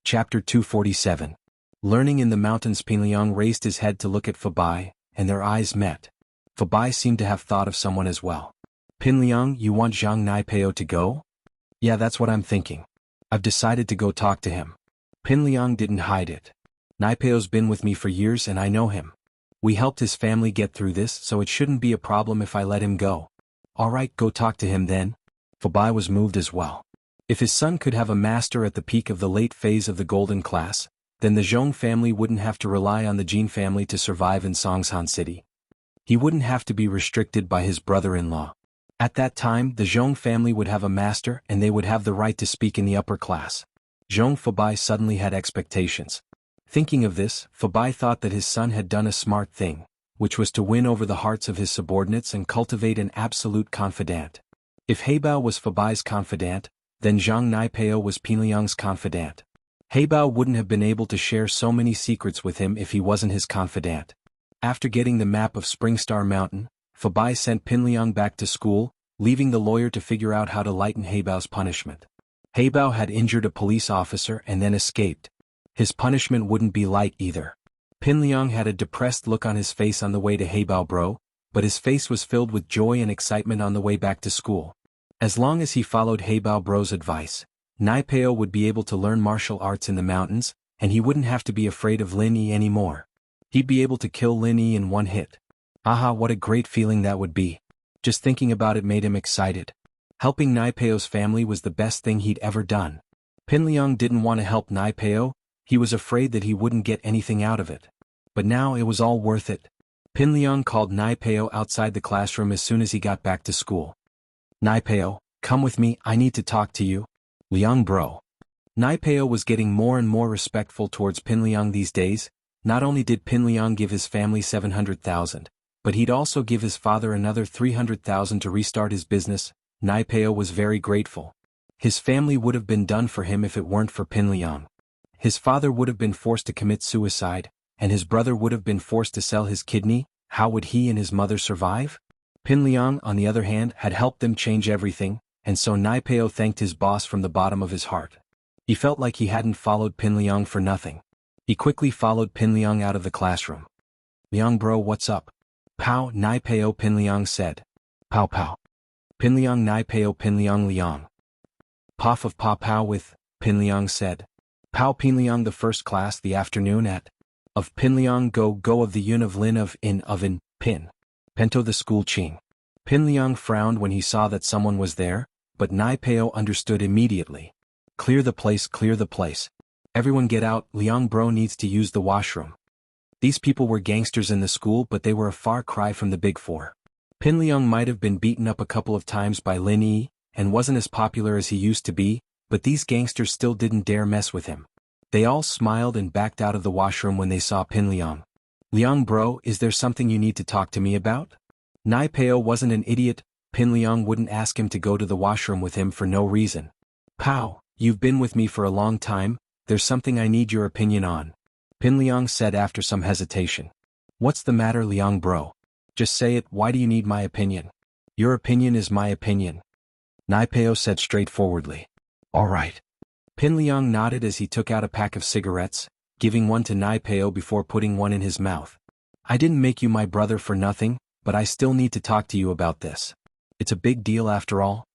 Chapter 247. Learning in the mountains. Pinliang raised his head to look at Fabai, and their eyes met. Fabai seemed to have thought of someone as well. Pinliang, you want Zhang Naipeo to go? Yeah, that's what I'm thinking. I've decided to go talk to him. Pinliang didn't hide it. Naipeo's been with me for years and I know him. We helped his family get through this, so it shouldn't be a problem if I let him go. Alright, go talk to him then. Fabai was moved as well. If his son could have a master at the peak of the late phase of the golden class, then the Zhong family wouldn't have to rely on the Jin family to survive in Songshan City. He wouldn't have to be restricted by his brother-in-law. At that time, the Zhong family would have a master and they would have the right to speak in the upper class. Zhong Fabai suddenly had expectations. Thinking of this, Fabai thought that his son had done a smart thing, which was to win over the hearts of his subordinates and cultivate an absolute confidant. If Heibao was Fabai's confidant, then Zhang Naipeo was Pinliang's confidant. Heibao wouldn't have been able to share so many secrets with him if he wasn't his confidant. After getting the map of Springstar Mountain, Fabai sent Pinliang back to school, leaving the lawyer to figure out how to lighten Heibao's punishment. Heibao had injured a police officer and then escaped. His punishment wouldn't be light either. Pinliang had a depressed look on his face on the way to Heibao bro, but his face was filled with joy and excitement on the way back to school. As long as he followed Heibao bro's advice, Naipeo would be able to learn martial arts in the mountains, and he wouldn't have to be afraid of Lin Yi anymore. He'd be able to kill Lin Yi in one hit. Aha, what a great feeling that would be. Just thinking about it made him excited. Helping Naipeo's family was the best thing he'd ever done. Pinliang didn't want to help Naipeo, he was afraid that he wouldn't get anything out of it. But now it was all worth it. Pinliang called Naipeo outside the classroom as soon as he got back to school. Naipeo, come with me, I need to talk to you. Liang bro. Naipeo was getting more and more respectful towards Pinliang these days. Not only did Pinliang give his family 700,000, but he'd also give his father another 300,000 to restart his business. Naipeo was very grateful. His family would have been done for him if it weren't for Pinliang. His father would have been forced to commit suicide, and his brother would have been forced to sell his kidney. How would he and his mother survive? Pinliang, on the other hand, had helped them change everything, and so Naipeo thanked his boss from the bottom of his heart. He felt like he hadn't followed Pinliang for nothing. He quickly followed Pinliang out of the classroom. Liang bro, what's up? Pow, Naipeo, Pinliang said. Pow pow. Pinliang, Naipeo, Pinliang, Liang. Pof of pow pow with, Pinliang said. Pow Pinliang, the first class the afternoon at. Of Pinliang, go of the yun of lin of in pin. Pento the school ching. Pinliang frowned when he saw that someone was there, but Naipeo understood immediately. Clear the place, clear the place. Everyone get out, Liang bro needs to use the washroom. These people were gangsters in the school, but they were a far cry from the big four. Pinliang might have been beaten up a couple of times by Lin Yi, and wasn't as popular as he used to be, but these gangsters still didn't dare mess with him. They all smiled and backed out of the washroom when they saw Pinliang. Liang bro, is there something you need to talk to me about? Naipeo wasn't an idiot. Pinliang wouldn't ask him to go to the washroom with him for no reason. Pow, you've been with me for a long time, there's something I need your opinion on. Pinliang said after some hesitation. What's the matter, Liang bro? Just say it, why do you need my opinion? Your opinion is my opinion. Naipeo said straightforwardly. Alright. Pinliang nodded as he took out a pack of cigarettes, giving one to Naipeo before putting one in his mouth. I didn't make you my brother for nothing, but I still need to talk to you about this. It's a big deal after all.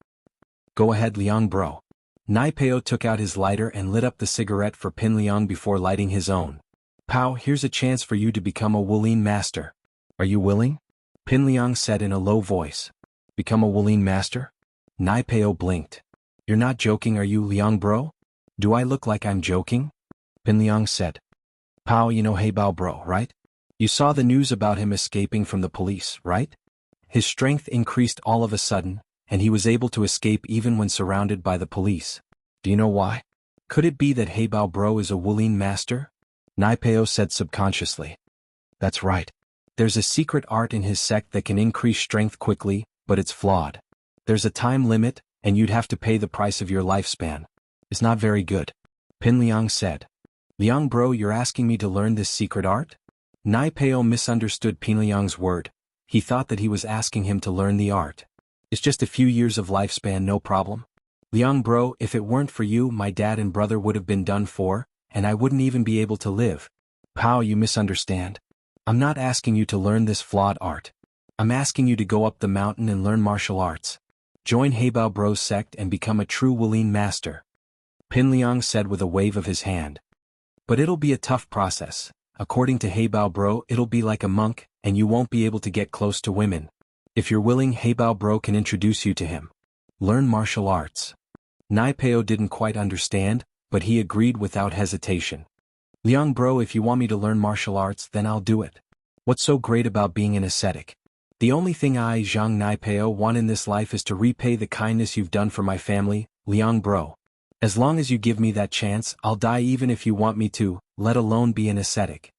Go ahead, Liang bro. Naipeo took out his lighter and lit up the cigarette for Pinliang before lighting his own. Pow, here's a chance for you to become a Wulin master. Are you willing? Pinliang said in a low voice. Become a Wulin master? Naipeo blinked. You're not joking, are you, Liang bro? Do I look like I'm joking? Pinliang said. Pow, you know Heibao bro, right? You saw the news about him escaping from the police, right? His strength increased all of a sudden, and he was able to escape even when surrounded by the police. Do you know why? Could it be that Heibao bro is a Wulin master? Naipeo said subconsciously. That's right. There's a secret art in his sect that can increase strength quickly, but it's flawed. There's a time limit, and you'd have to pay the price of your lifespan. It's not very good. Pinliang said. Liang bro, you're asking me to learn this secret art? Naipeo misunderstood Pinliang's word. He thought that he was asking him to learn the art. It's just a few years of lifespan, no problem. Liang bro, if it weren't for you, my dad and brother would have been done for, and I wouldn't even be able to live. Pow, you misunderstand. I'm not asking you to learn this flawed art. I'm asking you to go up the mountain and learn martial arts. Join Heibao Bro's sect and become a true Wulin master. Pinliang said with a wave of his hand. But it'll be a tough process. According to Heibao Bro, it'll be like a monk, and you won't be able to get close to women. If you're willing, Heibao Bro can introduce you to him. Learn martial arts. Naipeo didn't quite understand, but he agreed without hesitation. Liang Bro, if you want me to learn martial arts, then I'll do it. What's so great about being an ascetic? The only thing I, Zhang Naipeo, want in this life is to repay the kindness you've done for my family, Liang Bro. As long as you give me that chance, I'll die even if you want me to, let alone be an ascetic.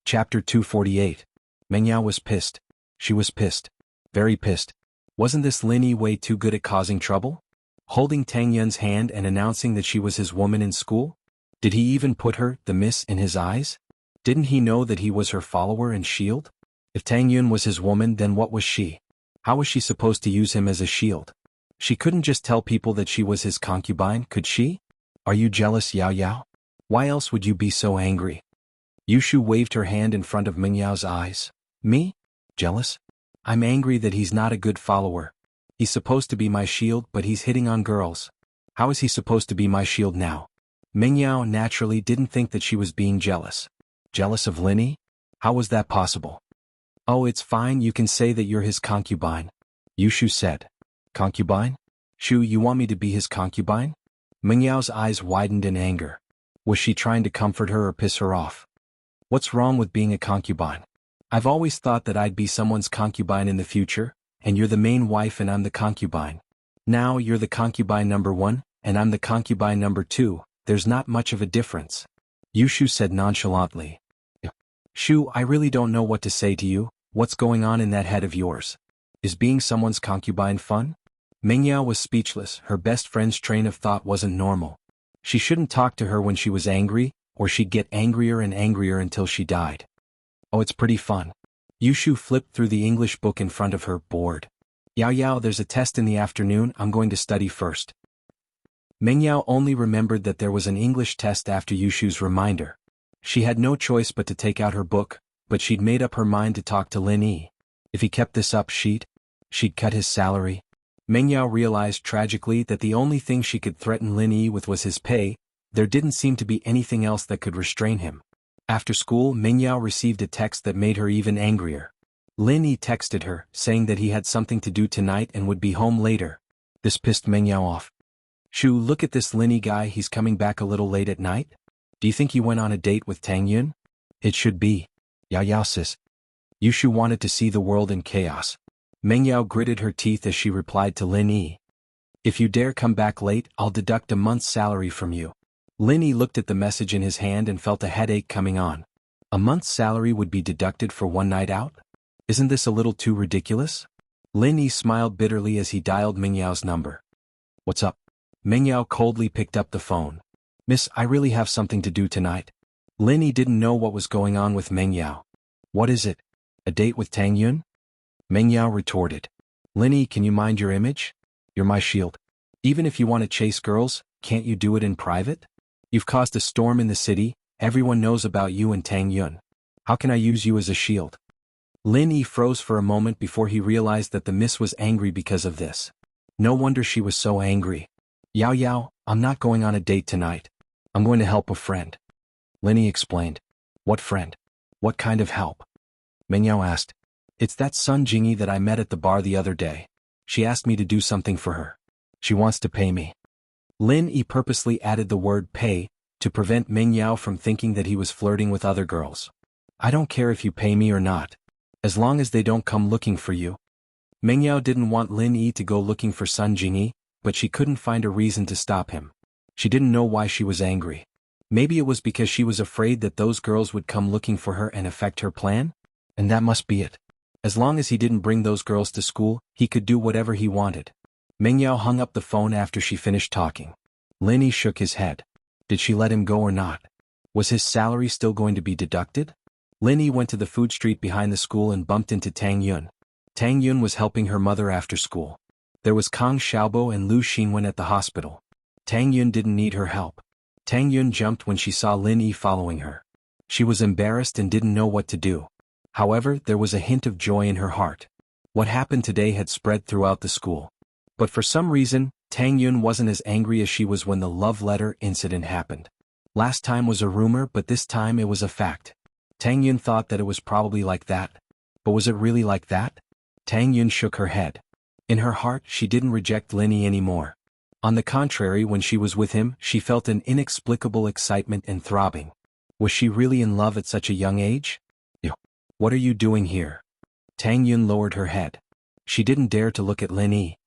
Chapter 248. Mengyao was pissed. She was pissed. Very pissed. Wasn't this Lin Yi way too good at causing trouble? Holding Tang Yun's hand and announcing that she was his woman in school? Did he even put her, the miss, in his eyes? Didn't he know that he was her follower and shield? If Tang Yun was his woman, then what was she? How was she supposed to use him as a shield? She couldn't just tell people that she was his concubine, could she? Are you jealous, Yao Yao? Why else would you be so angry? Yushu waved her hand in front of Mengyao's eyes. Me? Jealous? I'm angry that he's not a good follower. He's supposed to be my shield, but he's hitting on girls. How is he supposed to be my shield now? Mengyao naturally didn't think that she was being jealous. Jealous of Lin Yi? How was that possible? Oh, it's fine, you can say that you're his concubine. Yushu said. Concubine? Shu, you want me to be his concubine? Mengyao's eyes widened in anger. Was she trying to comfort her or piss her off? What's wrong with being a concubine? I've always thought that I'd be someone's concubine in the future, and you're the main wife and I'm the concubine. Now you're the concubine number 1, and I'm the concubine number 2, there's not much of a difference. Yushu said nonchalantly. Shu, I really don't know what to say to you. What's going on in that head of yours? Is being someone's concubine fun? Mengyao was speechless, her best friend's train of thought wasn't normal. She shouldn't talk to her when she was angry, or she'd get angrier and angrier until she died. Oh, it's pretty fun. Yushu flipped through the English book in front of her, bored. Yao Yao, there's a test in the afternoon, I'm going to study first. Mengyao only remembered that there was an English test after Yushu's reminder. She had no choice but to take out her book, but she'd made up her mind to talk to Lin Yi. If he kept this up, she'd cut his salary. Mengyao realized tragically that the only thing she could threaten Lin Yi with was his pay. There didn't seem to be anything else that could restrain him. After school, Mengyao received a text that made her even angrier. Lin Yi texted her, saying that he had something to do tonight and would be home later. This pissed Mengyao off. Shu, look at this Lin Yi guy, he's coming back a little late at night? Do you think he went on a date with Tang Yun? It should be. Yao Yao sis. Yushu wanted to see the world in chaos. Mengyao gritted her teeth as she replied to Lin Yi. If you dare come back late, I'll deduct a month's salary from you. Lin Yi looked at the message in his hand and felt a headache coming on. A month's salary would be deducted for one night out? Isn't this a little too ridiculous? Lin Yi smiled bitterly as he dialed Mengyao's number. What's up? Mengyao coldly picked up the phone. Miss, I really have something to do tonight. Lin Yi didn't know what was going on with Mengyao. What is it? A date with Tang Yun? Mengyao retorted. Lin Yi, can you mind your image? You're my shield. Even if you want to chase girls, can't you do it in private? You've caused a storm in the city, everyone knows about you and Tang Yun. How can I use you as a shield? Lin Yi froze for a moment before he realized that the miss was angry because of this. No wonder she was so angry. Yao Yao, I'm not going on a date tonight. I'm going to help a friend. Lin Yi explained. What friend? What kind of help? Mengyao asked. It's that Sun Jingyi that I met at the bar the other day. She asked me to do something for her. She wants to pay me. Lin Yi purposely added the word pay, to prevent Mengyao from thinking that he was flirting with other girls. I don't care if you pay me or not. As long as they don't come looking for you. Mengyao didn't want Lin Yi to go looking for Sun Jingyi, but she couldn't find a reason to stop him. She didn't know why she was angry. Maybe it was because she was afraid that those girls would come looking for her and affect her plan? And that must be it. As long as he didn't bring those girls to school, he could do whatever he wanted. Mengyao hung up the phone after she finished talking. Lin Yi shook his head. Did she let him go or not? Was his salary still going to be deducted? Lin Yi went to the food street behind the school and bumped into Tang Yun. Tang Yun was helping her mother after school. There was Kang Xiaobo and Lu Xinwen at the hospital. Tang Yun didn't need her help. Tang Yun jumped when she saw Lin Yi following her. She was embarrassed and didn't know what to do. However, there was a hint of joy in her heart. What happened today had spread throughout the school. But for some reason, Tang Yun wasn't as angry as she was when the love letter incident happened. Last time was a rumor, but this time it was a fact. Tang Yun thought that it was probably like that. But was it really like that? Tang Yun shook her head. In her heart, she didn't reject Lin Yi anymore. On the contrary, when she was with him, she felt an inexplicable excitement and throbbing. Was she really in love at such a young age? Ew. What are you doing here? Tang Yun lowered her head. She didn't dare to look at Lin Yi.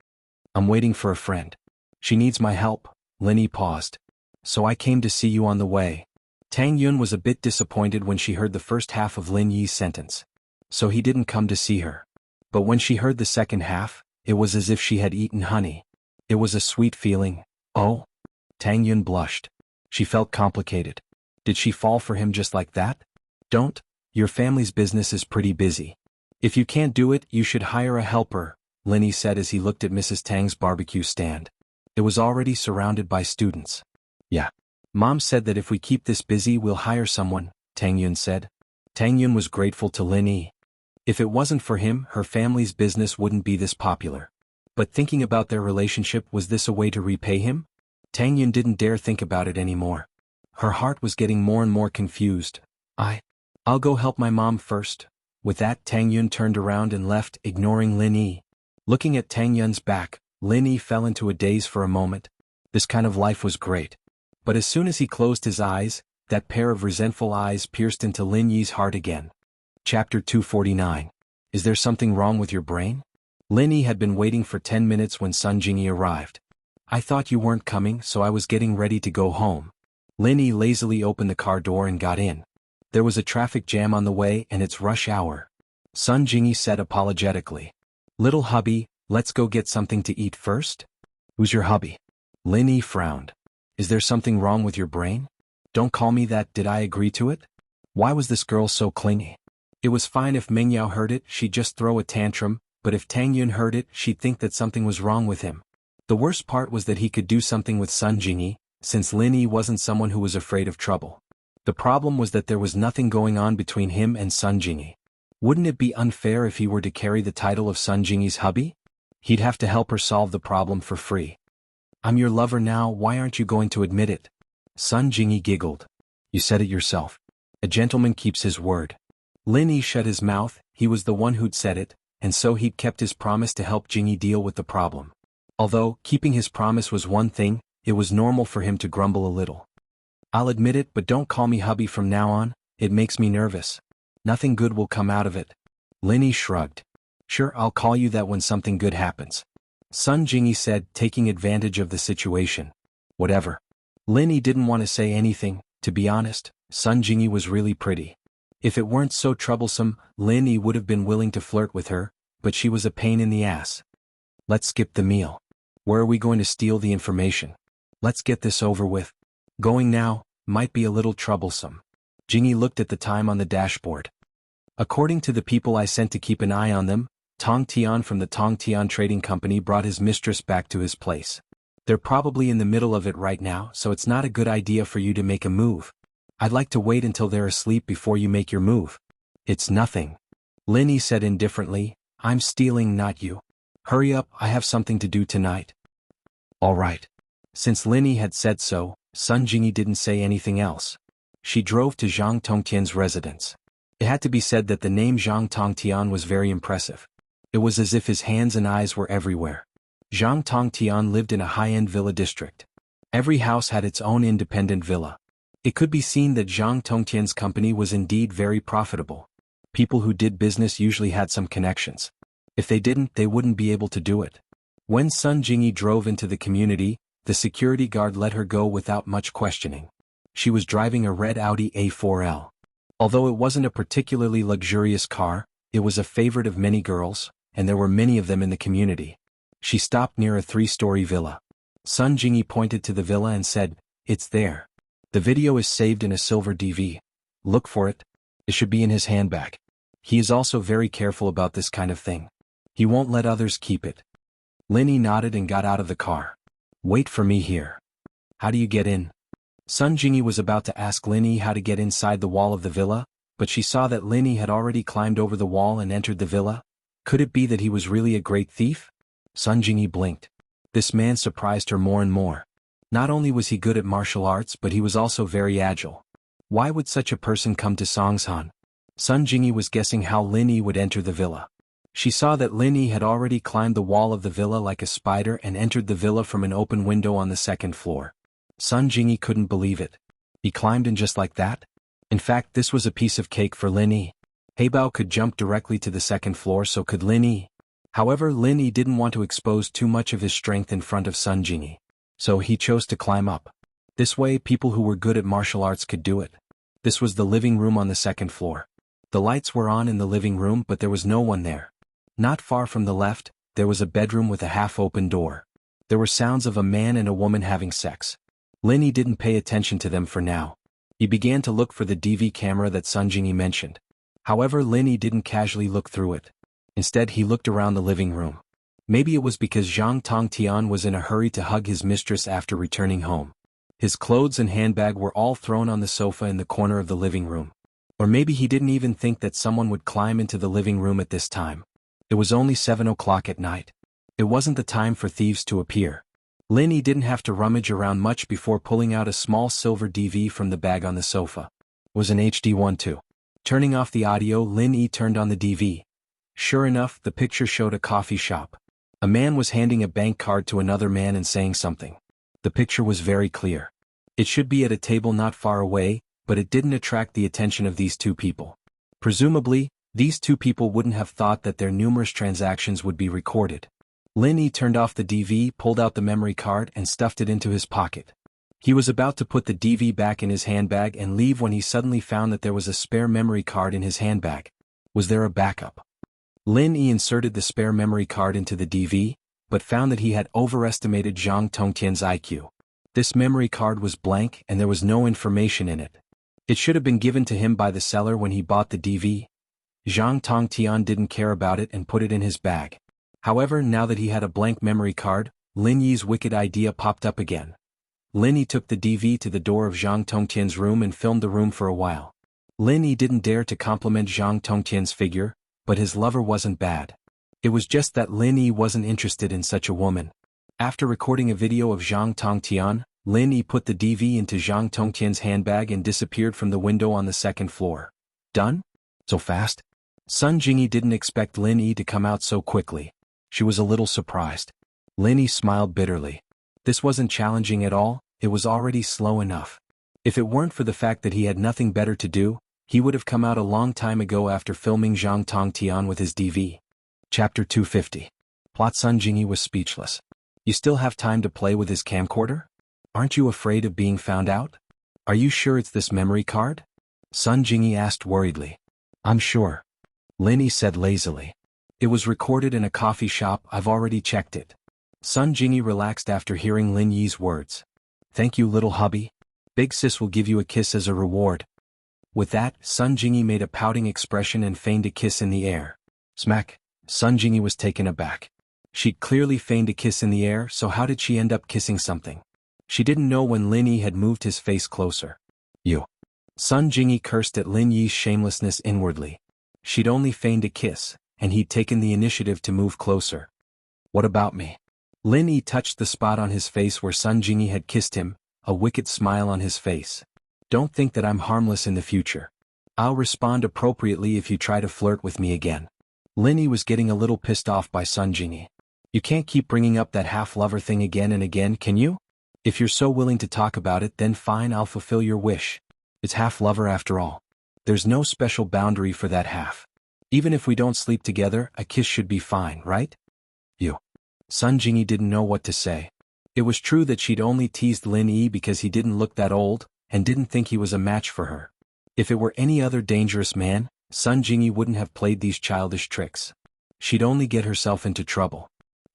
I'm waiting for a friend. She needs my help. Lin Yi paused. So I came to see you on the way. Tang Yun was a bit disappointed when she heard the first half of Lin Yi's sentence. So he didn't come to see her. But when she heard the second half, it was as if she had eaten honey. It was a sweet feeling. Oh? Tang Yun blushed. She felt complicated. Did she fall for him just like that? Don't. Your family's business is pretty busy. If you can't do it, you should hire a helper, Lin Yi said as he looked at Mrs. Tang's barbecue stand. It was already surrounded by students. Yeah. Mom said that if we keep this busy we'll hire someone, Tang Yun said. Tang Yun was grateful to Lin Yi. If it wasn't for him, her family's business wouldn't be this popular. But thinking about their relationship, was this a way to repay him? Tang Yun didn't dare think about it anymore. Her heart was getting more and more confused. I'll go help my mom first. With that, Tang Yun turned around and left, ignoring Lin Yi. Looking at Tang Yun's back, Lin Yi fell into a daze for a moment. This kind of life was great. But as soon as he closed his eyes, that pair of resentful eyes pierced into Lin Yi's heart again. Chapter 249. Is there something wrong with your brain? Lin Yi had been waiting for 10 minutes when Sun Jingyi arrived. I thought you weren't coming, so I was getting ready to go home. Lin Yi lazily opened the car door and got in. There was a traffic jam on the way and it's rush hour. Sun Jingyi said apologetically. Little hubby, let's go get something to eat first? Who's your hubby? Lin Yi frowned. Is there something wrong with your brain? Don't call me that, did I agree to it? Why was this girl so clingy? It was fine if Meng Yao heard it, she'd just throw a tantrum, but if Tang Yun heard it, she'd think that something was wrong with him. The worst part was that he could do something with Sun Jingyi, since Lin Yi wasn't someone who was afraid of trouble. The problem was that there was nothing going on between him and Sun Jingyi. Wouldn't it be unfair if he were to carry the title of Sun Jingyi's hubby? He'd have to help her solve the problem for free. I'm your lover now, why aren't you going to admit it? Sun Jingyi giggled. You said it yourself. A gentleman keeps his word. Lin Yi shut his mouth, he was the one who'd said it, and so he'd kept his promise to help Jingyi deal with the problem. Although, keeping his promise was one thing, it was normal for him to grumble a little. I'll admit it, but don't call me hubby from now on, it makes me nervous. Nothing good will come out of it. Lin Yi shrugged. Sure, I'll call you that when something good happens. Sun Jingyi said, taking advantage of the situation. Whatever. Lin Yi didn't want to say anything, to be honest, Sun Jingyi was really pretty. If it weren't so troublesome, Lin Yi would have been willing to flirt with her, but she was a pain in the ass. Let's skip the meal. Where are we going to steal the information? Let's get this over with. Going now might be a little troublesome. Jingyi looked at the time on the dashboard. According to the people I sent to keep an eye on them, Tong Tian from the Tong Tian Trading Company brought his mistress back to his place. They're probably in the middle of it right now, so it's not a good idea for you to make a move. I'd like to wait until they're asleep before you make your move. It's nothing. Lin Yi said indifferently, I'm stealing, not you. Hurry up, I have something to do tonight. All right. Since Lin Yi had said so, Sun Jingyi didn't say anything else. She drove to Zhang Tongtian's residence. It had to be said that the name Zhang Tongtian was very impressive. It was as if his hands and eyes were everywhere. Zhang Tongtian lived in a high-end villa district. Every house had its own independent villa. It could be seen that Zhang Tongtian's company was indeed very profitable. People who did business usually had some connections. If they didn't, they wouldn't be able to do it. When Sun Jingyi drove into the community, the security guard let her go without much questioning. She was driving a red Audi A4L. Although it wasn't a particularly luxurious car, it was a favorite of many girls, and there were many of them in the community. She stopped near a 3-story villa. Sun Jingyi pointed to the villa and said, It's there. The video is saved in a silver DV. Look for it. It should be in his handbag. He is also very careful about this kind of thing. He won't let others keep it. Lin Yi nodded and got out of the car. Wait for me here. How do you get in? Sun Jingyi was about to ask Lin Yi how to get inside the wall of the villa, but she saw that Lin Yi had already climbed over the wall and entered the villa. Could it be that he was really a great thief? Sun Jingyi blinked. This man surprised her more and more. Not only was he good at martial arts, but he was also very agile. Why would such a person come to Songshan? Sun Jingyi was guessing how Lin Yi would enter the villa. She saw that Lin Yi had already climbed the wall of the villa like a spider and entered the villa from an open window on the second floor. Sun Jingyi couldn't believe it. He climbed in just like that? In fact, this was a piece of cake for Lin Yi. Heibao could jump directly to the second floor, so could Lin Yi. However, Lin Yi didn't want to expose too much of his strength in front of Sun Jingyi. So he chose to climb up. This way, people who were good at martial arts could do it. This was the living room on the second floor. The lights were on in the living room, but there was no one there. Not far from the left, there was a bedroom with a half-open door. There were sounds of a man and a woman having sex. Lin Yi didn't pay attention to them for now. He began to look for the DV camera that Sun Jingyi mentioned. However, Lin Yi didn't casually look through it. Instead, he looked around the living room. Maybe it was because Zhang Tongtian was in a hurry to hug his mistress after returning home. His clothes and handbag were all thrown on the sofa in the corner of the living room. Or maybe he didn't even think that someone would climb into the living room at this time. It was only 7 o'clock at night. It wasn't the time for thieves to appear. Lin Yi didn't have to rummage around much before pulling out a small silver DV from the bag on the sofa. It was an HD one too. Turning off the audio, Lin Yi turned on the DV. Sure enough, the picture showed a coffee shop. A man was handing a bank card to another man and saying something. The picture was very clear. It should be at a table not far away, but it didn't attract the attention of these two people. Presumably, these two people wouldn't have thought that their numerous transactions would be recorded. Lin Yi turned off the DV, pulled out the memory card and stuffed it into his pocket. He was about to put the DV back in his handbag and leave when he suddenly found that there was a spare memory card in his handbag. Was there a backup? Lin Yi inserted the spare memory card into the DV, but found that he had overestimated Zhang Tongtian's IQ. This memory card was blank and there was no information in it. It should have been given to him by the seller when he bought the DV. Zhang Tongtian didn't care about it and put it in his bag. However, now that he had a blank memory card, Lin Yi's wicked idea popped up again. Lin Yi took the DV to the door of Zhang Tongtian's room and filmed the room for a while. Lin Yi didn't dare to compliment Zhang Tongtian's figure, but his lover wasn't bad. It was just that Lin Yi wasn't interested in such a woman. After recording a video of Zhang Tongtian, Lin Yi put the DV into Zhang Tongtian's handbag and disappeared from the window on the second floor. Done? So fast? Sun Jingyi didn't expect Lin Yi to come out so quickly. She was a little surprised. Lin Yi smiled bitterly. This wasn't challenging at all, it was already slow enough. If it weren't for the fact that he had nothing better to do, he would have come out a long time ago after filming Zhang Tongtian with his DV. Chapter 250. Plot. Sun Jingyi was speechless. You still have time to play with his camcorder? Aren't you afraid of being found out? Are you sure it's this memory card? Sun Jingyi asked worriedly. I'm sure. Lin Yi said lazily. It was recorded in a coffee shop, I've already checked it. Sun Jingyi relaxed after hearing Lin Yi's words. Thank you, little hubby. Big sis will give you a kiss as a reward. With that, Sun Jingyi made a pouting expression and feigned a kiss in the air. Smack. Sun Jingyi was taken aback. She'd clearly feigned a kiss in the air, so how did she end up kissing something? She didn't know when Lin Yi had moved his face closer. You. Sun Jingyi cursed at Lin Yi's shamelessness inwardly. She'd only feigned a kiss, and he'd taken the initiative to move closer. What about me? Lin Yi touched the spot on his face where Sun Jingyi had kissed him, a wicked smile on his face. Don't think that I'm harmless in the future. I'll respond appropriately if you try to flirt with me again. Lin Yi was getting a little pissed off by Sun Jingyi. You can't keep bringing up that half-lover thing again and again, can you? If you're so willing to talk about it, then fine, I'll fulfill your wish. It's half-lover after all. There's no special boundary for that half. Even if we don't sleep together, a kiss should be fine, right? You. Sun Jingyi didn't know what to say. It was true that she'd only teased Lin Yi because he didn't look that old, and didn't think he was a match for her. If it were any other dangerous man, Sun Jingyi wouldn't have played these childish tricks. She'd only get herself into trouble.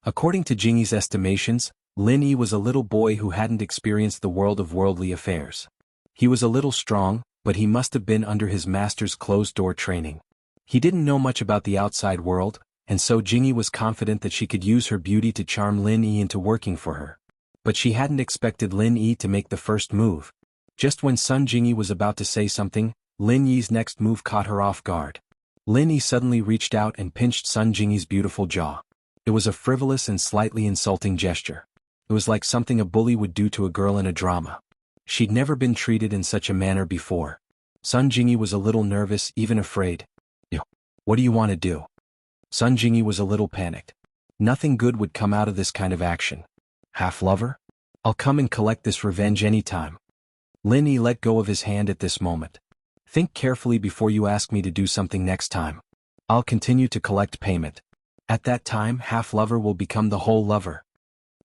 According to Jingyi's estimations, Lin Yi was a little boy who hadn't experienced the world of worldly affairs. He was a little strong, but he must have been under his master's closed-door training. He didn't know much about the outside world, and so Jingyi was confident that she could use her beauty to charm Lin Yi into working for her. But she hadn't expected Lin Yi to make the first move. Just when Sun Jingyi was about to say something, Lin Yi's next move caught her off guard. Lin Yi suddenly reached out and pinched Sun Jingyi's beautiful jaw. It was a frivolous and slightly insulting gesture. It was like something a bully would do to a girl in a drama. She'd never been treated in such a manner before. Sun Jingyi was a little nervous, even afraid. What do you want to do? Sun Jingyi was a little panicked. Nothing good would come out of this kind of action. Half-lover? I'll come and collect this revenge anytime. Lin Yi let go of his hand at this moment. Think carefully before you ask me to do something next time. I'll continue to collect payment. At that time, half-lover will become the whole lover.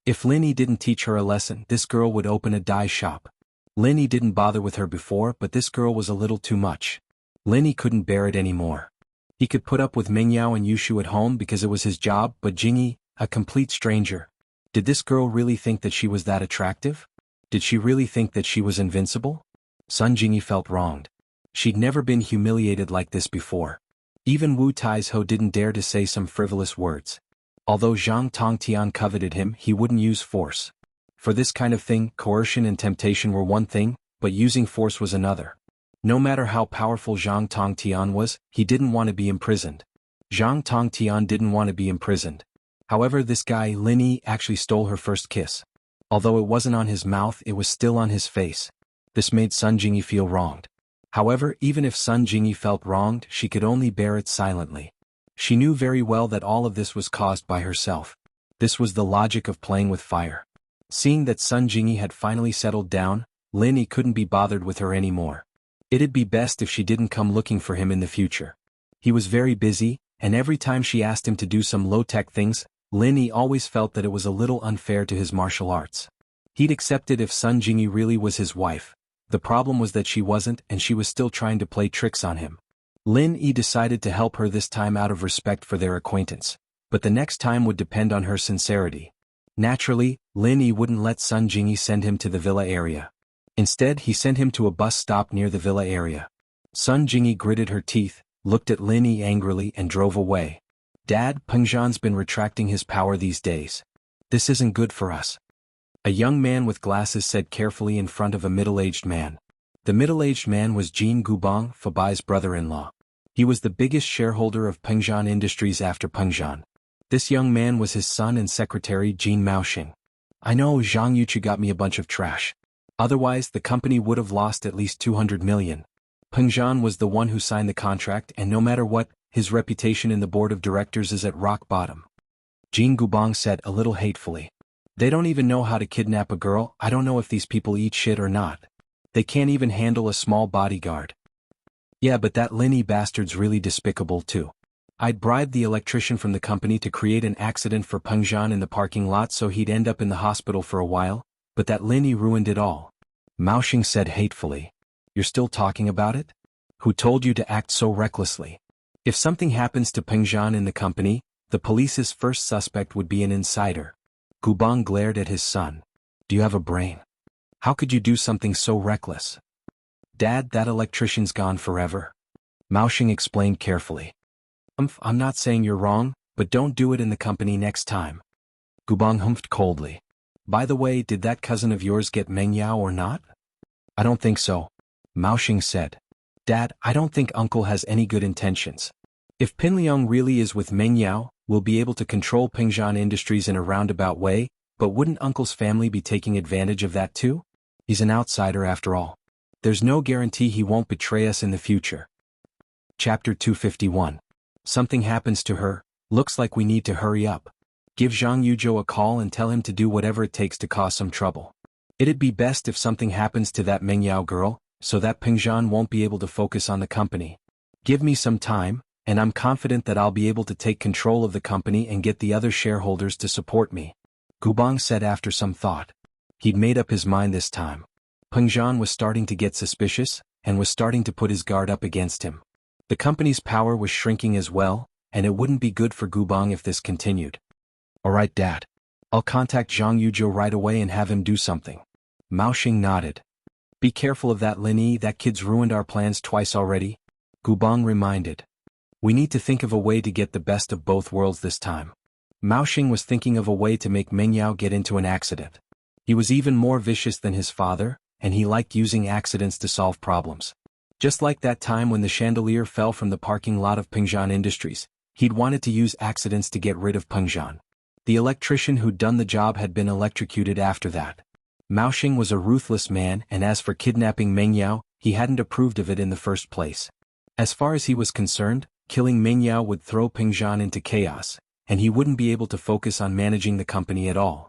If Lin Yi didn't teach her a lesson, this girl would open a dye shop. Lin Yi didn't bother with her before, but this girl was a little too much. Lin Yi couldn't bear it anymore. He could put up with Mingyao and Yushu at home because it was his job, but Jingyi, a complete stranger. Did this girl really think that she was that attractive? Did she really think that she was invincible? Sun Jingyi felt wronged. She'd never been humiliated like this before. Even Wu Taizhou didn't dare to say some frivolous words. Although Zhang Tongtian coveted him, he wouldn't use force. For this kind of thing, coercion and temptation were one thing, but using force was another. No matter how powerful Zhang Tongtian was, he didn't want to be imprisoned. Zhang Tongtian didn't want to be imprisoned. However, this guy Lin Yi actually stole her first kiss. Although it wasn't on his mouth, it was still on his face. This made Sun Jingyi feel wronged. However, even if Sun Jingyi felt wronged, she could only bear it silently. She knew very well that all of this was caused by herself. This was the logic of playing with fire. Seeing that Sun Jingyi had finally settled down, Lin Yi couldn't be bothered with her anymore. It'd be best if she didn't come looking for him in the future. He was very busy, and every time she asked him to do some low-tech things, Lin Yi always felt that it was a little unfair to his martial arts. He'd accept it if Sun Jingyi really was his wife. The problem was that she wasn't, and she was still trying to play tricks on him. Lin Yi decided to help her this time out of respect for their acquaintance, but the next time would depend on her sincerity. Naturally, Lin Yi wouldn't let Sun Jingyi send him to the villa area. Instead, he sent him to a bus stop near the villa area. Sun Jingyi gritted her teeth, looked at Lin Yi angrily and drove away. Dad, Pengzhan's been retracting his power these days. This isn't good for us. A young man with glasses said carefully in front of a middle-aged man. The middle-aged man was Jin Gubang, Fabai's brother-in-law. He was the biggest shareholder of Pengzhan Industries after Pengzhan. This young man was his son and secretary Jin Maoxing. I know Zhang Yuchu got me a bunch of trash. Otherwise, the company would have lost at least 200 million. Pengzhan was the one who signed the contract, and no matter what, his reputation in the board of directors is at rock bottom. Jin Gubang said a little hatefully. They don't even know how to kidnap a girl. I don't know if these people eat shit or not. They can't even handle a small bodyguard. Yeah, but that Lin Yi bastard's really despicable too. I'd bribed the electrician from the company to create an accident for Pengzhan in the parking lot so he'd end up in the hospital for a while, but that Lin Yi ruined it all. Maoxing said hatefully. You're still talking about it? Who told you to act so recklessly? If something happens to Pengzhan in the company, the police's first suspect would be an insider. Gubang glared at his son. Do you have a brain? How could you do something so reckless? Dad, that electrician's gone forever. Maoxing explained carefully. I'm not saying you're wrong, but don't do it in the company next time. Gubang humphed coldly. By the way, did that cousin of yours get Mengyao or not? I don't think so. Maoxing said. Dad, I don't think Uncle has any good intentions. If Pinliang really is with Mengyao, we'll be able to control Pengzhan Industries in a roundabout way, but wouldn't Uncle's family be taking advantage of that too? He's an outsider after all. There's no guarantee he won't betray us in the future. Chapter 251. Something happens to her. Looks like we need to hurry up. Give Zhang Yuzhou a call and tell him to do whatever it takes to cause some trouble. It'd be best if something happens to that Mengyao girl, so that Pengzhan won't be able to focus on the company. Give me some time, and I'm confident that I'll be able to take control of the company and get the other shareholders to support me. Gubang said after some thought. He'd made up his mind this time. Pengzhan was starting to get suspicious, and was starting to put his guard up against him. The company's power was shrinking as well, and it wouldn't be good for Gubang if this continued. Alright, Dad. I'll contact Zhang Yuzhou right away and have him do something. Maoxing nodded. Be careful of that Lin Yi, that kid's ruined our plans twice already. Gubang reminded. We need to think of a way to get the best of both worlds this time. Maoxing was thinking of a way to make Mengyao get into an accident. He was even more vicious than his father, and he liked using accidents to solve problems. Just like that time when the chandelier fell from the parking lot of Pengjian Industries, he'd wanted to use accidents to get rid of Pengjian. The electrician who'd done the job had been electrocuted after that. Mao Xing was a ruthless man, and as for kidnapping Meng Yao, he hadn't approved of it in the first place. As far as he was concerned, killing Meng Yao would throw Pengjian into chaos, and he wouldn't be able to focus on managing the company at all.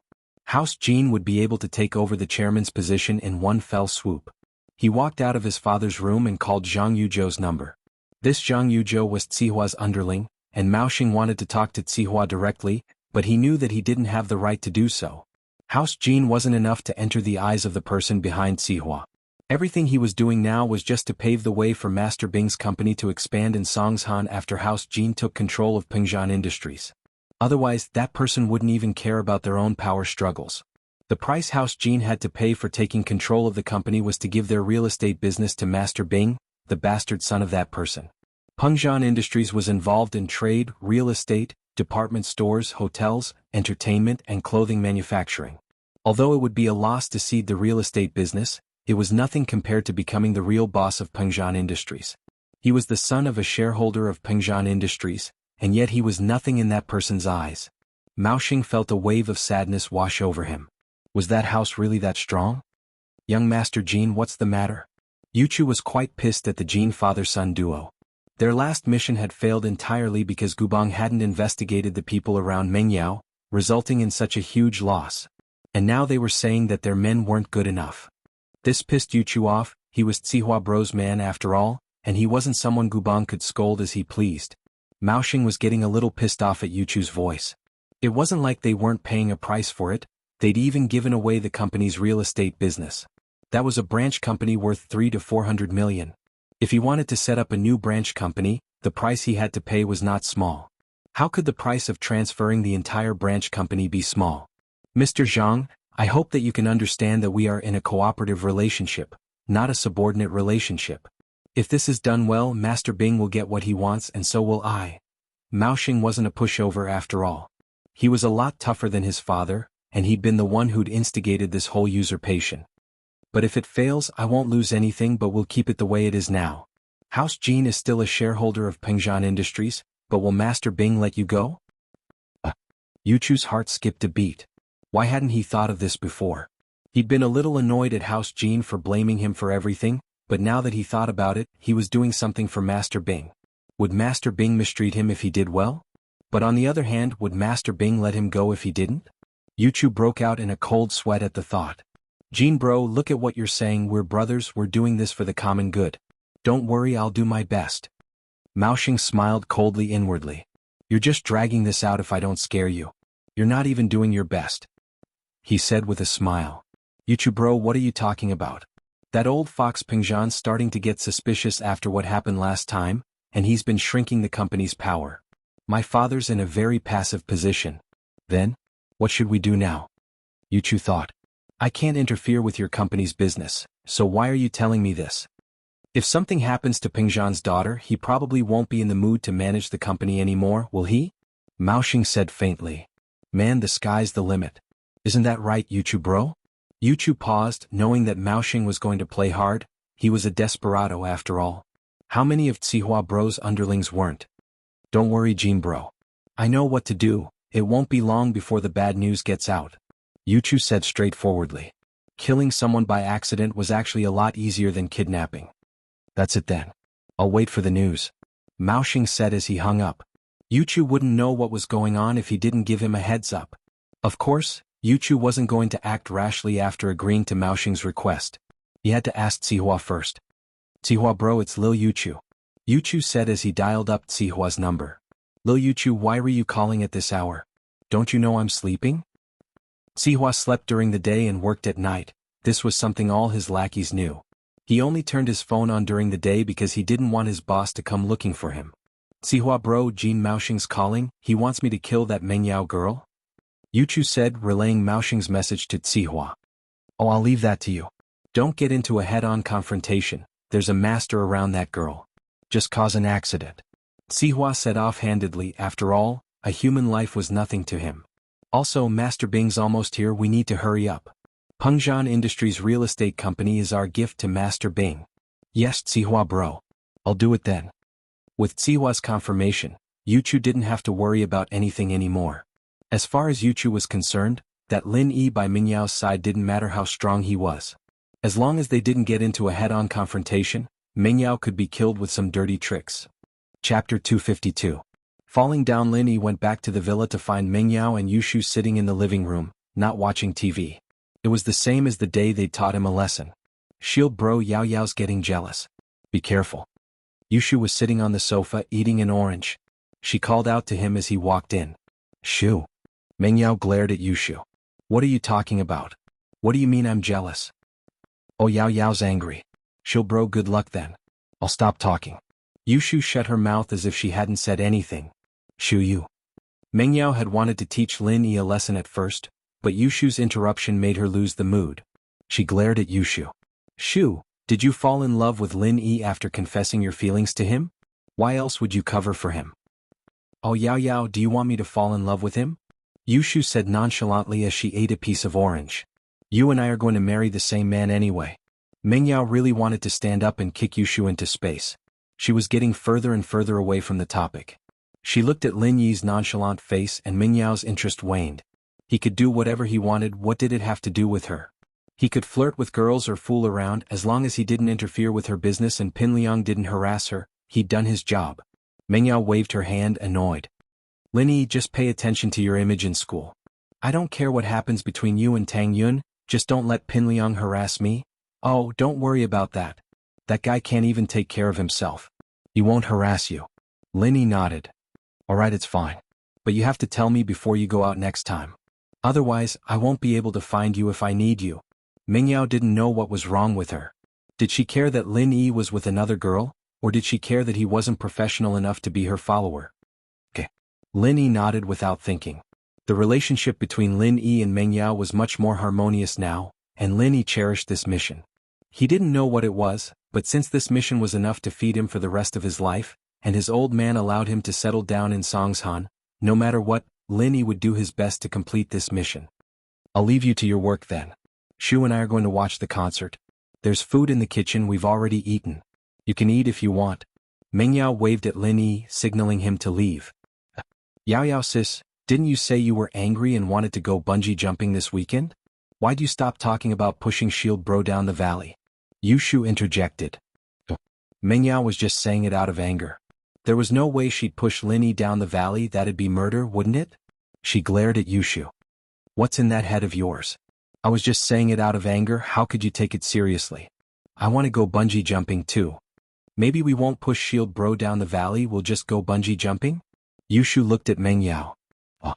House Jin would be able to take over the chairman's position in one fell swoop. He walked out of his father's room and called Zhang Yuzhou's number. This Zhang Yuzhou was Zihua's underling, and Mao Xing wanted to talk to Zihua directly, but he knew that he didn't have the right to do so. House Jin wasn't enough to enter the eyes of the person behind Zihua. Everything he was doing now was just to pave the way for Master Bing's company to expand in Songshan after House Jin took control of Pengjian Industries. Otherwise, that person wouldn't even care about their own power struggles. The price House Jin had to pay for taking control of the company was to give their real estate business to Master Bing, the bastard son of that person. Pengjian Industries was involved in trade, real estate, department stores, hotels, entertainment, and clothing manufacturing. Although it would be a loss to cede the real estate business, it was nothing compared to becoming the real boss of Pengjian Industries. He was the son of a shareholder of Pengjian Industries, and yet he was nothing in that person's eyes. Mao Xing felt a wave of sadness wash over him. Was that house really that strong? Young Master Jin, what's the matter? Yuchu was quite pissed at the Jin father-son duo. Their last mission had failed entirely because Gubang hadn't investigated the people around Meng Yao, resulting in such a huge loss. And now they were saying that their men weren't good enough. This pissed Yuchu off. He was Zihua Bro's man after all, and he wasn't someone Gubang could scold as he pleased. Mao Xing was getting a little pissed off at Yuchu's voice. It wasn't like they weren't paying a price for it, they'd even given away the company's real estate business. That was a branch company worth 300 to 400 million. If he wanted to set up a new branch company, the price he had to pay was not small. How could the price of transferring the entire branch company be small? Mr. Zhang, I hope that you can understand that we are in a cooperative relationship, not a subordinate relationship. If this is done well, Master Bing will get what he wants and so will I. Mao Xing wasn't a pushover after all. He was a lot tougher than his father, and he'd been the one who'd instigated this whole usurpation. But if it fails, I won't lose anything but we'll keep it the way it is now. House Jin is still a shareholder of Pengjian Industries, but will Master Bing let you go? Yuchu's heart skipped a beat. Why hadn't he thought of this before? He'd been a little annoyed at House Jin for blaming him for everything, but now that he thought about it, he was doing something for Master Bing. Would Master Bing mistreat him if he did well? But on the other hand, would Master Bing let him go if he didn't? Yuchu broke out in a cold sweat at the thought. Jin bro, look at what you're saying, we're brothers, we're doing this for the common good. Don't worry, I'll do my best. Mao Xing smiled coldly inwardly. You're just dragging this out if I don't scare you. You're not even doing your best. He said with a smile. Yuchu bro, what are you talking about? That old fox Pengjian's starting to get suspicious after what happened last time, and he's been shrinking the company's power. My father's in a very passive position. Then, what should we do now? Yuchu thought. I can't interfere with your company's business, so why are you telling me this? If something happens to Pengjian's daughter, he probably won't be in the mood to manage the company anymore, will he? Mao Xing said faintly. Man, the sky's the limit. Isn't that right, Yuchu bro? Yuchu paused, knowing that Mao Xing was going to play hard. He was a desperado after all. How many of Zihua bro's underlings weren't? Don't worry, Jin bro. I know what to do, it won't be long before the bad news gets out. Yuchu said straightforwardly. Killing someone by accident was actually a lot easier than kidnapping. That's it then. I'll wait for the news. Mao Xing said as he hung up. Yuchu wouldn't know what was going on if he didn't give him a heads up. Of course, Yuchu wasn't going to act rashly after agreeing to Mao Xing's request. He had to ask Zihua first. Zihua bro, it's Lil Yuchu. Yuchu said as he dialed up Zihua's number. Lil Yuchu, why were you calling at this hour? Don't you know I'm sleeping? Zihua slept during the day and worked at night. This was something all his lackeys knew. He only turned his phone on during the day because he didn't want his boss to come looking for him. Zihua bro, Jin Mao Xing's calling, he wants me to kill that Meng Yao girl? Yuchu said, relaying Mao Xing's message to Zihua. Oh, I'll leave that to you. Don't get into a head-on confrontation, there's a master around that girl. Just cause an accident. Zihua said offhandedly, after all, a human life was nothing to him. Also, Master Bing's almost here, we need to hurry up. Pengzhan Industries Real Estate Company is our gift to Master Bing. Yes, Zihua bro. I'll do it then. With Zihua's confirmation, Yuchu didn't have to worry about anything anymore. As far as Yuchu was concerned, that Lin Yi by Mingyao's side didn't matter how strong he was. As long as they didn't get into a head-on confrontation, Mingyao could be killed with some dirty tricks. Chapter 252. Falling down, Lin Yi went back to the villa to find Mingyao and Yushu sitting in the living room, not watching TV. It was the same as the day they'd taught him a lesson. Shield bro, Yao Yao's getting jealous. Be careful. Yushu was sitting on the sofa eating an orange. She called out to him as he walked in. Shu. Mingyao glared at Yushu. What are you talking about? What do you mean I'm jealous? Oh, Yao Yao's angry. She'll bro, good luck then. I'll stop talking. Yushu shut her mouth as if she hadn't said anything. Shu Yu. Mingyao had wanted to teach Lin Yi a lesson at first, but Yushu's interruption made her lose the mood. She glared at Yushu. Shu, did you fall in love with Lin Yi after confessing your feelings to him? Why else would you cover for him? Oh, Yao Yao, do you want me to fall in love with him? Yushu said nonchalantly as she ate a piece of orange. You and I are going to marry the same man anyway. Mingyao really wanted to stand up and kick Yushu into space. She was getting further and further away from the topic. She looked at Lin Yi's nonchalant face and Mingyao's interest waned. He could do whatever he wanted, what did it have to do with her? He could flirt with girls or fool around as long as he didn't interfere with her business and Pinliang didn't harass her, he'd done his job. Mingyao waved her hand, annoyed. Lin Yi, just pay attention to your image in school. I don't care what happens between you and Tang Yun, just don't let Pinliang harass me. Oh, don't worry about that. That guy can't even take care of himself. He won't harass you. Lin Yi nodded. Alright, it's fine. But you have to tell me before you go out next time. Otherwise, I won't be able to find you if I need you. Mingyao didn't know what was wrong with her. Did she care that Lin Yi was with another girl, or did she care that he wasn't professional enough to be her follower? Okay. Lin Yi nodded without thinking. The relationship between Lin Yi and Mingyao was much more harmonious now, and Lin Yi cherished this mission. He didn't know what it was, but since this mission was enough to feed him for the rest of his life, and his old man allowed him to settle down in Songshan, no matter what, Lin Yi would do his best to complete this mission. I'll leave you to your work then. Shu and I are going to watch the concert. There's food in the kitchen, we've already eaten. You can eat if you want. Mingyao waved at Lin Yi, signaling him to leave. Yao Yao sis, didn't you say you were angry and wanted to go bungee jumping this weekend? Why'd you stop talking about pushing Shield bro down the valley? Yushu interjected. Mingyao was just saying it out of anger. There was no way she'd push Lin Yi down the valley, that'd be murder, wouldn't it? She glared at Yushu. What's in that head of yours? I was just saying it out of anger, how could you take it seriously? I want to go bungee jumping too. Maybe we won't push Shield bro down the valley, we'll just go bungee jumping? Yushu looked at Mingyao. Oh.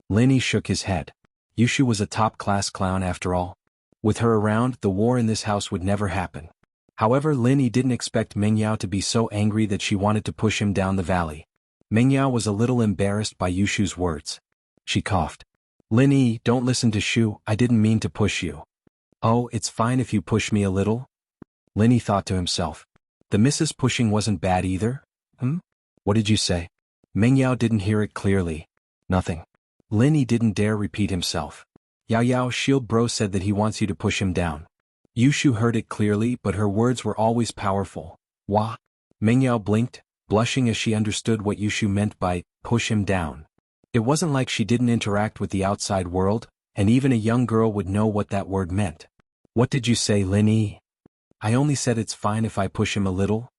Lin Yi shook his head. Yushu was a top-class clown after all. With her around, the war in this house would never happen. However, Lin Yi didn't expect Mingyao to be so angry that she wanted to push him down the valley. Mingyao was a little embarrassed by Yushu's words. She coughed. Lin Yi, don't listen to Shu, I didn't mean to push you. Oh, it's fine if you push me a little? Lin Yi thought to himself. The Mrs. Pushing wasn't bad either? What did you say? Mingyao didn't hear it clearly. Nothing. Lin Yi didn't dare repeat himself. Yao Yao, Shield bro said that he wants you to push him down. Yushu heard it clearly, but her words were always powerful. Wah? Mingyao blinked, blushing as she understood what Yushu meant by push him down. It wasn't like she didn't interact with the outside world, and even a young girl would know what that word meant. What did you say, Lin Yi? I only said it's fine if I push him a little.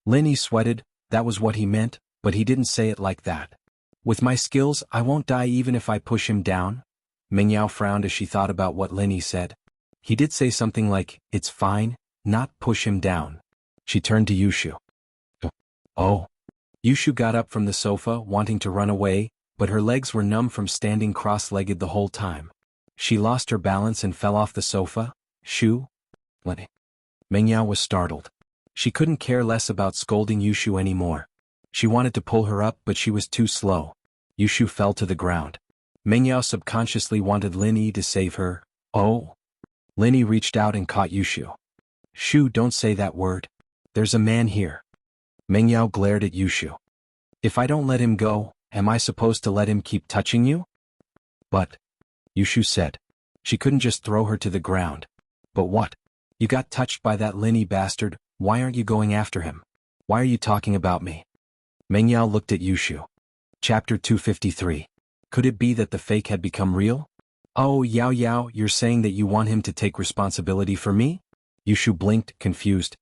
Lin Yi sweated, that was what he meant, but he didn't say it like that. With my skills, I won't die even if I push him down? Mingyao frowned as she thought about what Lin Yi said. He did say something like, it's fine, not push him down. She turned to Yushu. Oh. Yushu got up from the sofa, wanting to run away, but her legs were numb from standing cross-legged the whole time. She lost her balance and fell off the sofa. Shu? Lin. Mingyao was startled. She couldn't care less about scolding Yushu anymore. She wanted to pull her up, but she was too slow. Yushu fell to the ground. Mingyao subconsciously wanted Lin Yi to save her. Oh. Lin Yi reached out and caught Yushu. Shu, don't say that word. There's a man here. Mingyao glared at Yushu. If I don't let him go, am I supposed to let him keep touching you? But, Yushu said. She couldn't just throw her to the ground. But what? You got touched by that Linny bastard, why aren't you going after him? Why are you talking about me? Meng Yao looked at Yushu. Chapter 253. Could it be that the fake had become real? Oh, Yao Yao, you're saying that you want him to take responsibility for me? Yushu blinked, confused.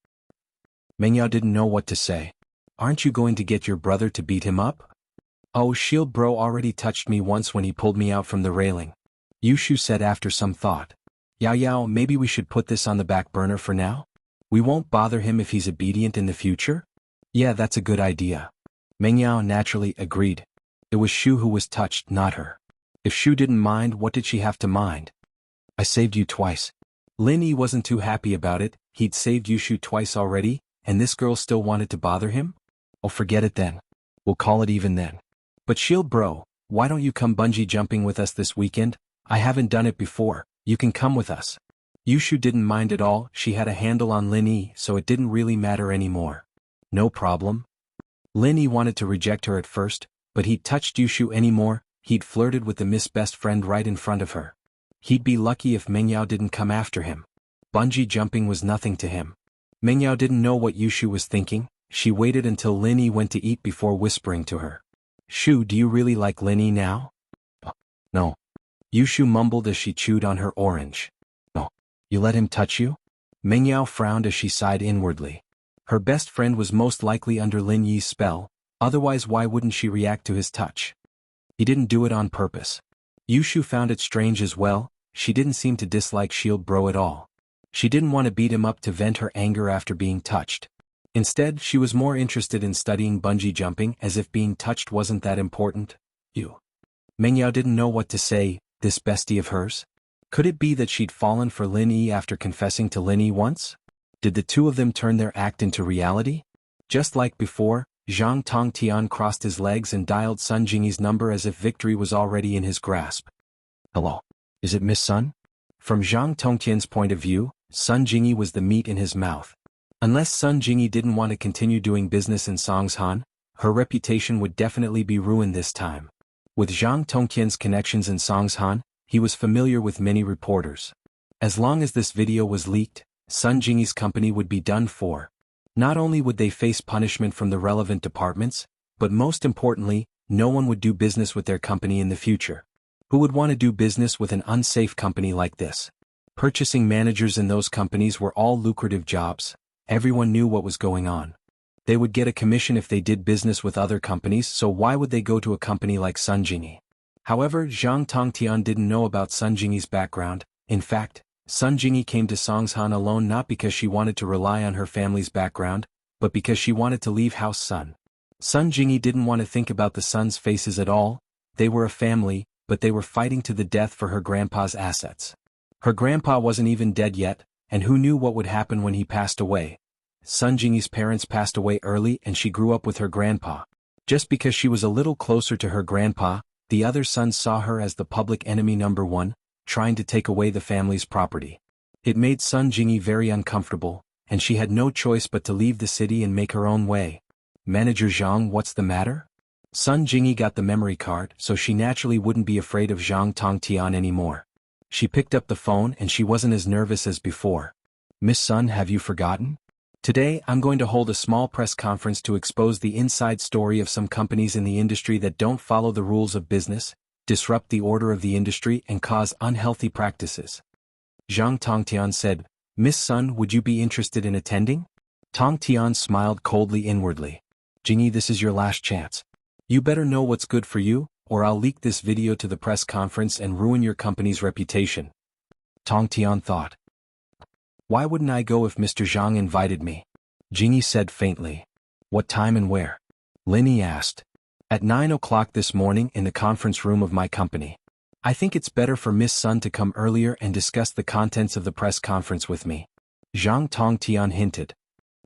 Meng Yao didn't know what to say. Aren't you going to get your brother to beat him up? Oh, Shield Bro already touched me once when he pulled me out from the railing. Yushu said after some thought. Yao Yao, maybe we should put this on the back burner for now? We won't bother him if he's obedient in the future? Yeah, that's a good idea. Meng Yao naturally agreed. It was Shu who was touched, not her. If Shu didn't mind, what did she have to mind? I saved you twice. Lin Yi wasn't too happy about it, he'd saved Yushu twice already, and this girl still wanted to bother him? Oh, forget it then. We'll call it even then. But Shield Bro, why don't you come bungee jumping with us this weekend? I haven't done it before, you can come with us. Yushu didn't mind at all, she had a handle on Lin Yi, so it didn't really matter anymore. No problem. Lin Yi wanted to reject her at first, but he'd touched Yushu anymore, he'd flirted with the Miss Best Friend right in front of her. He'd be lucky if Meng Yao didn't come after him. Bungee jumping was nothing to him. Meng Yao didn't know what Yushu was thinking, she waited until Lin Yi went to eat before whispering to her. Shu, do you really like Lin Yi now? No. Yushu mumbled as she chewed on her orange. No. You let him touch you? Meng Yao frowned as she sighed inwardly. Her best friend was most likely under Lin Yi's spell, otherwise why wouldn't she react to his touch? He didn't do it on purpose. Yushu found it strange as well, she didn't seem to dislike Shield Bro at all. She didn't want to beat him up to vent her anger after being touched. Instead, she was more interested in studying bungee jumping as if being touched wasn't that important. Meng Yao didn't know what to say, this bestie of hers? Could it be that she'd fallen for Lin Yi after confessing to Lin Yi once? Did the two of them turn their act into reality? Just like before, Zhang Tongtian crossed his legs and dialed Sun Jingyi's number as if victory was already in his grasp. Hello. Is it Miss Sun? From Zhang Tongtian's point of view, Sun Jingyi was the meat in his mouth. Unless Sun Jingyi didn't want to continue doing business in Songshan, her reputation would definitely be ruined this time. With Zhang Tongtian's connections in Songshan, he was familiar with many reporters. As long as this video was leaked, Sun Jingyi's company would be done for. Not only would they face punishment from the relevant departments, but most importantly, no one would do business with their company in the future. Who would want to do business with an unsafe company like this? Purchasing managers in those companies were all lucrative jobs. Everyone knew what was going on. They would get a commission if they did business with other companies, so why would they go to a company like Sun Jingyi? However, Zhang Tongtian didn't know about Sun Jingyi's background. In fact, Sun Jingyi came to Songshan alone not because she wanted to rely on her family's background, but because she wanted to leave House Sun. Sun Jingyi didn't want to think about the Sun's faces at all. They were a family, but they were fighting to the death for her grandpa's assets. Her grandpa wasn't even dead yet, and who knew what would happen when he passed away? Sun Jingyi's parents passed away early and she grew up with her grandpa. Just because she was a little closer to her grandpa, the other sons saw her as the public enemy number one, trying to take away the family's property. It made Sun Jingyi very uncomfortable, and she had no choice but to leave the city and make her own way. Manager Zhang, what's the matter? Sun Jingyi got the memory card, so she naturally wouldn't be afraid of Zhang Tongtian anymore. She picked up the phone and she wasn't as nervous as before. Miss Sun, have you forgotten? Today, I'm going to hold a small press conference to expose the inside story of some companies in the industry that don't follow the rules of business, disrupt the order of the industry and cause unhealthy practices. Zhang Tongtian said, Miss Sun, would you be interested in attending? Tongtian smiled coldly inwardly. Jingyi, this is your last chance. You better know what's good for you, or I'll leak this video to the press conference and ruin your company's reputation. Tongtian thought. Why wouldn't I go if Mr. Zhang invited me? Jingyi said faintly. What time and where? Lin Yi asked. At 9 o'clock this morning in the conference room of my company. I think it's better for Miss Sun to come earlier and discuss the contents of the press conference with me. Zhang Tongtian hinted.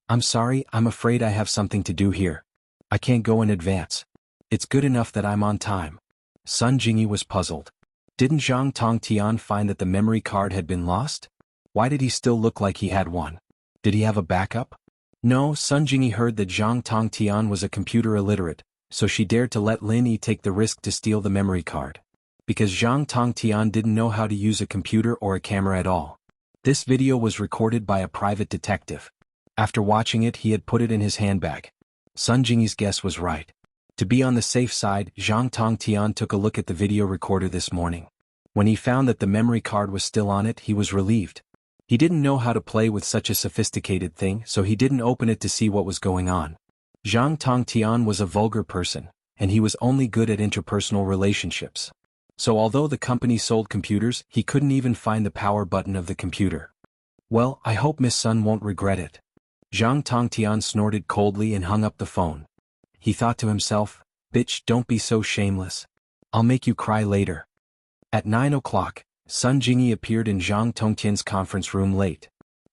I'm sorry, I'm afraid I have something to do here. I can't go in advance. It's good enough that I'm on time. Sun Jingyi was puzzled. Didn't Zhang Tongtian find that the memory card had been lost? Why did he still look like he had one? Did he have a backup? No, Sun Jingyi heard that Zhang Tongtian was a computer illiterate, so she dared to let Lin Yi take the risk to steal the memory card. because Zhang Tongtian didn't know how to use a computer or a camera at all. This video was recorded by a private detective. After watching it, he had put it in his handbag. Sun Jingyi's guess was right. To be on the safe side, Zhang Tongtian took a look at the video recorder this morning. When he found that the memory card was still on it, he was relieved. He didn't know how to play with such a sophisticated thing, so he didn't open it to see what was going on. Zhang Tongtian was a vulgar person, and he was only good at interpersonal relationships. So although the company sold computers, he couldn't even find the power button of the computer. Well, I hope Miss Sun won't regret it. Zhang Tongtian snorted coldly and hung up the phone. He thought to himself, bitch, don't be so shameless. I'll make you cry later. At 9 o'clock, Sun Jingyi appeared in Zhang Tongtian's conference room late.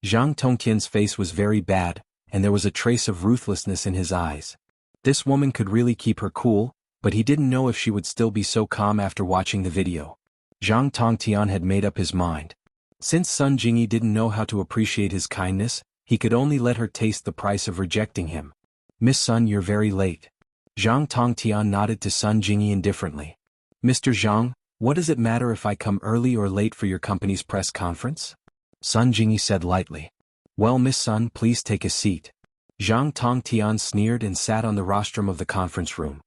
Zhang Tongtian's face was very bad, and there was a trace of ruthlessness in his eyes. This woman could really keep her cool, but he didn't know if she would still be so calm after watching the video. Zhang Tongtian had made up his mind. Since Sun Jingyi didn't know how to appreciate his kindness, he could only let her taste the price of rejecting him. Miss Sun, you're very late. Zhang Tongtian nodded to Sun Jingyi indifferently. Mr. Zhang, what does it matter if I come early or late for your company's press conference? Sun Jingyi said lightly. Well, Miss Sun, please take a seat. Zhang Tongtian sneered and sat on the rostrum of the conference room.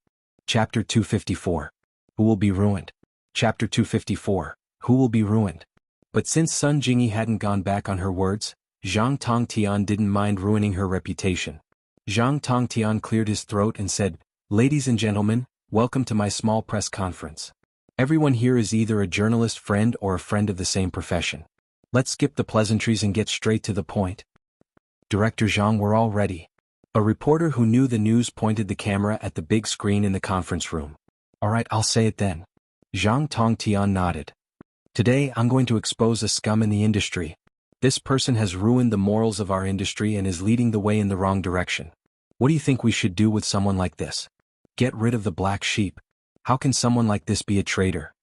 Chapter 254. Who will be ruined? Chapter 254. Who will be ruined? But since Sun Jingyi hadn't gone back on her words, Zhang Tongtian didn't mind ruining her reputation. Zhang Tongtian cleared his throat and said, Ladies and gentlemen, welcome to my small press conference. Everyone here is either a journalist friend or a friend of the same profession. Let's skip the pleasantries and get straight to the point. Director Zhang, we're all ready. A reporter who knew the news pointed the camera at the big screen in the conference room. All right, I'll say it then. Zhang Tongtian nodded. Today I'm going to expose a scum in the industry. This person has ruined the morals of our industry and is leading the way in the wrong direction. What do you think we should do with someone like this? Get rid of the black sheep. How can someone like this be a traitor?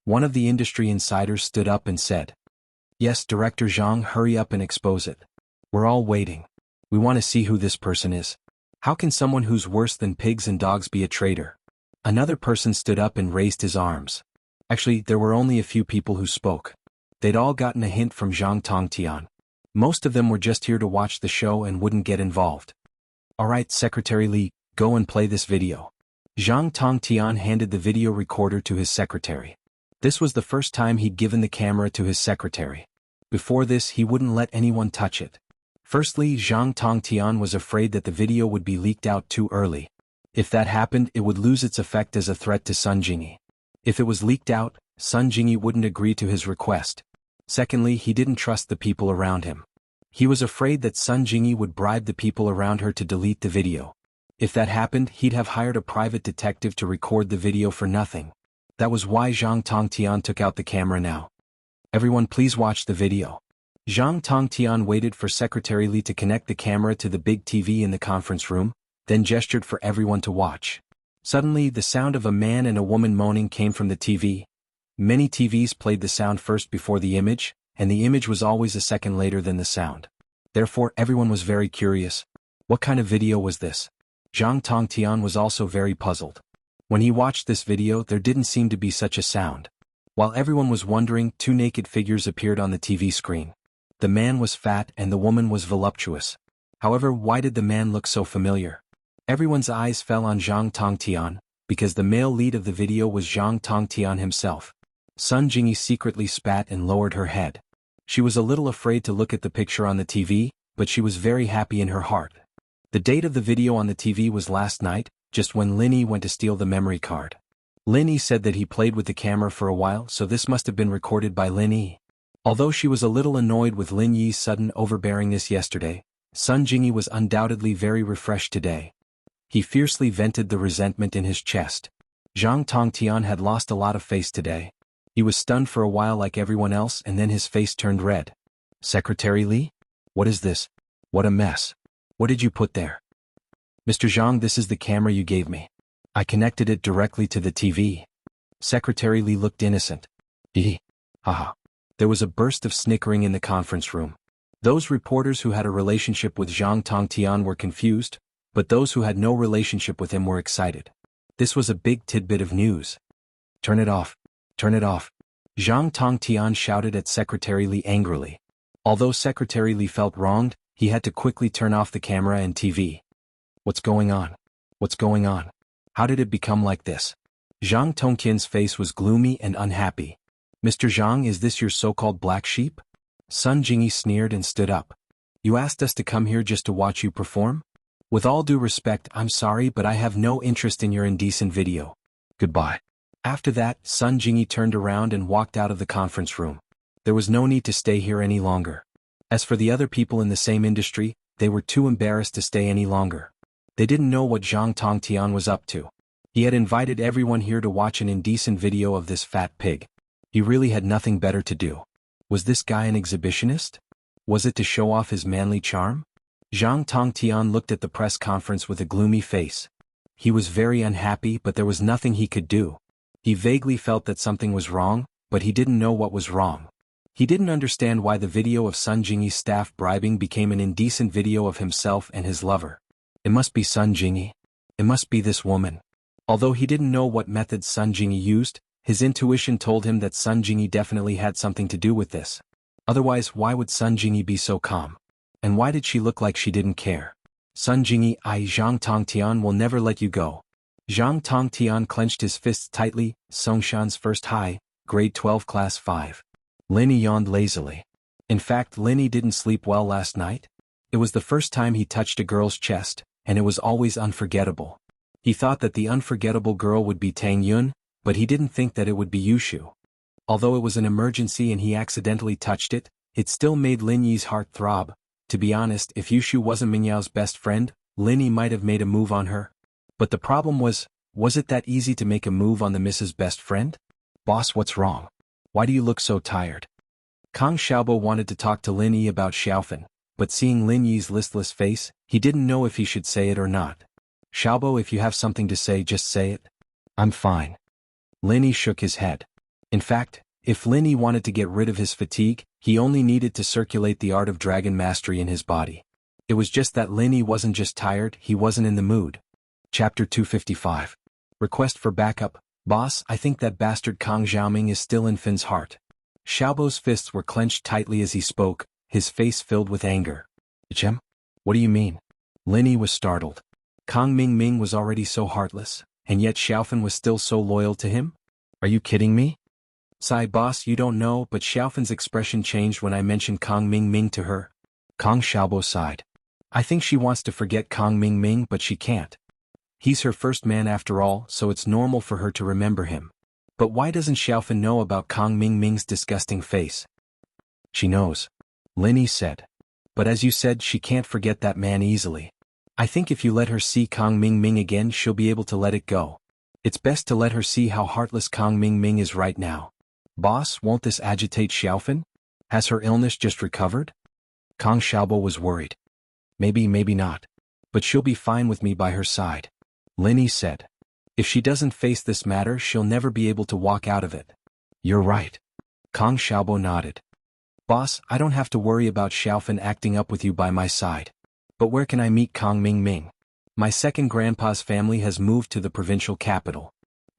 One of the industry insiders stood up and said, Yes, Director Zhang, hurry up and expose it. We're all waiting. We want to see who this person is. How can someone who's worse than pigs and dogs be a traitor? Another person stood up and raised his arms. Actually, there were only a few people who spoke. They'd all gotten a hint from Zhang Tongtian. Most of them were just here to watch the show and wouldn't get involved. All right, Secretary Li, go and play this video. Zhang Tongtian handed the video recorder to his secretary. This was the first time he'd given the camera to his secretary. Before this, he wouldn't let anyone touch it. Firstly, Zhang Tongtian was afraid that the video would be leaked out too early. If that happened, it would lose its effect as a threat to Sun Jingyi. If it was leaked out, Sun Jingyi wouldn't agree to his request. Secondly, he didn't trust the people around him. He was afraid that Sun Jingyi would bribe the people around her to delete the video. If that happened, he'd have hired a private detective to record the video for nothing. That was why Zhang Tongtian took out the camera now. Everyone please watch the video. Zhang Tongtian waited for Secretary Li to connect the camera to the big TV in the conference room, then gestured for everyone to watch. Suddenly, the sound of a man and a woman moaning came from the TV. Many TVs played the sound first before the image, and the image was always a second later than the sound. Therefore, everyone was very curious. What kind of video was this? Zhang Tongtian was also very puzzled. When he watched this video, there didn't seem to be such a sound. While everyone was wondering, two naked figures appeared on the TV screen. The man was fat and the woman was voluptuous. However, why did the man look so familiar? Everyone's eyes fell on Zhang Tongtian, because the male lead of the video was Zhang Tongtian himself. Sun Jingyi secretly spat and lowered her head. She was a little afraid to look at the picture on the TV, but she was very happy in her heart. The date of the video on the TV was last night, just when Lin Yi went to steal the memory card. Lin Yi said that he played with the camera for a while, so this must have been recorded by Lin Yi. Although she was a little annoyed with Lin Yi's sudden overbearingness yesterday, Sun Jingyi was undoubtedly very refreshed today. He fiercely vented the resentment in his chest. Zhang Tongtian had lost a lot of face today. He was stunned for a while like everyone else and then his face turned red. Secretary Li? What is this? What a mess. What did you put there? Mr. Zhang, this is the camera you gave me. I connected it directly to the TV. Secretary Li looked innocent. Haha. There was a burst of snickering in the conference room. Those reporters who had a relationship with Zhang Tongtian were confused, but those who had no relationship with him were excited. This was a big tidbit of news. Turn it off. Turn it off. Zhang Tongtian shouted at Secretary Li angrily. Although Secretary Li felt wronged, he had to quickly turn off the camera and TV. What's going on? What's going on? How did it become like this? Zhang Tongtian's face was gloomy and unhappy. Mr. Zhang, is this your so-called black sheep? Sun Jingyi sneered and stood up. You asked us to come here just to watch you perform? With all due respect, I'm sorry, but I have no interest in your indecent video. Goodbye. After that, Sun Jingyi turned around and walked out of the conference room. There was no need to stay here any longer. As for the other people in the same industry, they were too embarrassed to stay any longer. They didn't know what Zhang Tongtian was up to. He had invited everyone here to watch an indecent video of this fat pig. He really had nothing better to do. Was this guy an exhibitionist? Was it to show off his manly charm? Zhang Tongtian looked at the press conference with a gloomy face. He was very unhappy, but there was nothing he could do. He vaguely felt that something was wrong, but he didn't know what was wrong. He didn't understand why the video of Sun Jingyi's staff bribing became an indecent video of himself and his lover. It must be Sun Jingyi. It must be this woman. Although he didn't know what methods Sun Jingyi used, his intuition told him that Sun Jingyi definitely had something to do with this. Otherwise, why would Sun Jingyi be so calm? And why did she look like she didn't care? Sun Jingyi, Zhang Tongtian will never let you go. Zhang Tongtian clenched his fists tightly. Songshan's first high, grade 12 class 5. Linny yawned lazily. In fact, Linny didn't sleep well last night. It was the first time he touched a girl's chest, and it was always unforgettable. He thought that the unforgettable girl would be Tang Yun, but he didn't think that it would be Yushu. Although it was an emergency and he accidentally touched it, it still made Lin Yi's heart throb. To be honest, if Yushu wasn't Mingyao's best friend, Lin Yi might have made a move on her. But the problem was it that easy to make a move on the Mrs. Best Friend? Boss, what's wrong? Why do you look so tired? Kang Xiaobo wanted to talk to Lin Yi about Xiaofan, but seeing Lin Yi's listless face, he didn't know if he should say it or not. Xiaobo, if you have something to say, just say it. I'm fine. Lin Yi shook his head. In fact, if Lin Yi wanted to get rid of his fatigue, he only needed to circulate the art of dragon mastery in his body. It was just that Lin Yi wasn't just tired, he wasn't in the mood. Chapter 255. Request for backup. Boss, I think that bastard Kang Xiaoming is still in Fin's heart. Xiaobo's fists were clenched tightly as he spoke, his face filled with anger. Chem? What do you mean? Lin Yi was startled. Kang Mingming was already so heartless, and yet Xiaofan was still so loyal to him? Are you kidding me? Sigh, boss, you don't know, but Xiaofan's expression changed when I mentioned Kang Mingming to her. Kang Xiaobo sighed. I think she wants to forget Kang Mingming, but she can't. He's her first man after all, so it's normal for her to remember him. But why doesn't Xiaofan know about Kang Mingming's disgusting face? She knows. Lin Yi said. But as you said, she can't forget that man easily. I think if you let her see Kang Mingming again, she'll be able to let it go. It's best to let her see how heartless Kang Mingming is right now. Boss, won't this agitate Xiaofan? Has her illness just recovered? Kang Xiaobo was worried. Maybe not. But she'll be fine with me by her side. Lin Yi said. If she doesn't face this matter, she'll never be able to walk out of it. You're right. Kang Xiaobo nodded. Boss, I don't have to worry about Xiaofan acting up with you by my side. But where can I meet Kang Mingming? My second grandpa's family has moved to the provincial capital.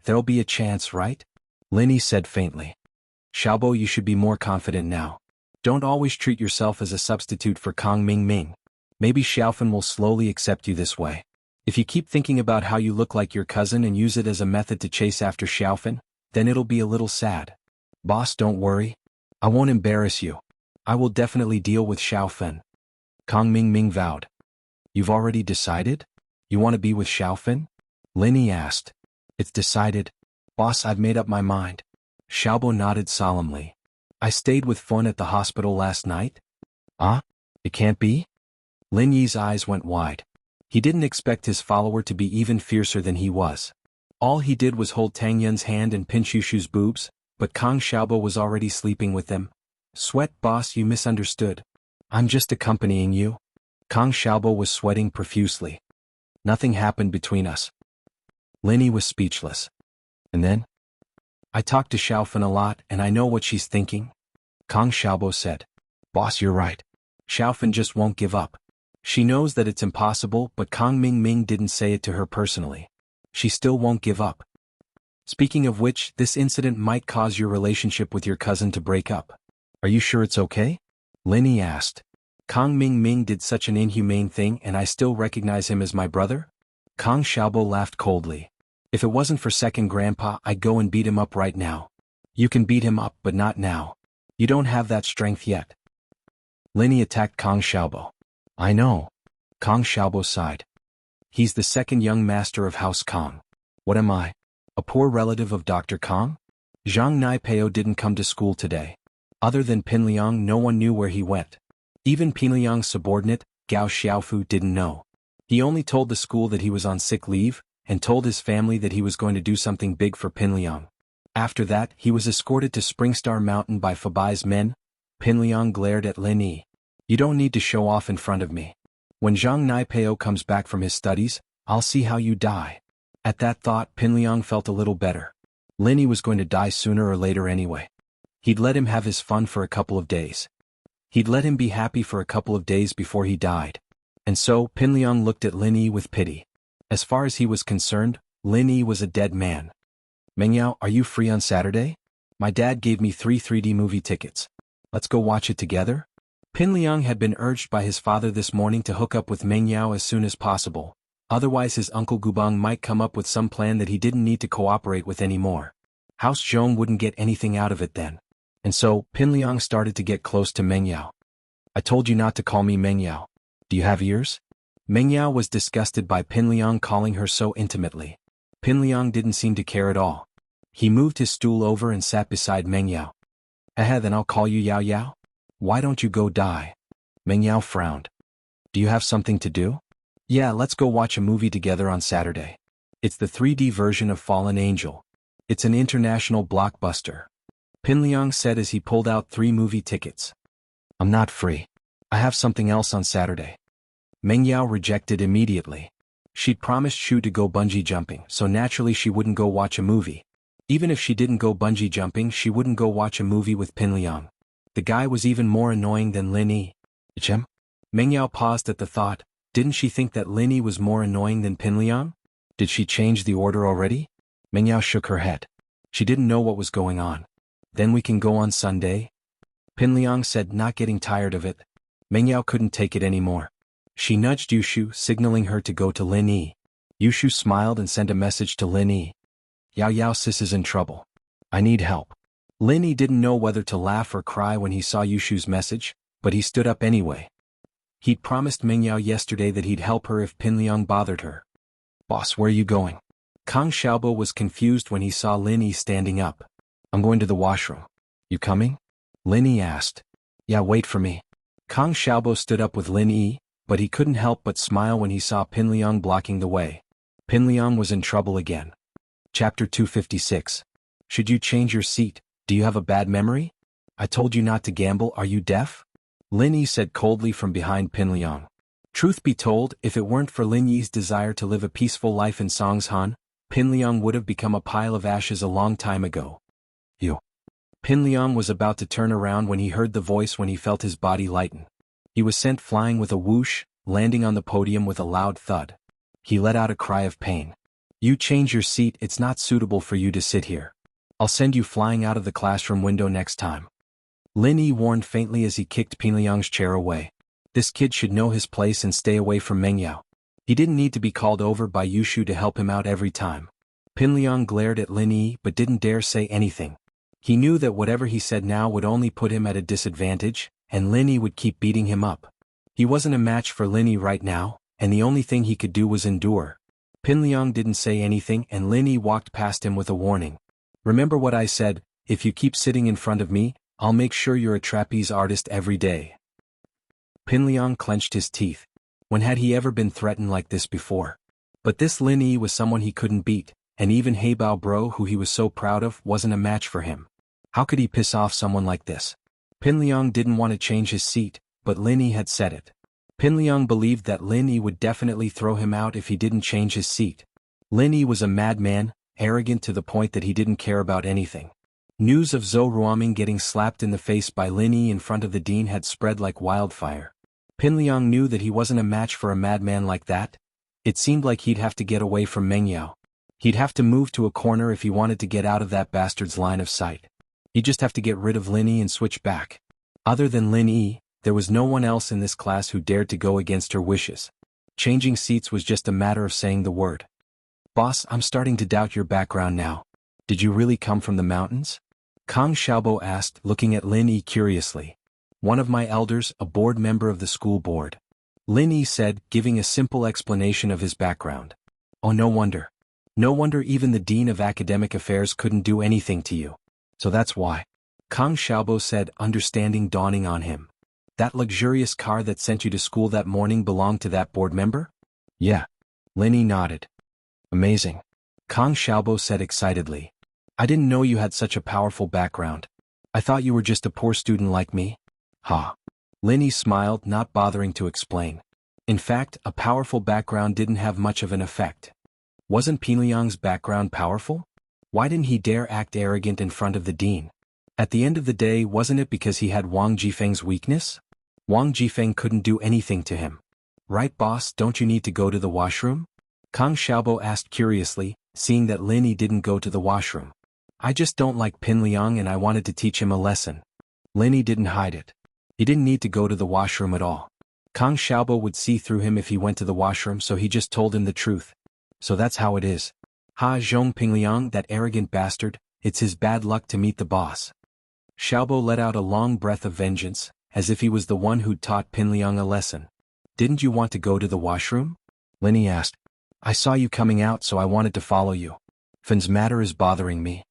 There'll be a chance, right? Lin Yi said faintly. Xiaobo, you should be more confident now. Don't always treat yourself as a substitute for Kang Mingming. Maybe Xiaofan will slowly accept you this way. If you keep thinking about how you look like your cousin and use it as a method to chase after Xiaofan, then it'll be a little sad. Boss, don't worry. I won't embarrass you. I will definitely deal with Xiaofan. Kang Mingming vowed. You've already decided? You want to be with Xiaofan? Lin Yi asked. It's decided. Boss, I've made up my mind. Xiaobo nodded solemnly. I stayed with Fun at the hospital last night? It can't be? Lin Yi's eyes went wide. He didn't expect his follower to be even fiercer than he was. All he did was hold Tang Yun's hand and pinch Yushu's boobs, but Kang Xiaobo was already sleeping with them. Sweat, boss, you misunderstood. I'm just accompanying you. Kang Xiaobo was sweating profusely. Nothing happened between us. Lin Yi was speechless. And then? I talked to Xiaofan a lot and I know what she's thinking. Kang Xiaobo said. Boss, you're right. Xiaofan just won't give up. She knows that it's impossible, but Kang Mingming didn't say it to her personally. She still won't give up. Speaking of which, this incident might cause your relationship with your cousin to break up. Are you sure it's okay? Linny asked. Kang Ming did such an inhumane thing and I still recognize him as my brother? Kang Xiaobo laughed coldly. If it wasn't for second grandpa, I'd go and beat him up right now. You can beat him up, but not now. You don't have that strength yet. Linny attacked Kang Xiaobo. I know. Kang Xiaobo sighed. He's the second young master of House Kang. What am I? A poor relative of Dr. Kang? Zhang Naipeo didn't come to school today. Other than Pinliang, no one knew where he went. Even Pinliang's subordinate, Gao Xiaofu, didn't know. He only told the school that he was on sick leave, and told his family that he was going to do something big for Pinliang. After that, he was escorted to Springstar Mountain by Fabai's men. Pinliang glared at Lin Yi. You don't need to show off in front of me. When Zhang Naipeo comes back from his studies, I'll see how you die. At that thought, Pinliang felt a little better. Lin Yi was going to die sooner or later anyway. He'd let him have his fun for a couple of days. He'd let him be happy for a couple of days before he died. And so, Pinliang looked at Lin Yi with pity. As far as he was concerned, Lin Yi was a dead man. Mengyao, are you free on Saturday? My dad gave me 3 3D movie tickets. Let's go watch it together? Pinliang had been urged by his father this morning to hook up with Mengyao as soon as possible. Otherwise his uncle Gubang might come up with some plan that he didn't need to cooperate with anymore. House Zhong wouldn't get anything out of it then. And so, Pinliang started to get close to Mengyao. I told you not to call me Mengyao. Do you have ears? Mengyao was disgusted by Pinliang calling her so intimately. Pinliang didn't seem to care at all. He moved his stool over and sat beside Mengyao. Then I'll call you Yao Yao? Why don't you go die? Mengyao frowned. Do you have something to do? Yeah, let's go watch a movie together on Saturday. It's the 3D version of Fallen Angel. It's an international blockbuster. Pinliang said as he pulled out 3 movie tickets. I'm not free. I have something else on Saturday. Mengyao rejected immediately. She'd promised Shu to go bungee jumping, so naturally she wouldn't go watch a movie. Even if she didn't go bungee jumping, she wouldn't go watch a movie with Pinliang. The guy was even more annoying than Lin Yi. Chem? Mengyao paused at the thought. Didn't she think that Lin Yi was more annoying than Pinliang? Did she change the order already? Mengyao shook her head. She didn't know what was going on. Then we can go on Sunday? Pinliang said, not getting tired of it. Mengyao couldn't take it anymore. She nudged Yushu, signaling her to go to Lin Yi. Yushu smiled and sent a message to Lin Yi. Yao Yao sis is in trouble. I need help. Lin Yi didn't know whether to laugh or cry when he saw Yushu's message, but he stood up anyway. He'd promised Mengyao yesterday that he'd help her if Pinliang bothered her. Boss, where are you going? Kang Xiaobo was confused when he saw Lin Yi standing up. I'm going to the washroom. You coming? Lin Yi asked. Yeah, wait for me. Kang Xiaobo stood up with Lin Yi, but he couldn't help but smile when he saw Pinliang blocking the way. Pinliang was in trouble again. Chapter 256. Should you change your seat? Do you have a bad memory? I told you not to gamble, are you deaf? Lin Yi said coldly from behind Pinliang. Truth be told, if it weren't for Lin Yi's desire to live a peaceful life in Songshan, Pinliang would have become a pile of ashes a long time ago. You. Pinliang was about to turn around when he heard the voice when he felt his body lighten. He was sent flying with a whoosh, landing on the podium with a loud thud. He let out a cry of pain. You change your seat, it's not suitable for you to sit here. I'll send you flying out of the classroom window next time. Lin Yi warned faintly as he kicked Pinliang's chair away. This kid should know his place and stay away from Mengyao. He didn't need to be called over by Yushu to help him out every time. Pinliang glared at Lin Yi but didn't dare say anything. He knew that whatever he said now would only put him at a disadvantage, and Lin Yi would keep beating him up. He wasn't a match for Lin Yi right now, and the only thing he could do was endure. Pinliang didn't say anything and Lin Yi walked past him with a warning. Remember what I said, if you keep sitting in front of me, I'll make sure you're a trapeze artist every day. Pinliang clenched his teeth. When had he ever been threatened like this before? But this Lin Yi was someone he couldn't beat, and even Heibao Bro, who he was so proud of, wasn't a match for him. How could he piss off someone like this? Pinliang didn't want to change his seat, but Lin Yi had said it. Pinliang believed that Lin Yi would definitely throw him out if he didn't change his seat. Lin Yi was a madman, arrogant to the point that he didn't care about anything. News of Zhou Ruoming getting slapped in the face by Lin Yi in front of the dean had spread like wildfire. Pinliang knew that he wasn't a match for a madman like that. It seemed like he'd have to get away from Mengyao. He'd have to move to a corner if he wanted to get out of that bastard's line of sight. He'd just have to get rid of Lin Yi and switch back. Other than Lin Yi, there was no one else in this class who dared to go against her wishes. Changing seats was just a matter of saying the word. Boss, I'm starting to doubt your background now. Did you really come from the mountains? Kang Xiaobo asked, looking at Lin Yi curiously. One of my elders, a board member of the school board. Lin Yi said, giving a simple explanation of his background. Oh, no wonder. No wonder even the Dean of Academic Affairs couldn't do anything to you. So that's why. Kang Xiaobo said, understanding dawning on him. That luxurious car that sent you to school that morning belonged to that board member? Yeah. Lin Yi nodded. Amazing. Kang Xiaobo said excitedly. I didn't know you had such a powerful background. I thought you were just a poor student like me. Ha. Lin Yi smiled, not bothering to explain. In fact, a powerful background didn't have much of an effect. Wasn't Pinliang's background powerful? Why didn't he dare act arrogant in front of the dean? At the end of the day, wasn't it because he had Wang Jifeng's weakness? Wang Jifeng couldn't do anything to him. Right, boss, don't you need to go to the washroom? Kang Xiaobo asked curiously, seeing that Lin Yi didn't go to the washroom. I just don't like Pinliang and I wanted to teach him a lesson. Lin Yi didn't hide it. He didn't need to go to the washroom at all. Kang Xiaobo would see through him if he went to the washroom, so he just told him the truth. So that's how it is. Ha Zhong Pingliang, that arrogant bastard, it's his bad luck to meet the boss. Xiaobo let out a long breath of vengeance, as if he was the one who'd taught Pinliang a lesson. Didn't you want to go to the washroom? Lin Yi asked. I saw you coming out, so I wanted to follow you. Fen's matter is bothering me.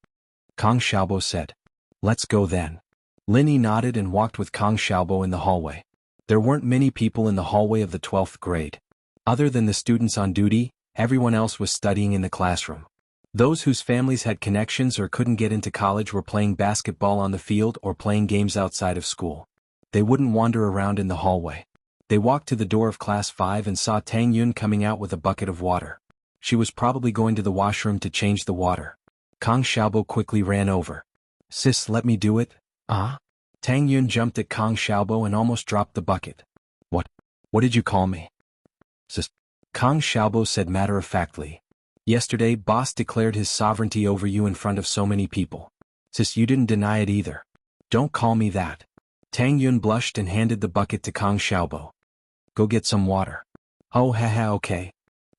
Kang Xiaobo said. Let's go then. Lin Yi nodded and walked with Kang Xiaobo in the hallway. There weren't many people in the hallway of the 12th grade. Other than the students on duty, everyone else was studying in the classroom. Those whose families had connections or couldn't get into college were playing basketball on the field or playing games outside of school. They wouldn't wander around in the hallway. They walked to the door of Class 5 and saw Tang Yun coming out with a bucket of water. She was probably going to the washroom to change the water. Kang Xiaobo quickly ran over. Sis, let me do it. Ah? Tang Yun jumped at Kang Xiaobo and almost dropped the bucket. What? What did you call me? Sis. Kang Xiaobo said matter-of-factly. Yesterday, boss declared his sovereignty over you in front of so many people. Sis, you didn't deny it either. Don't call me that. Tang Yun blushed and handed the bucket to Kang Xiaobo. Go get some water. Oh haha okay.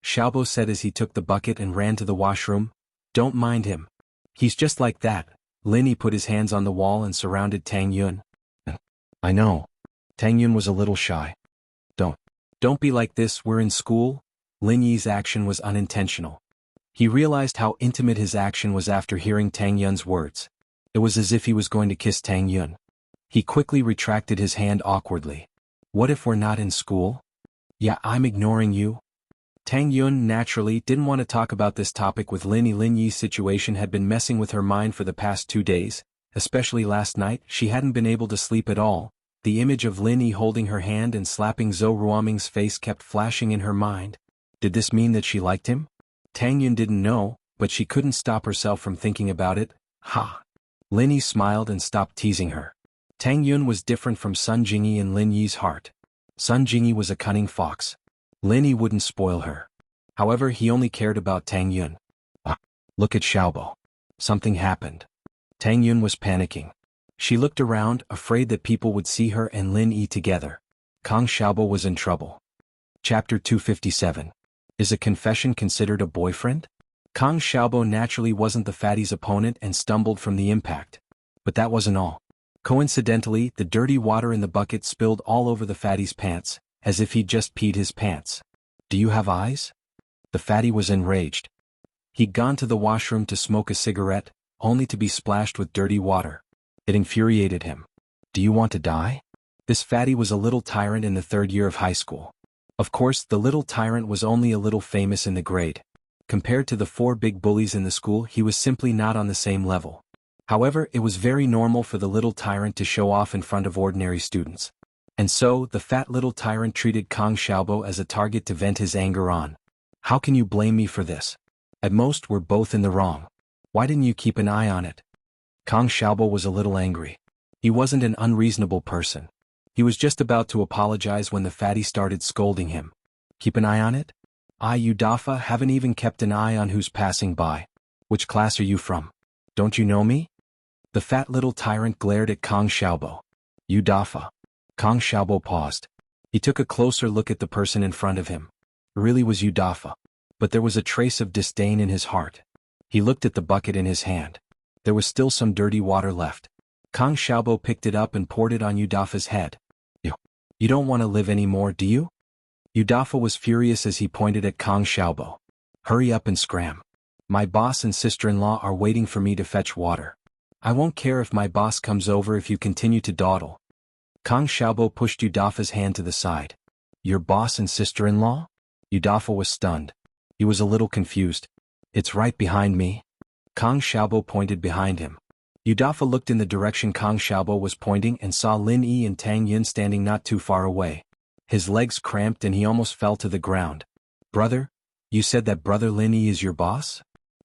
Xiaobo said as he took the bucket and ran to the washroom. Don't mind him. He's just like that. Lin Yi put his hands on the wall and surrounded Tang Yun. I know. Tang Yun was a little shy. Don't be like this, we're in school. Lin Yi's action was unintentional. He realized how intimate his action was after hearing Tang Yun's words. It was as if he was going to kiss Tang Yun. He quickly retracted his hand awkwardly. What if we're not in school? Yeah, I'm ignoring you. Tang Yun naturally didn't want to talk about this topic with Lin Yi. Lin Yi's situation had been messing with her mind for the past 2 days, especially last night. She hadn't been able to sleep at all. The image of Lin Yi holding her hand and slapping Zhou Ruoming's face kept flashing in her mind. Did this mean that she liked him? Tang Yun didn't know, but she couldn't stop herself from thinking about it. Ha! Lin Yi smiled and stopped teasing her. Tang Yun was different from Sun Jingyi in Lin Yi's heart. Sun Jingyi was a cunning fox. Lin Yi wouldn't spoil her. However, he only cared about Tang Yun. Ah! Look at Xiaobo. Something happened. Tang Yun was panicking. She looked around, afraid that people would see her and Lin Yi together. Kang Xiaobo was in trouble. Chapter 257. Is a confession considered a boyfriend? Kang Xiaobo naturally wasn't the fatty's opponent and stumbled from the impact. But that wasn't all. Coincidentally, the dirty water in the bucket spilled all over the fatty's pants, as if he'd just peed his pants. Do you have eyes? The fatty was enraged. He'd gone to the washroom to smoke a cigarette, only to be splashed with dirty water. It infuriated him. Do you want to die? This fatty was a little tyrant in the 3rd year of high school. Of course, the little tyrant was only a little famous in the grade. Compared to the 4 big bullies in the school, he was simply not on the same level. However, it was very normal for the little tyrant to show off in front of ordinary students. And so, the fat little tyrant treated Kang Xiaobo as a target to vent his anger on. How can you blame me for this? At most, we're both in the wrong. Why didn't you keep an eye on it? Kang Xiaobo was a little angry. He wasn't an unreasonable person. He was just about to apologize when the fatty started scolding him. Keep an eye on it? You Dafa haven't even kept an eye on who's passing by. Which class are you from? Don't you know me? The fat little tyrant glared at Kang Xiaobo. You Dafa. Kang Xiaobo paused. He took a closer look at the person in front of him. It really was you Dafa. But there was a trace of disdain in his heart. He looked at the bucket in his hand. There was still some dirty water left. Kang Xiaobo picked it up and poured it on Yudafa's head. You don't want to live anymore, do you? Yudafa was furious as he pointed at Kang Xiaobo. Hurry up and scram. My boss and sister-in-law are waiting for me to fetch water. I won't care if my boss comes over if you continue to dawdle. Kang Xiaobo pushed Yudafa's hand to the side. Your boss and sister-in-law? Yudafa was stunned. He was a little confused. It's right behind me. Kang Xiaobo pointed behind him. Yudafa looked in the direction Kang Xiaobo was pointing and saw Lin Yi and Tang Yun standing not too far away. His legs cramped and he almost fell to the ground. Brother? You said that Brother Lin Yi is your boss?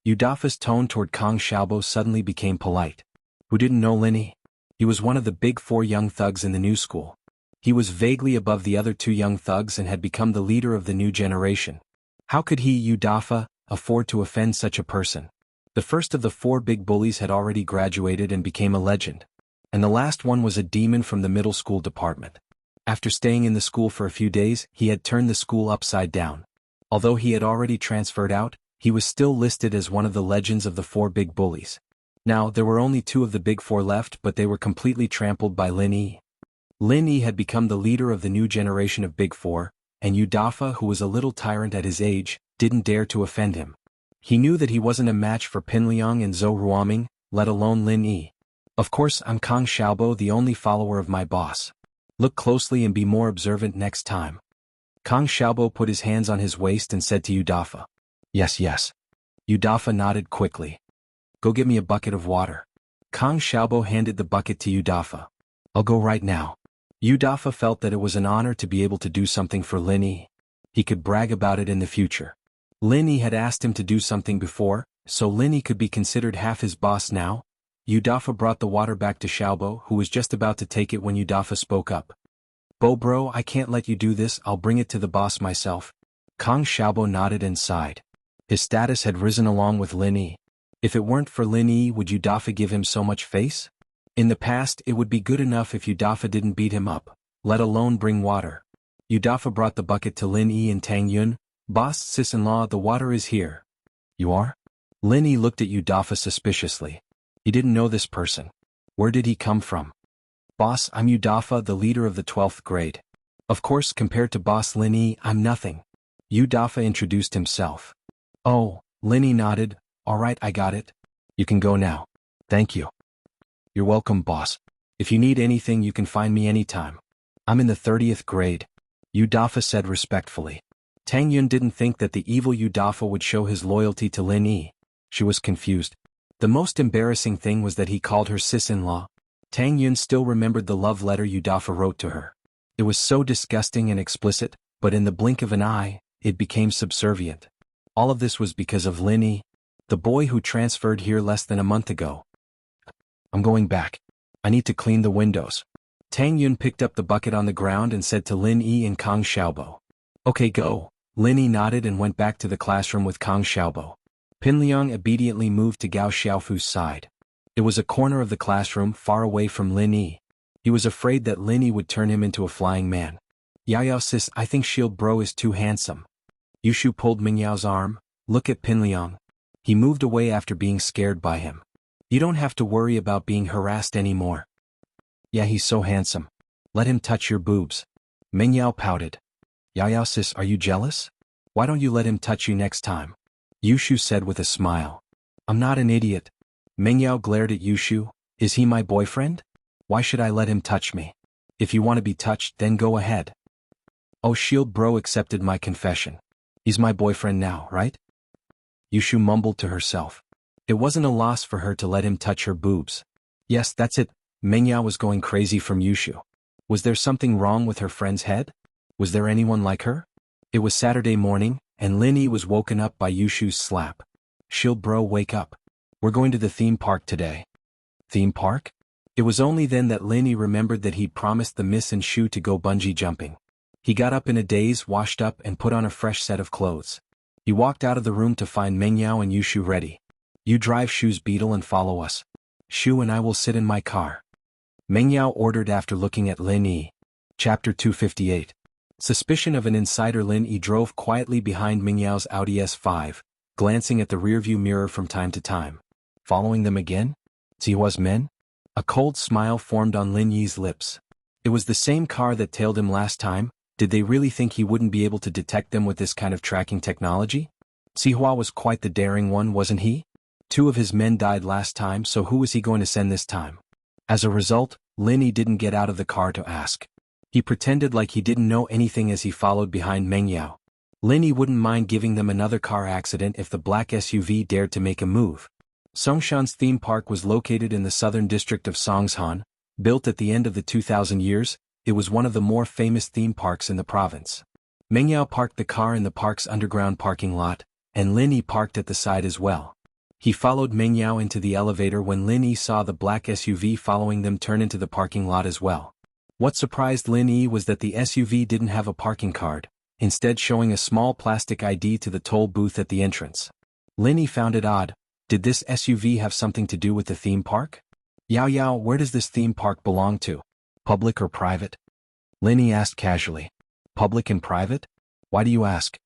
Yudafa's tone toward Kang Xiaobo suddenly became polite. Who didn't know Lin Yi? He was one of the big 4 young thugs in the new school. He was vaguely above the other 2 young thugs and had become the leader of the new generation. How could he, Yudafa, afford to offend such a person? The first of the 4 big bullies had already graduated and became a legend. And the last one was a demon from the middle school department. After staying in the school for a few days, he had turned the school upside down. Although he had already transferred out, he was still listed as one of the legends of the 4 big bullies. Now, there were only 2 of the big 4 left, but they were completely trampled by Lin Yi. Lin Yi had become the leader of the new generation of Big 4, and Yudafa, who was a little tyrant at his age, didn't dare to offend him. He knew that he wasn't a match for Pinliang and Zhou Ruoming, let alone Lin Yi. Of course, I'm Kang Xiaobo, the only follower of my boss. Look closely and be more observant next time. Kang Xiaobo put his hands on his waist and said to Yudafa. Yes, yes. Yudafa nodded quickly. Go get me a bucket of water. Kang Xiaobo handed the bucket to Yudafa. I'll go right now. Yudafa felt that it was an honor to be able to do something for Lin Yi. He could brag about it in the future. Lin Yi had asked him to do something before, so Lin Yi could be considered half his boss now. Yudafa brought the water back to Xiaobo, who was just about to take it when Yudafa spoke up. Bro, I can't let you do this, I'll bring it to the boss myself. Kang Xiaobo nodded and sighed. His status had risen along with Lin Yi. If it weren't for Lin Yi, would Yudafa give him so much face? In the past, it would be good enough if Yudafa didn't beat him up, let alone bring water. Yudafa brought the bucket to Lin Yi and Tang Yun. Boss, sis-in-law, the water is here. You are? Lin Yi looked at Yudafa suspiciously. He didn't know this person. Where did he come from? Boss, I'm Yudafa, the leader of the 12th grade. Of course, compared to Boss Lin Yi, I'm nothing. Yudafa introduced himself. Oh, Lin Yi nodded. Alright, I got it. You can go now. Thank you. You're welcome, boss. If you need anything, you can find me anytime. I'm in the 30th grade. Yudafa said respectfully. Tang Yun didn't think that the evil Yudafa would show his loyalty to Lin Yi. She was confused. The most embarrassing thing was that he called her sis-in-law. Tang Yun still remembered the love letter Yudafa wrote to her. It was so disgusting and explicit, but in the blink of an eye, it became subservient. All of this was because of Lin Yi, the boy who transferred here less than a month ago. I'm going back. I need to clean the windows. Tang Yun picked up the bucket on the ground and said to Lin Yi and Kang Xiaobo. Okay, go. Lin Yi nodded and went back to the classroom with Kang Xiaobo. Pinliang obediently moved to Gao Xiaofu's side. It was a corner of the classroom far away from Lin Yi. He was afraid that Lin Yi would turn him into a flying man. Yao sis, I think Shield Bro is too handsome. Yushu pulled Mingyao's arm. Look at Pinliang. He moved away after being scared by him. You don't have to worry about being harassed anymore. Yeah, he's so handsome. Let him touch your boobs. Mingyao pouted. Yao sis, are you jealous? Why don't you let him touch you next time? Yushu said with a smile. I'm not an idiot. Mingyao glared at Yushu. Is he my boyfriend? Why should I let him touch me? If you want to be touched, then go ahead. Oh, Shield Bro accepted my confession. He's my boyfriend now, right? Yushu mumbled to herself. It wasn't a loss for her to let him touch her boobs. Yes, that's it. Mingyao was going crazy from Yushu. Was there something wrong with her friend's head? Was there anyone like her? It was Saturday morning, and Lin Yi was woken up by Yushu's slap. Shield Bro, wake up. We're going to the theme park today. Theme park? It was only then that Lin Yi remembered that he'd promised the Miss and Shu to go bungee jumping. He got up in a daze, washed up, and put on a fresh set of clothes. He walked out of the room to find Meng Yao and Yushu ready. You drive Shu's beetle and follow us. Shu and I will sit in my car. Meng Yao ordered after looking at Lin Yi. Chapter 258. Suspicion of an insider. Lin Yi drove quietly behind Meng Yao's Audi S5, glancing at the rearview mirror from time to time. Following them again? Zihua's men? A cold smile formed on Lin Yi's lips. It was the same car that tailed him last time. Did they really think he wouldn't be able to detect them with this kind of tracking technology? Zihua was quite the daring one, wasn't he? 2 of his men died last time, so who was he going to send this time? As a result, Lin Yi didn't get out of the car to ask. He pretended like he didn't know anything as he followed behind Meng Yao. Lin Yi wouldn't mind giving them another car accident if the black SUV dared to make a move. Songshan's theme park was located in the southern district of Songshan. Built at the end of the 2000 years, it was one of the more famous theme parks in the province. Meng Yao parked the car in the park's underground parking lot, and Lin Yi parked at the side as well. He followed Meng Yao into the elevator when Lin Yi saw the black SUV following them turn into the parking lot as well. What surprised Lin Yi was that the SUV didn't have a parking card, instead showing a small plastic ID to the toll booth at the entrance. Lin Yi found it odd. Did this SUV have something to do with the theme park? Yao Yao, where does this theme park belong to? Public or private? Lin Yi asked casually. Public and private? Why do you ask?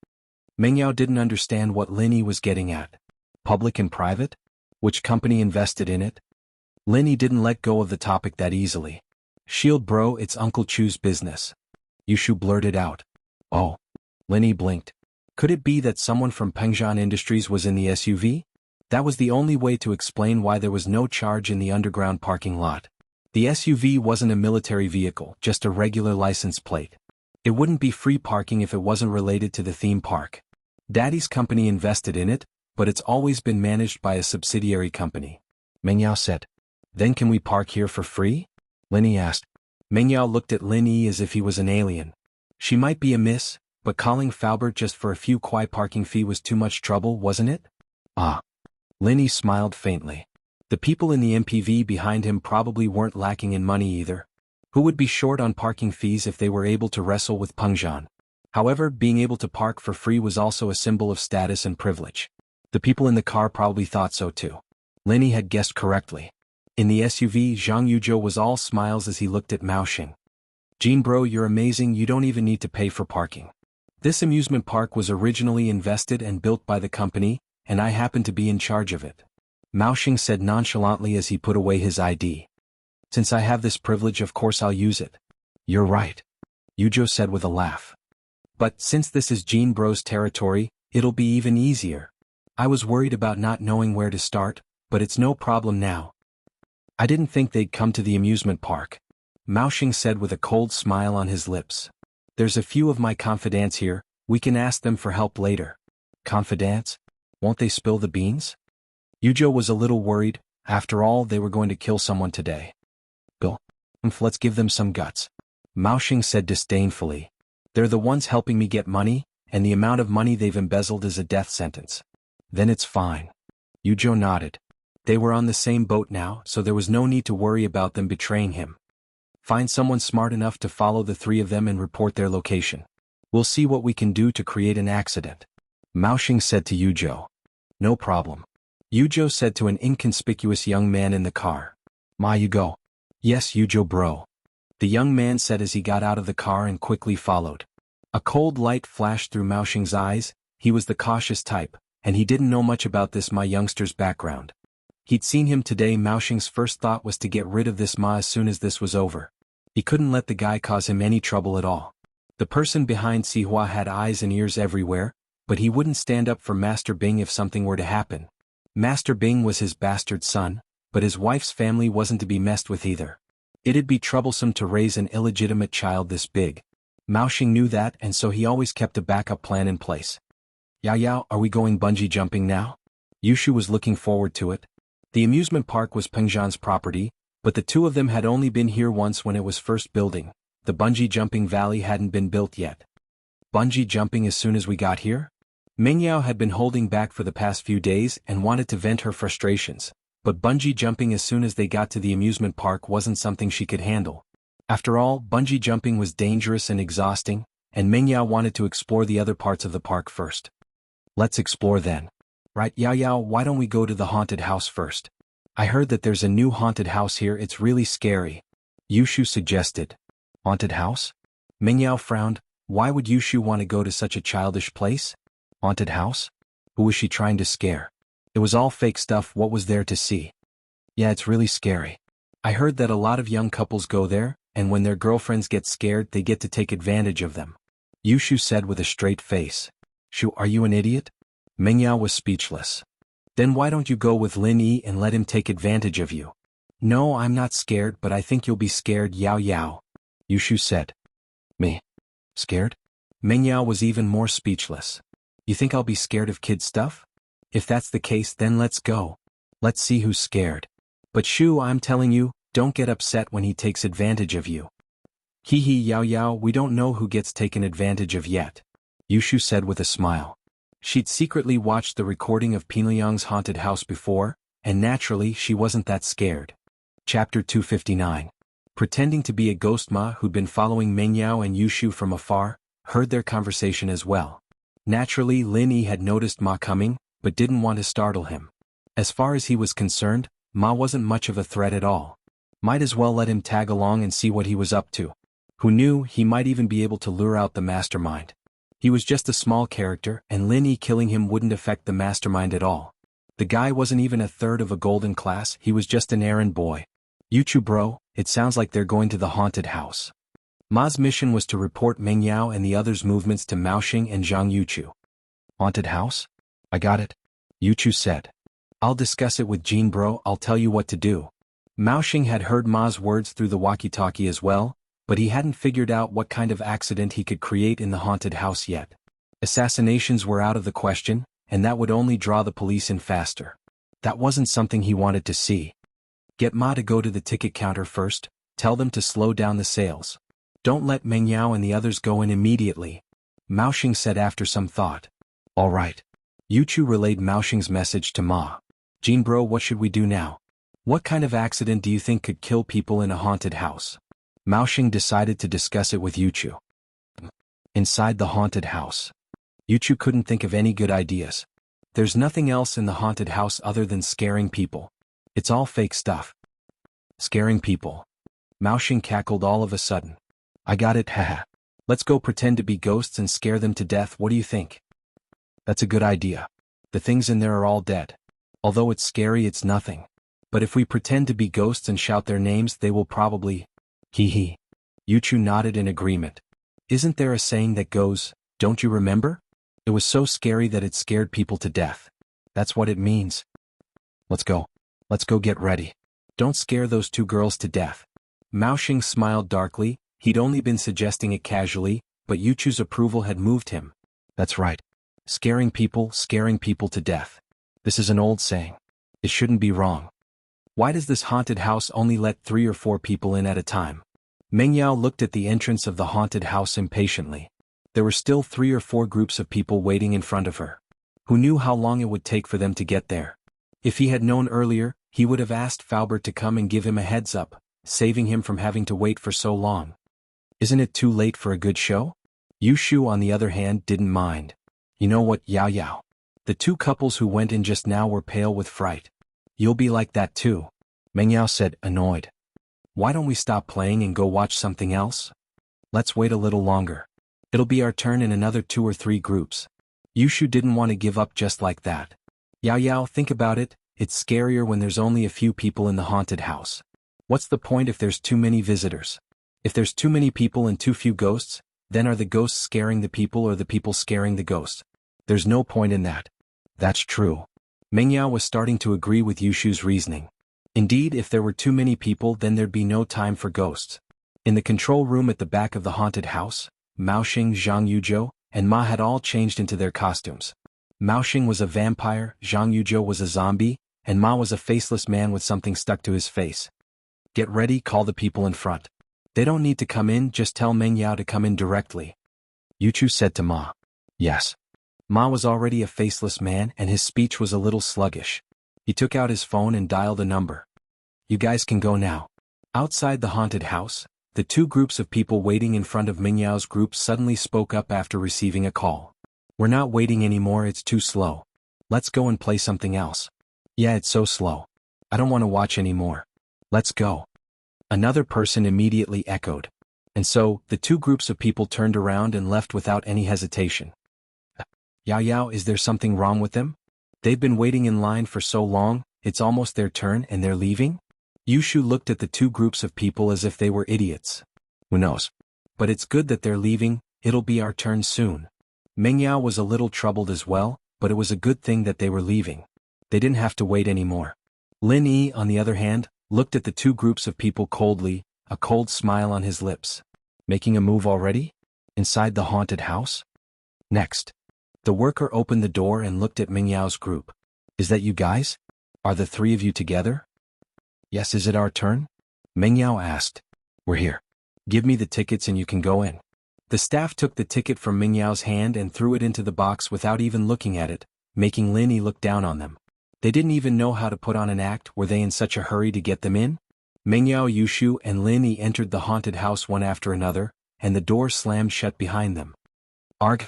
Meng Yao didn't understand what Lin Yi was getting at. Public and private? Which company invested in it? Lin Yi didn't let go of the topic that easily. Shield bro, it's Uncle Chu's business. Yushu blurted out. Oh. Lin Yi blinked. Could it be that someone from Pengzhan Industries was in the SUV? That was the only way to explain why there was no charge in the underground parking lot. The SUV wasn't a military vehicle, just a regular license plate. It wouldn't be free parking if it wasn't related to the theme park. Daddy's company invested in it, but it's always been managed by a subsidiary company. Meng Yao said. Then can we park here for free? Lin Yi asked. Meng Yao looked at Lin Yi as if he was an alien. She might be a miss, but calling Faubert just for a few kwai parking fee was too much trouble, wasn't it? Ah. Lin Yi smiled faintly. The people in the MPV behind him probably weren't lacking in money either. Who would be short on parking fees if they were able to wrestle with Pengzhan? However, being able to park for free was also a symbol of status and privilege. The people in the car probably thought so too. Lin Yi had guessed correctly. In the SUV, Zhang Yuzhou was all smiles as he looked at Mao Xing. Jean bro, you're amazing, you don't even need to pay for parking. This amusement park was originally invested and built by the company, and I happen to be in charge of it. Mao Xing said nonchalantly as he put away his ID. Since I have this privilege, of course I'll use it. You're right. Yuzhou said with a laugh. But since this is Jean bro's territory, it'll be even easier. I was worried about not knowing where to start, but it's no problem now. I didn't think they'd come to the amusement park. Mao Xing said with a cold smile on his lips. There's a few of my confidants here, we can ask them for help later. Confidants? Won't they spill the beans? Yuzhou was a little worried. After all, they were going to kill someone today. Bill, let's give them some guts. Mao Xing said disdainfully. They're the ones helping me get money, and the amount of money they've embezzled is a death sentence. Then it's fine. Yuzhou nodded. They were on the same boat now, so there was no need to worry about them betraying him. Find someone smart enough to follow the 3 of them and report their location. We'll see what we can do to create an accident. Mao Xing said to Yuzhou. No problem. Yuzhou said to an inconspicuous young man in the car. Ma, you go. Yes, Yuzhou bro. The young man said as he got out of the car and quickly followed. A cold light flashed through Mao Xing's eyes. He was the cautious type, and he didn't know much about this Ma youngster's background. He'd seen him today. Mao Xing's first thought was to get rid of this Ma as soon as this was over. He couldn't let the guy cause him any trouble at all. The person behind Zihua had eyes and ears everywhere, but he wouldn't stand up for Master Bing if something were to happen. Master Bing was his bastard son, but his wife's family wasn't to be messed with either. It'd be troublesome to raise an illegitimate child this big. Mao Xing knew that, and so he always kept a backup plan in place. Yao Yao, are we going bungee jumping now? Yushu was looking forward to it. The amusement park was Pengzhan's property, but the 2 of them had only been here once when it was first building. The bungee jumping valley hadn't been built yet. Bungee jumping as soon as we got here? Meng Yao had been holding back for the past few days and wanted to vent her frustrations, but bungee jumping as soon as they got to the amusement park wasn't something she could handle. After all, bungee jumping was dangerous and exhausting, and Meng Yao wanted to explore the other parts of the park first. Let's explore then. Right, Yao Yao, why don't we go to the haunted house first? I heard that there's a new haunted house here, it's really scary. Yushu suggested. Haunted house? Mingyao frowned. Why would Yushu want to go to such a childish place? Haunted house? Who was she trying to scare? It was all fake stuff, what was there to see? Yeah, it's really scary. I heard that a lot of young couples go there, and when their girlfriends get scared they get to take advantage of them. Yushu said with a straight face. Shu, are you an idiot? Mingyao was speechless. Then why don't you go with Lin Yi and let him take advantage of you? No, I'm not scared, but I think you'll be scared, Yao Yao. Yushu said. Me? Scared? Mingyao was even more speechless. You think I'll be scared of kid stuff? If that's the case, then let's go. Let's see who's scared. But Shu, I'm telling you, don't get upset when he takes advantage of you. Hee hee, Yao Yao, we don't know who gets taken advantage of yet. Yushu said with a smile. She'd secretly watched the recording of Pinliang's haunted house before, and naturally she wasn't that scared. Chapter 259. Pretending to be a ghost, Ma, who'd been following Mingyao and Yushu from afar, heard their conversation as well. Naturally, Lin Yi had noticed Ma coming, but didn't want to startle him. As far as he was concerned, Ma wasn't much of a threat at all. Might as well let him tag along and see what he was up to. Who knew, he might even be able to lure out the mastermind. He was just a small character, and Lin Yi killing him wouldn't affect the mastermind at all. The guy wasn't even a third of a golden class, he was just an errand boy. Yuchu bro, it sounds like they're going to the haunted house. Ma's mission was to report Mingyao and the others' movements to Maoxing and Zhang Yuchu. Haunted house? I got it. Yuchu said. I'll discuss it with Jean bro, I'll tell you what to do. Maoxing had heard Ma's words through the walkie-talkie as well, but he hadn't figured out what kind of accident he could create in the haunted house yet. Assassinations were out of the question, and that would only draw the police in faster. That wasn't something he wanted to see. Get Ma to go to the ticket counter first, tell them to slow down the sales. Don't let Mingyao and the others go in immediately, Maoxing said after some thought. All right. Yuchu relayed Maoxing's message to Ma. Jean bro, what should we do now? What kind of accident do you think could kill people in a haunted house? Maoxing decided to discuss it with Yuchu. Inside the haunted house. Yuchu couldn't think of any good ideas. There's nothing else in the haunted house other than scaring people. It's all fake stuff. Scaring people. Maoxing cackled all of a sudden. I got it, haha. Let's go pretend to be ghosts and scare them to death, what do you think? That's a good idea. The things in there are all dead. Although it's scary, it's nothing. But if we pretend to be ghosts and shout their names, they will probably... Hee hee. Yuchu nodded in agreement. Isn't there a saying that goes, don't you remember? It was so scary that it scared people to death. That's what it means. Let's go. Let's go get ready. Don't scare those two girls to death. Maoxing smiled darkly, he'd only been suggesting it casually, but Yuchu's approval had moved him. That's right. Scaring people to death. This is an old saying. It shouldn't be wrong. Why does this haunted house only let 3 or 4 people in at a time? Mingyao looked at the entrance of the haunted house impatiently. There were still 3 or 4 groups of people waiting in front of her. Who knew how long it would take for them to get there? If he had known earlier, he would have asked Faubert to come and give him a heads up, saving him from having to wait for so long. Isn't it too late for a good show? Yushu, on the other hand, didn't mind. You know what, Yao Yao? The 2 couples who went in just now were pale with fright. You'll be like that too, Mingyao said, annoyed. Why don't we stop playing and go watch something else? Let's wait a little longer. It'll be our turn in another 2 or 3 groups. Yushu didn't want to give up just like that. Yao Yao, think about it, it's scarier when there's only a few people in the haunted house. What's the point if there's too many visitors? If there's too many people and too few ghosts, then are the ghosts scaring the people or the people scaring the ghosts? There's no point in that. That's true. Mingyao was starting to agree with Yushu's reasoning. Indeed, if there were too many people, then there'd be no time for ghosts. In the control room at the back of the haunted house, Maoxing, Zhang Yuzhou, and Ma had all changed into their costumes. Maoxing was a vampire, Zhang Yuzhou was a zombie, and Ma was a faceless man with something stuck to his face. Get ready, call the people in front. They don't need to come in, just tell Mingyao to come in directly. Yuchu said to Ma. Yes. Ma was already a faceless man and his speech was a little sluggish. He took out his phone and dialed a number. You guys can go now. Outside the haunted house, the 2 groups of people waiting in front of Mingyao's group suddenly spoke up after receiving a call. We're not waiting anymore, it's too slow. Let's go and play something else. Yeah, it's so slow. I don't want to watch anymore. Let's go. Another person immediately echoed. And so, the two groups of people turned around and left without any hesitation. Yao Yao, is there something wrong with them? They've been waiting in line for so long, it's almost their turn and they're leaving? Yushu looked at the two groups of people as if they were idiots. Who knows? But it's good that they're leaving, it'll be our turn soon. Meng Yao was a little troubled as well, but it was a good thing that they were leaving. They didn't have to wait anymore. Lin Yi, on the other hand, looked at the two groups of people coldly, a cold smile on his lips. Making a move already? Inside the haunted house? Next. The worker opened the door and looked at Meng Yao's group. Is that you guys? Are the three of you together? Yes, is it our turn? Meng Yao asked. We're here. Give me the tickets and you can go in. The staff took the ticket from Meng Yao's hand and threw it into the box without even looking at it, making Lin Yi look down on them. They didn't even know how to put on an act, were they in such a hurry to get them in? Meng Yao, Yushu, and Lin Yi entered the haunted house one after another, and the door slammed shut behind them. Arg.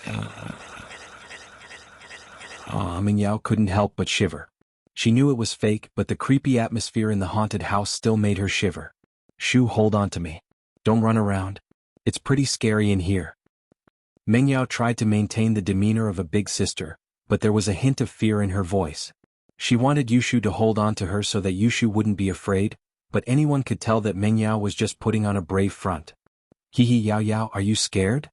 Meng Yao couldn't help but shiver. She knew it was fake, but the creepy atmosphere in the haunted house still made her shiver. Shu, hold on to me. Don't run around. It's pretty scary in here. Meng Yao tried to maintain the demeanor of a big sister, but there was a hint of fear in her voice. She wanted Yushu to hold on to her so that Yushu wouldn't be afraid, but anyone could tell that Meng Yao was just putting on a brave front. Hee Yao Yao, are you scared?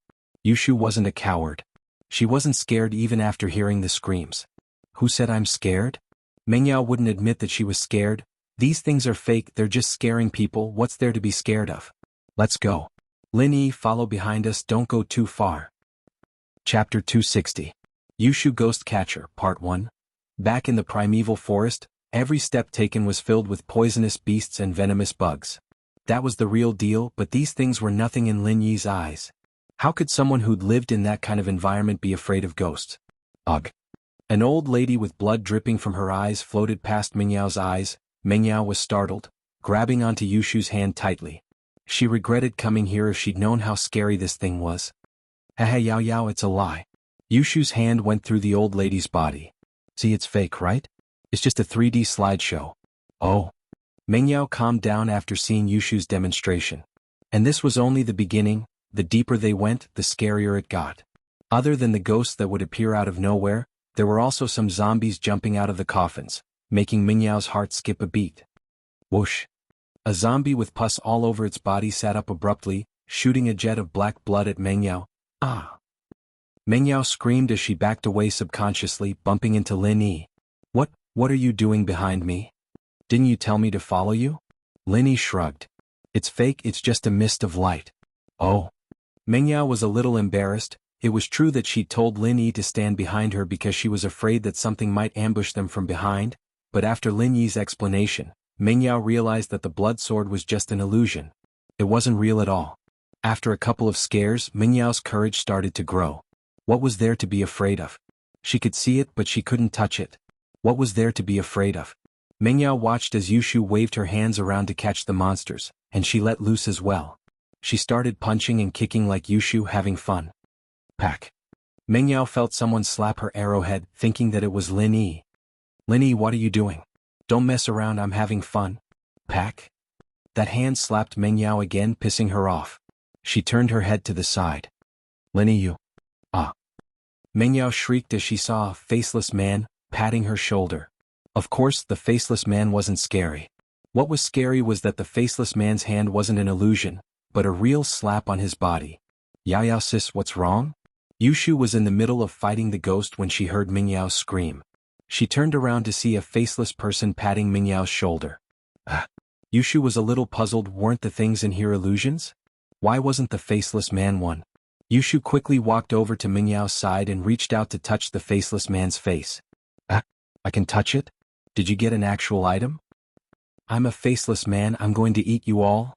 Yushu wasn't a coward. She wasn't scared even after hearing the screams. Who said I'm scared? Meng Yao wouldn't admit that she was scared. These things are fake, they're just scaring people, what's there to be scared of? Let's go. Lin Yi, follow behind us, don't go too far. Chapter 260. Yushu Ghost Catcher, Part 1. Back in the primeval forest, every step taken was filled with poisonous beasts and venomous bugs. That was the real deal, but these things were nothing in Lin Yi's eyes. How could someone who'd lived in that kind of environment be afraid of ghosts? Ugh. An old lady with blood dripping from her eyes floated past Meng Yao's eyes. Meng Yao was startled, grabbing onto Yushu's hand tightly. She regretted coming here if she'd known how scary this thing was. Haha Yao Yao, it's a lie. Yushu's hand went through the old lady's body. See, it's fake, right? It's just a 3D slideshow. Oh. Meng Yao calmed down after seeing Yushu's demonstration. And this was only the beginning. The deeper they went, the scarier it got. Other than the ghosts that would appear out of nowhere, there were also some zombies jumping out of the coffins, making Meng Yao's heart skip a beat. Whoosh. A zombie with pus all over its body sat up abruptly, shooting a jet of black blood at Meng Yao. Ah! Meng Yao screamed as she backed away subconsciously, bumping into Lin Yi. What are you doing behind me? Didn't you tell me to follow you? Lin Yi shrugged. It's fake, it's just a mist of light. Oh. Meng Yao was a little embarrassed. It was true that she'd told Lin Yi to stand behind her because she was afraid that something might ambush them from behind, but after Lin Yi's explanation, Meng Yao realized that the blood sword was just an illusion. It wasn't real at all. After a couple of scares, Meng Yao's courage started to grow. What was there to be afraid of? She could see it, but she couldn't touch it. What was there to be afraid of? Meng Yao watched as Yushu waved her hands around to catch the monsters, and she let loose as well. She started punching and kicking like Yushu, having fun. Pack. Meng Yao felt someone slap her arrowhead, thinking that it was Lin Yi. Lin Yi, what are you doing? Don't mess around, I'm having fun. Pack. That hand slapped Meng Yao again, pissing her off. She turned her head to the side. Lin Yi, you. Ah. Meng Yao shrieked as she saw a faceless man patting her shoulder. Of course, the faceless man wasn't scary. What was scary was that the faceless man's hand wasn't an illusion, but a real slap on his body. Yao Yao sis, what's wrong? Yushu was in the middle of fighting the ghost when she heard Meng Yao scream. She turned around to see a faceless person patting Meng Yao's shoulder. Yushu was a little puzzled, weren't the things in here illusions? Why wasn't the faceless man one? Yushu quickly walked over to Meng Yao's side and reached out to touch the faceless man's face. I can touch it? Did you get an actual item? I'm a faceless man, I'm going to eat you all.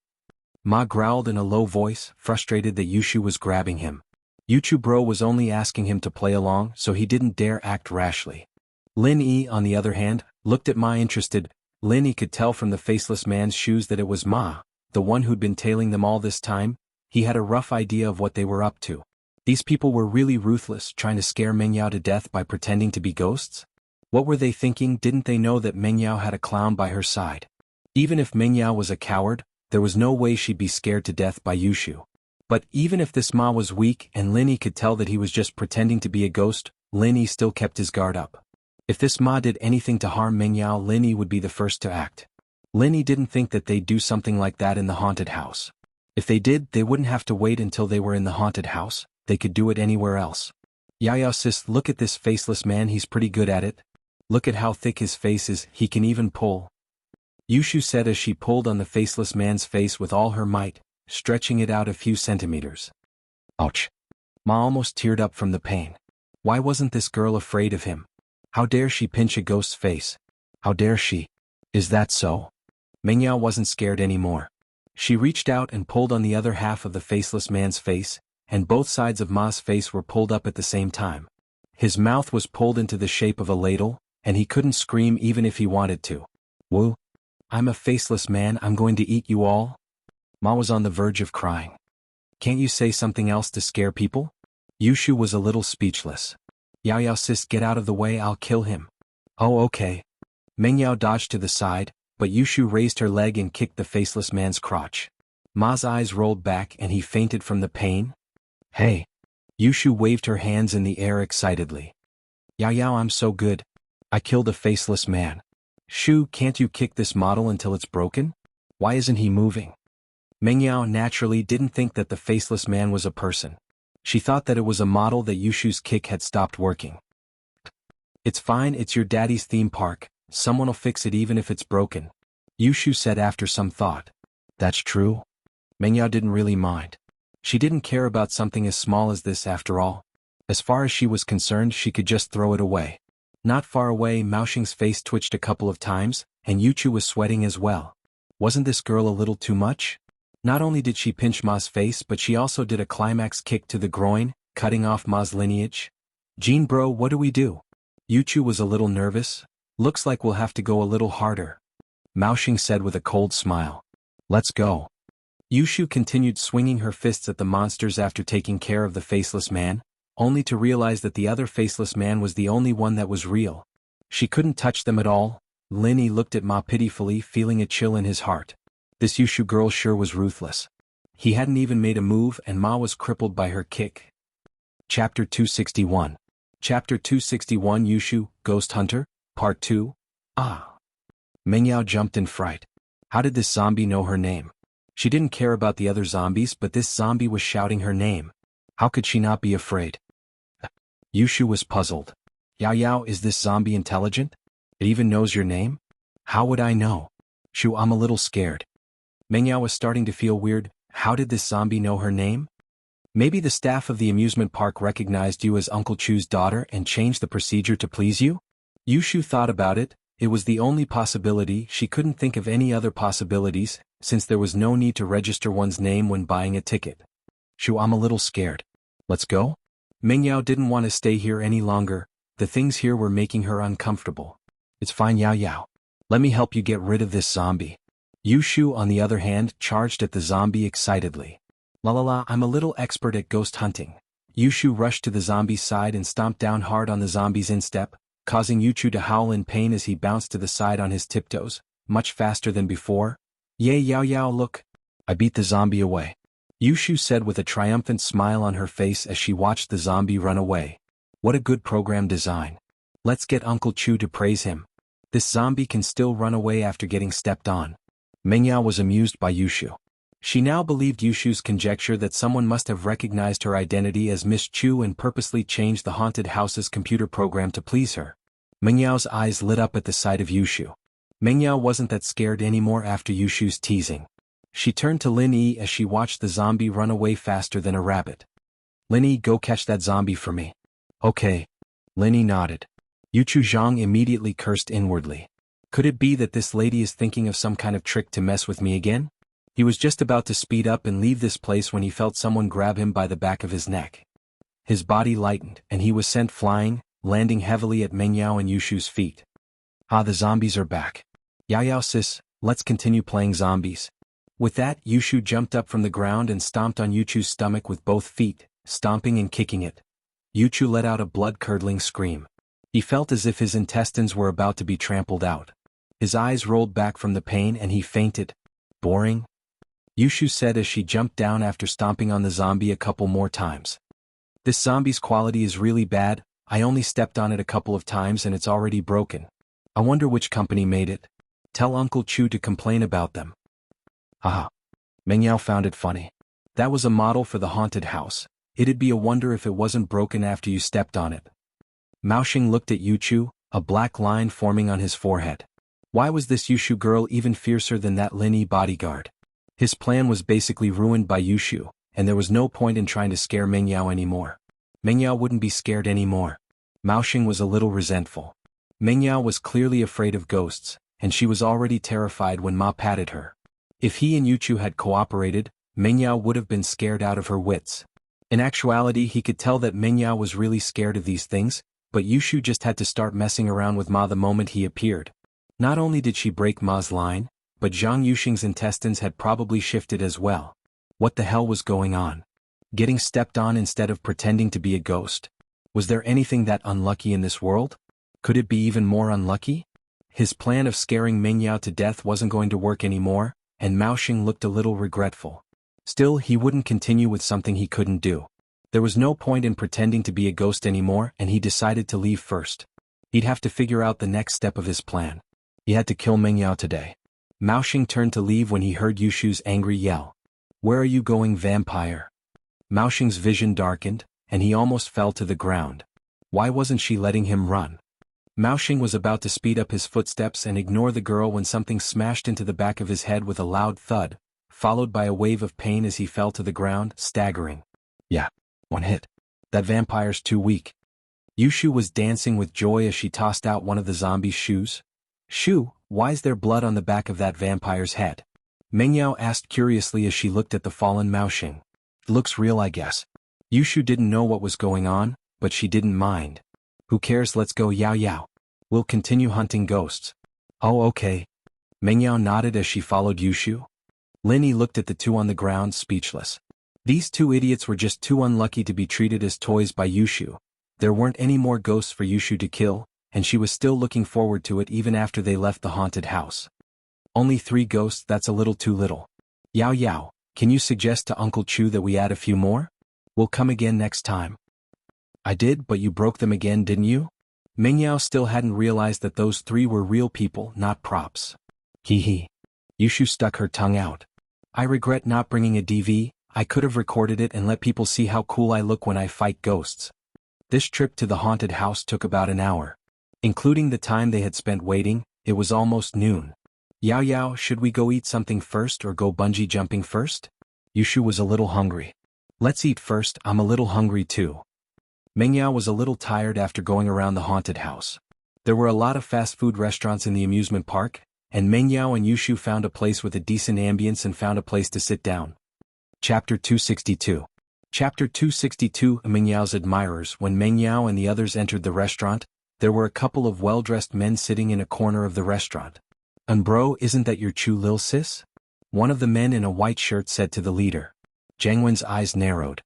Ma growled in a low voice, frustrated that Yushu was grabbing him. Yuchu bro was only asking him to play along, so he didn't dare act rashly. Lin Yi, on the other hand, looked at Ma interested. Lin Yi could tell from the faceless man's shoes that it was Ma, the one who'd been tailing them all this time. He had a rough idea of what they were up to. These people were really ruthless, trying to scare Mengyao to death by pretending to be ghosts? What were they thinking? Didn't they know that Mengyao had a clown by her side? Even if Mengyao was a coward, there was no way she'd be scared to death by Yushu. But even if this Ma was weak and Linny could tell that he was just pretending to be a ghost, Linny still kept his guard up. If this Ma did anything to harm Mengyao, Linny would be the first to act. Linny didn't think that they'd do something like that in the haunted house. If they did, they wouldn't have to wait until they were in the haunted house, they could do it anywhere else. Yao sis, look at this faceless man, he's pretty good at it. Look at how thick his face is, he can even pull. Yushu said as she pulled on the faceless man's face with all her might, stretching it out a few centimeters. Ouch. Ma almost teared up from the pain. Why wasn't this girl afraid of him? How dare she pinch a ghost's face? How dare she? Is that so? Mengyao wasn't scared anymore. She reached out and pulled on the other half of the faceless man's face, and both sides of Ma's face were pulled up at the same time. His mouth was pulled into the shape of a ladle, and he couldn't scream even if he wanted to. Woo! I'm a faceless man, I'm going to eat you all? Ma was on the verge of crying. Can't you say something else to scare people? Yushu was a little speechless. Yao sis, get out of the way, I'll kill him. Oh okay. Mengyao dodged to the side, but Yushu raised her leg and kicked the faceless man's crotch. Ma's eyes rolled back and he fainted from the pain. Hey! Yushu waved her hands in the air excitedly. Yao, I'm so good. I killed a faceless man. Shu, can't you kick this model until it's broken? Why isn't he moving? Mengyao naturally didn't think that the faceless man was a person. She thought that it was a model that Yushu's kick had stopped working. It's fine, it's your daddy's theme park, someone'll fix it even if it's broken. Yushu said after some thought. That's true? Mengyao didn't really mind. She didn't care about something as small as this after all. As far as she was concerned, she could just throw it away. Not far away, Maoxing's face twitched a couple of times, and Yushu was sweating as well. Wasn't this girl a little too much? Not only did she pinch Ma's face, but she also did a climax kick to the groin, cutting off Ma's lineage. Jean bro, what do we do? Yushu was a little nervous. Looks like we'll have to go a little harder. Maoxing said with a cold smile. Let's go. Yushu continued swinging her fists at the monsters after taking care of the faceless man, only to realize that the other faceless man was the only one that was real. She couldn't touch them at all. Linny looked at Ma pitifully, feeling a chill in his heart. This Yushu girl sure was ruthless. He hadn't even made a move and Ma was crippled by her kick. Chapter 261. Chapter 261 Yushu, Ghost Hunter, Part 2. Ah. Mengyao jumped in fright. How did this zombie know her name? She didn't care about the other zombies, but this zombie was shouting her name. How could she not be afraid? Yushu was puzzled. Yao, is this zombie intelligent? It even knows your name? How would I know? Shu, I'm a little scared. Mengyao was starting to feel weird. How did this zombie know her name? Maybe the staff of the amusement park recognized you as Uncle Chu's daughter and changed the procedure to please you? Yushu thought about it. It was the only possibility. She couldn't think of any other possibilities, since there was no need to register one's name when buying a ticket. Shu, I'm a little scared. Let's go? Mengyao didn't want to stay here any longer. The things here were making her uncomfortable. It's fine, Yao. Let me help you get rid of this zombie. Yushu, on the other hand, charged at the zombie excitedly. La, I'm a little expert at ghost hunting. Yushu rushed to the zombie's side and stomped down hard on the zombie's instep, causing Yushu to howl in pain as he bounced to the side on his tiptoes, much faster than before. Yay, Yao, look. I beat the zombie away. Yushu said with a triumphant smile on her face as she watched the zombie run away. What a good program design. Let's get Uncle Chu to praise him. This zombie can still run away after getting stepped on. Mengyao was amused by Yushu. She now believed Yushu's conjecture that someone must have recognized her identity as Miss Chu and purposely changed the haunted house's computer program to please her. Mengyao's eyes lit up at the sight of Yushu. Mengyao wasn't that scared anymore after Yushu's teasing. She turned to Lin Yi as she watched the zombie run away faster than a rabbit. Lin Yi, go catch that zombie for me. Okay. Lin Yi nodded. Yuchu Zhang immediately cursed inwardly. Could it be that this lady is thinking of some kind of trick to mess with me again? He was just about to speed up and leave this place when he felt someone grab him by the back of his neck. His body lightened, and he was sent flying, landing heavily at Mengyao and Yushu's feet. Ah, the zombies are back. Yao sis, let's continue playing zombies. With that, Yushu jumped up from the ground and stomped on Yuchu's stomach with both feet, stomping and kicking it. Yuchu let out a blood-curdling scream. He felt as if his intestines were about to be trampled out. His eyes rolled back from the pain and he fainted. Boring? Yushu said as she jumped down after stomping on the zombie a couple more times. This zombie's quality is really bad. I only stepped on it a couple of times and it's already broken. I wonder which company made it. Tell Uncle Chu to complain about them. Haha. Mengyao found it funny. That was a model for the haunted house. It'd be a wonder if it wasn't broken after you stepped on it. Maoxing looked at Yuchu, a black line forming on his forehead. Why was this Yushu girl even fiercer than that Lin bodyguard? His plan was basically ruined by Yushu, and there was no point in trying to scare Mengyao anymore. Mengyao wouldn't be scared anymore. Maoxing was a little resentful. Mengyao was clearly afraid of ghosts, and she was already terrified when Ma patted her. If he and Yuchu had cooperated, Mengyao would have been scared out of her wits. In actuality, he could tell that Mengyao was really scared of these things, but Yushu just had to start messing around with Ma the moment he appeared. Not only did she break Ma's line, but Zhang Yuxing's intestines had probably shifted as well. What the hell was going on? Getting stepped on instead of pretending to be a ghost? Was there anything that unlucky in this world? Could it be even more unlucky? His plan of scaring Mengyao to death wasn't going to work anymore, and Maoxing looked a little regretful. Still, he wouldn't continue with something he couldn't do. There was no point in pretending to be a ghost anymore, and he decided to leave first. He'd have to figure out the next step of his plan. He had to kill Mengyao today. Maoxing turned to leave when he heard Yushu's angry yell. Where are you going, vampire? Maoxing's vision darkened, and he almost fell to the ground. Why wasn't she letting him run? Maoxing was about to speed up his footsteps and ignore the girl when something smashed into the back of his head with a loud thud, followed by a wave of pain as he fell to the ground, staggering. Yeah, one hit. That vampire's too weak. Yushu was dancing with joy as she tossed out one of the zombie's shoes. Shoo, why's there blood on the back of that vampire's head? Mengyao asked curiously as she looked at the fallen Maoxing. Looks real, I guess. Yushu didn't know what was going on, but she didn't mind. Who cares, let's go Yao Yao. We'll continue hunting ghosts. Oh okay. Mengyao nodded as she followed Yushu. Linny looked at the two on the ground, speechless. These two idiots were just too unlucky to be treated as toys by Yushu. There weren't any more ghosts for Yushu to kill, and she was still looking forward to it even after they left the haunted house. Only 3 ghosts, that's a little too little. Yao Yao, can you suggest to Uncle Chu that we add a few more? We'll come again next time. I did, but you broke them again, didn't you? Mengyao still hadn't realized that those 3 were real people, not props. Hee hee. Yushu stuck her tongue out. I regret not bringing a DV, I could have recorded it and let people see how cool I look when I fight ghosts. This trip to the haunted house took about an hour. Including the time they had spent waiting, it was almost noon. Yao Yao, should we go eat something first or go bungee jumping first? Yushu was a little hungry. Let's eat first, I'm a little hungry too. Mengyao was a little tired after going around the haunted house. There were a lot of fast food restaurants in the amusement park, and Mengyao and Yushu found a place with a decent ambience and found a place to sit down. Chapter 262. Chapter 262. Mengyao's admirers. When Mengyao and the others entered the restaurant, there were a couple of well-dressed men sitting in a corner of the restaurant. Bro, isn't that your Chu Lil sis? One of the men in a white shirt said to the leader. Jiangwen's eyes narrowed.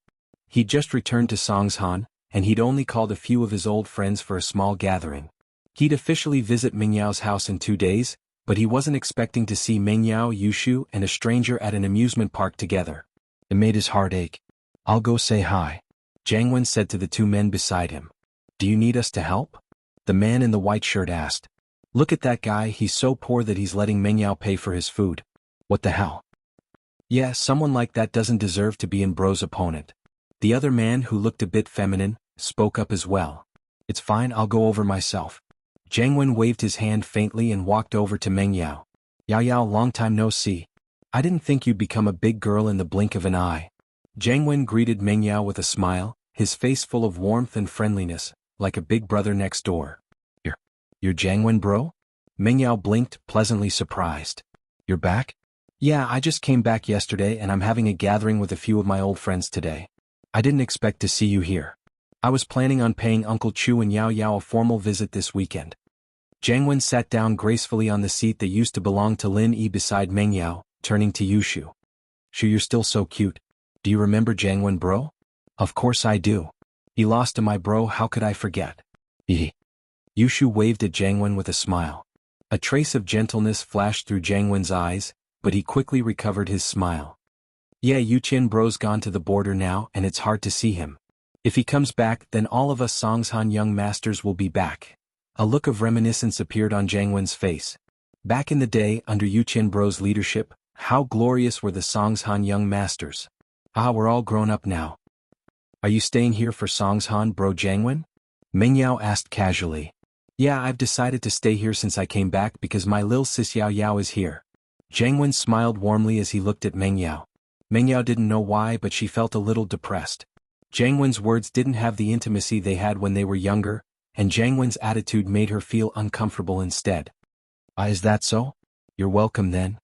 He'd just returned to Songshan, and he'd only called a few of his old friends for a small gathering. He'd officially visit Mengyao's house in 2 days, but he wasn't expecting to see Mengyao, Yushu, and a stranger at an amusement park together. It made his heart ache. I'll go say hi. Jiangwen said to the 2 men beside him. Do you need us to help? The man in the white shirt asked. Look at that guy, he's so poor that he's letting Mengyao pay for his food. What the hell? Yeah, someone like that doesn't deserve to be in Bro's opponent. The other man, who looked a bit feminine, spoke up as well. It's fine, I'll go over myself. Jiangwen waved his hand faintly and walked over to Mengyao. Yao Yao, long time no see. I didn't think you'd become a big girl in the blink of an eye. Jiangwen greeted Mengyao with a smile, his face full of warmth and friendliness, like a big brother next door. You're Jiangwen, bro? Mengyao blinked, pleasantly surprised. You're back? Yeah, I just came back yesterday and I'm having a gathering with a few of my old friends today. I didn't expect to see you here. I was planning on paying Uncle Chu and Yao Yao a formal visit this weekend. Jiangwen sat down gracefully on the seat that used to belong to Lin Yi beside Mengyao, turning to Yushu. Shu, you're still so cute. Do you remember Jiangwen, bro? Of course I do. He lost to my bro, how could I forget? Yee. Yushu waved at Jiangwen with a smile. A trace of gentleness flashed through Jiangwen's eyes, but he quickly recovered his smile. Yeah, Yuqian bro's gone to the border now and it's hard to see him. If he comes back, then all of us Songshan young masters will be back. A look of reminiscence appeared on Jiangwen's face. Back in the day, under Yuqian bro's leadership, how glorious were the Songshan young masters. Ah, we're all grown up now. Are you staying here for Songshan bro Jiangwen? Mengyao asked casually. Yeah, I've decided to stay here since I came back because my lil sis Yao Yao is here. Jiangwen smiled warmly as he looked at Mengyao. Mengyao didn't know why, but she felt a little depressed. Jiangwen's words didn't have the intimacy they had when they were younger, and Jiangwen's attitude made her feel uncomfortable instead. Ah, is that so? You're welcome then.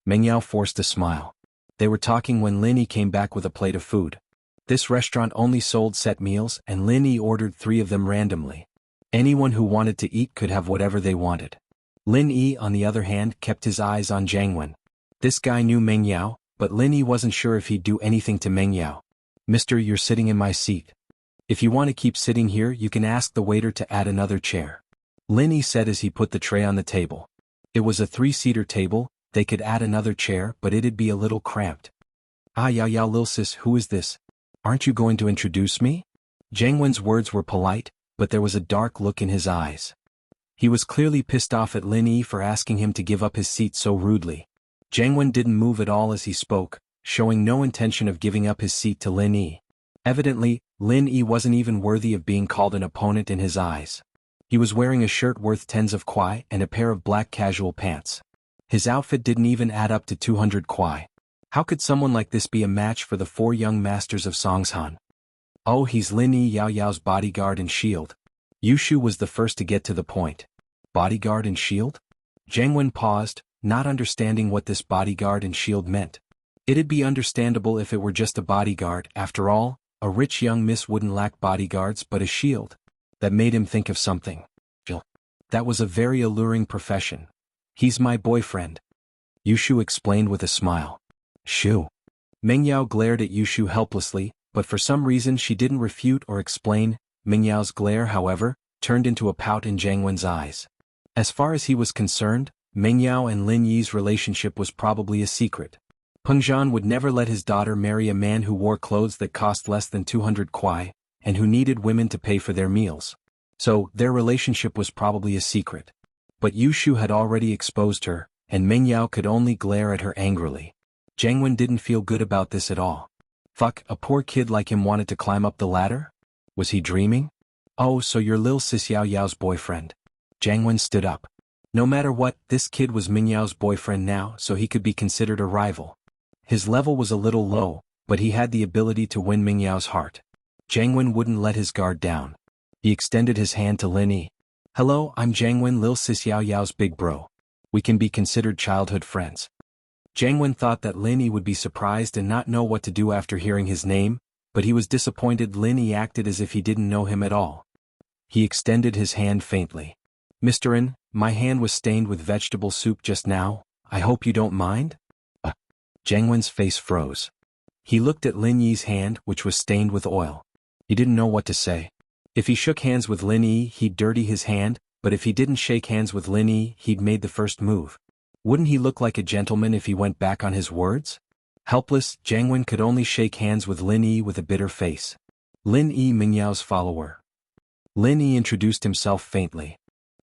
Mengyao forced a smile. They were talking when Lin Yi came back with a plate of food. This restaurant only sold set meals and Lin Yi ordered 3 of them randomly. Anyone who wanted to eat could have whatever they wanted. Lin Yi, on the other hand, kept his eyes on Jiangwen. This guy knew Mengyao, but Lin Yi wasn't sure if he'd do anything to Mengyao. Mister, you're sitting in my seat. If you want to keep sitting here, you can ask the waiter to add another chair. Lin Yi said as he put the tray on the table. It was a 3-seater table, they could add another chair but it'd be a little cramped. Ah, Yao Yao lil sis, who is this? Aren't you going to introduce me? Jiangwen's words were polite, but there was a dark look in his eyes. He was clearly pissed off at Lin Yi for asking him to give up his seat so rudely. Jiangwen didn't move at all as he spoke, showing no intention of giving up his seat to Lin Yi. Evidently, Lin Yi wasn't even worthy of being called an opponent in his eyes. He was wearing a shirt worth tens of kwai and a pair of black casual pants. His outfit didn't even add up to 200 kwai. How could someone like this be a match for the 4 young masters of Songshan? Oh, he's Lin Yi, Yao Yao's bodyguard and shield. Yushu was the first to get to the point. Bodyguard and shield? Jiangwen paused, not understanding what this bodyguard and shield meant. It'd be understandable if it were just a bodyguard. After all, a rich young miss wouldn't lack bodyguards but a shield. That made him think of something. That was a very alluring profession. He's my boyfriend. Yushu explained with a smile. Shoo. Mengyao glared at Yushu helplessly, but for some reason she didn't refute or explain. Mengyao's glare, however, turned into a pout in Jiangwen's eyes. As far as he was concerned, Mengyao and Lin Yi's relationship was probably a secret. Pengzhan would never let his daughter marry a man who wore clothes that cost less than 200 kwai, and who needed women to pay for their meals. So, their relationship was probably a secret. But Yushu had already exposed her, and Mengyao could only glare at her angrily. Jiangwen didn't feel good about this at all. Fuck, a poor kid like him wanted to climb up the ladder? Was he dreaming? Oh, so you're lil sis Yao Yao's boyfriend. Jiangwen stood up. No matter what, this kid was Mingyao's boyfriend now, so he could be considered a rival. His level was a little low, but he had the ability to win Mingyao's heart. Jiangwen wouldn't let his guard down. He extended his hand to Lin Yi. Hello, I'm Jiangwen, lil sis Yao Yao's big bro. We can be considered childhood friends. Jiangwen thought that Lin Yi would be surprised and not know what to do after hearing his name, but he was disappointed Lin Yi acted as if he didn't know him at all. He extended his hand faintly. Mr. In, my hand was stained with vegetable soup just now, I hope you don't mind? Jiangwen's face froze. He looked at Lin Yi's hand, which was stained with oil. He didn't know what to say. If he shook hands with Lin Yi, he'd dirty his hand, but if he didn't shake hands with Lin Yi, he'd made the first move. Wouldn't he look like a gentleman if he went back on his words? Helpless, Jiangwen could only shake hands with Lin Yi with a bitter face. Lin Yi, Mingyao's follower. Lin Yi introduced himself faintly.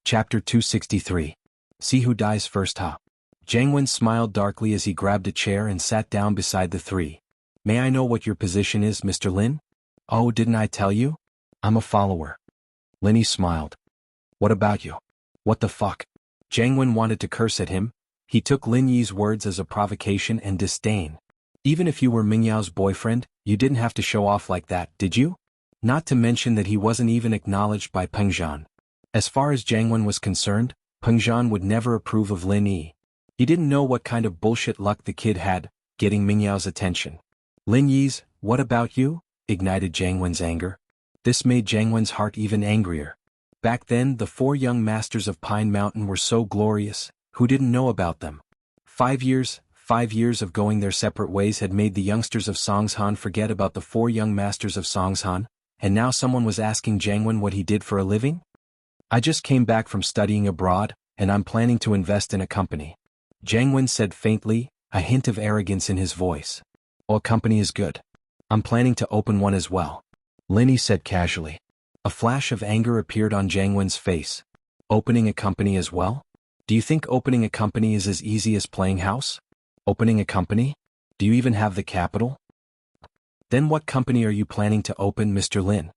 Chapter 263. See who dies first, huh? Jiangwen smiled darkly as he grabbed a chair and sat down beside the 3. May I know what your position is, Mr. Lin? Oh, didn't I tell you? I'm a follower. Lin Yi smiled. What about you? What the fuck? Jiangwen wanted to curse at him. He took Lin Yi's words as a provocation and disdain. Even if you were Mingyao's boyfriend, you didn't have to show off like that, did you? Not to mention that he wasn't even acknowledged by Pengzhan. As far as Jiangwen was concerned, Pengzhan would never approve of Lin Yi. He didn't know what kind of bullshit luck the kid had, getting Mingyao's attention. Lin Yi's, what about you? Ignited Jiangwen's anger. This made Jiangwen's heart even angrier. Back then, the 4 young masters of Pine Mountain were so glorious, who didn't know about them? 5 5 years of going their separate ways had made the youngsters of Songshan forget about the 4 young masters of Songshan, and now someone was asking Jianghu what he did for a living? I just came back from studying abroad, and I'm planning to invest in a company. Jianghu said faintly, a hint of arrogance in his voice. Oh, a company is good. I'm planning to open one as well. Linny said casually. A flash of anger appeared on Jianghu's face. Opening a company as well? Do you think opening a company is as easy as playing house? Opening a company? Do you even have the capital? Then what company are you planning to open, Mr. Lin?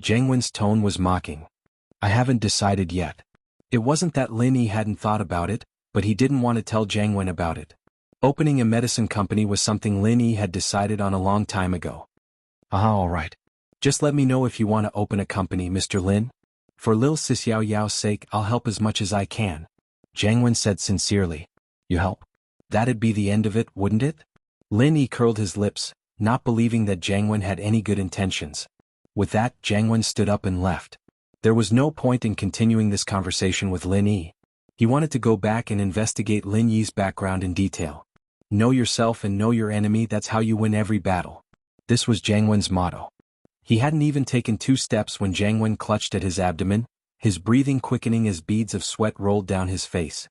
Jianghu's tone was mocking. I haven't decided yet. It wasn't that Linny hadn't thought about it, but he didn't want to tell Jianghu about it. Opening a medicine company was something Linny had decided on a long time ago. All right. Just let me know if you want to open a company, Mr. Lin. For Lil Xiao Yao's sake, I'll help as much as I can. Jianghu said sincerely. You help? That'd be the end of it, wouldn't it? Linny curled his lips, not believing that Jianghu had any good intentions. With that, Jianghu stood up and left. There was no point in continuing this conversation with Lin Yi. He wanted to go back and investigate Lin Yi's background in detail. Know yourself and know your enemy, that's how you win every battle. This was Jianghu's motto. He hadn't even taken 2 steps when Jianghu clutched at his abdomen, his breathing quickening as beads of sweat rolled down his face.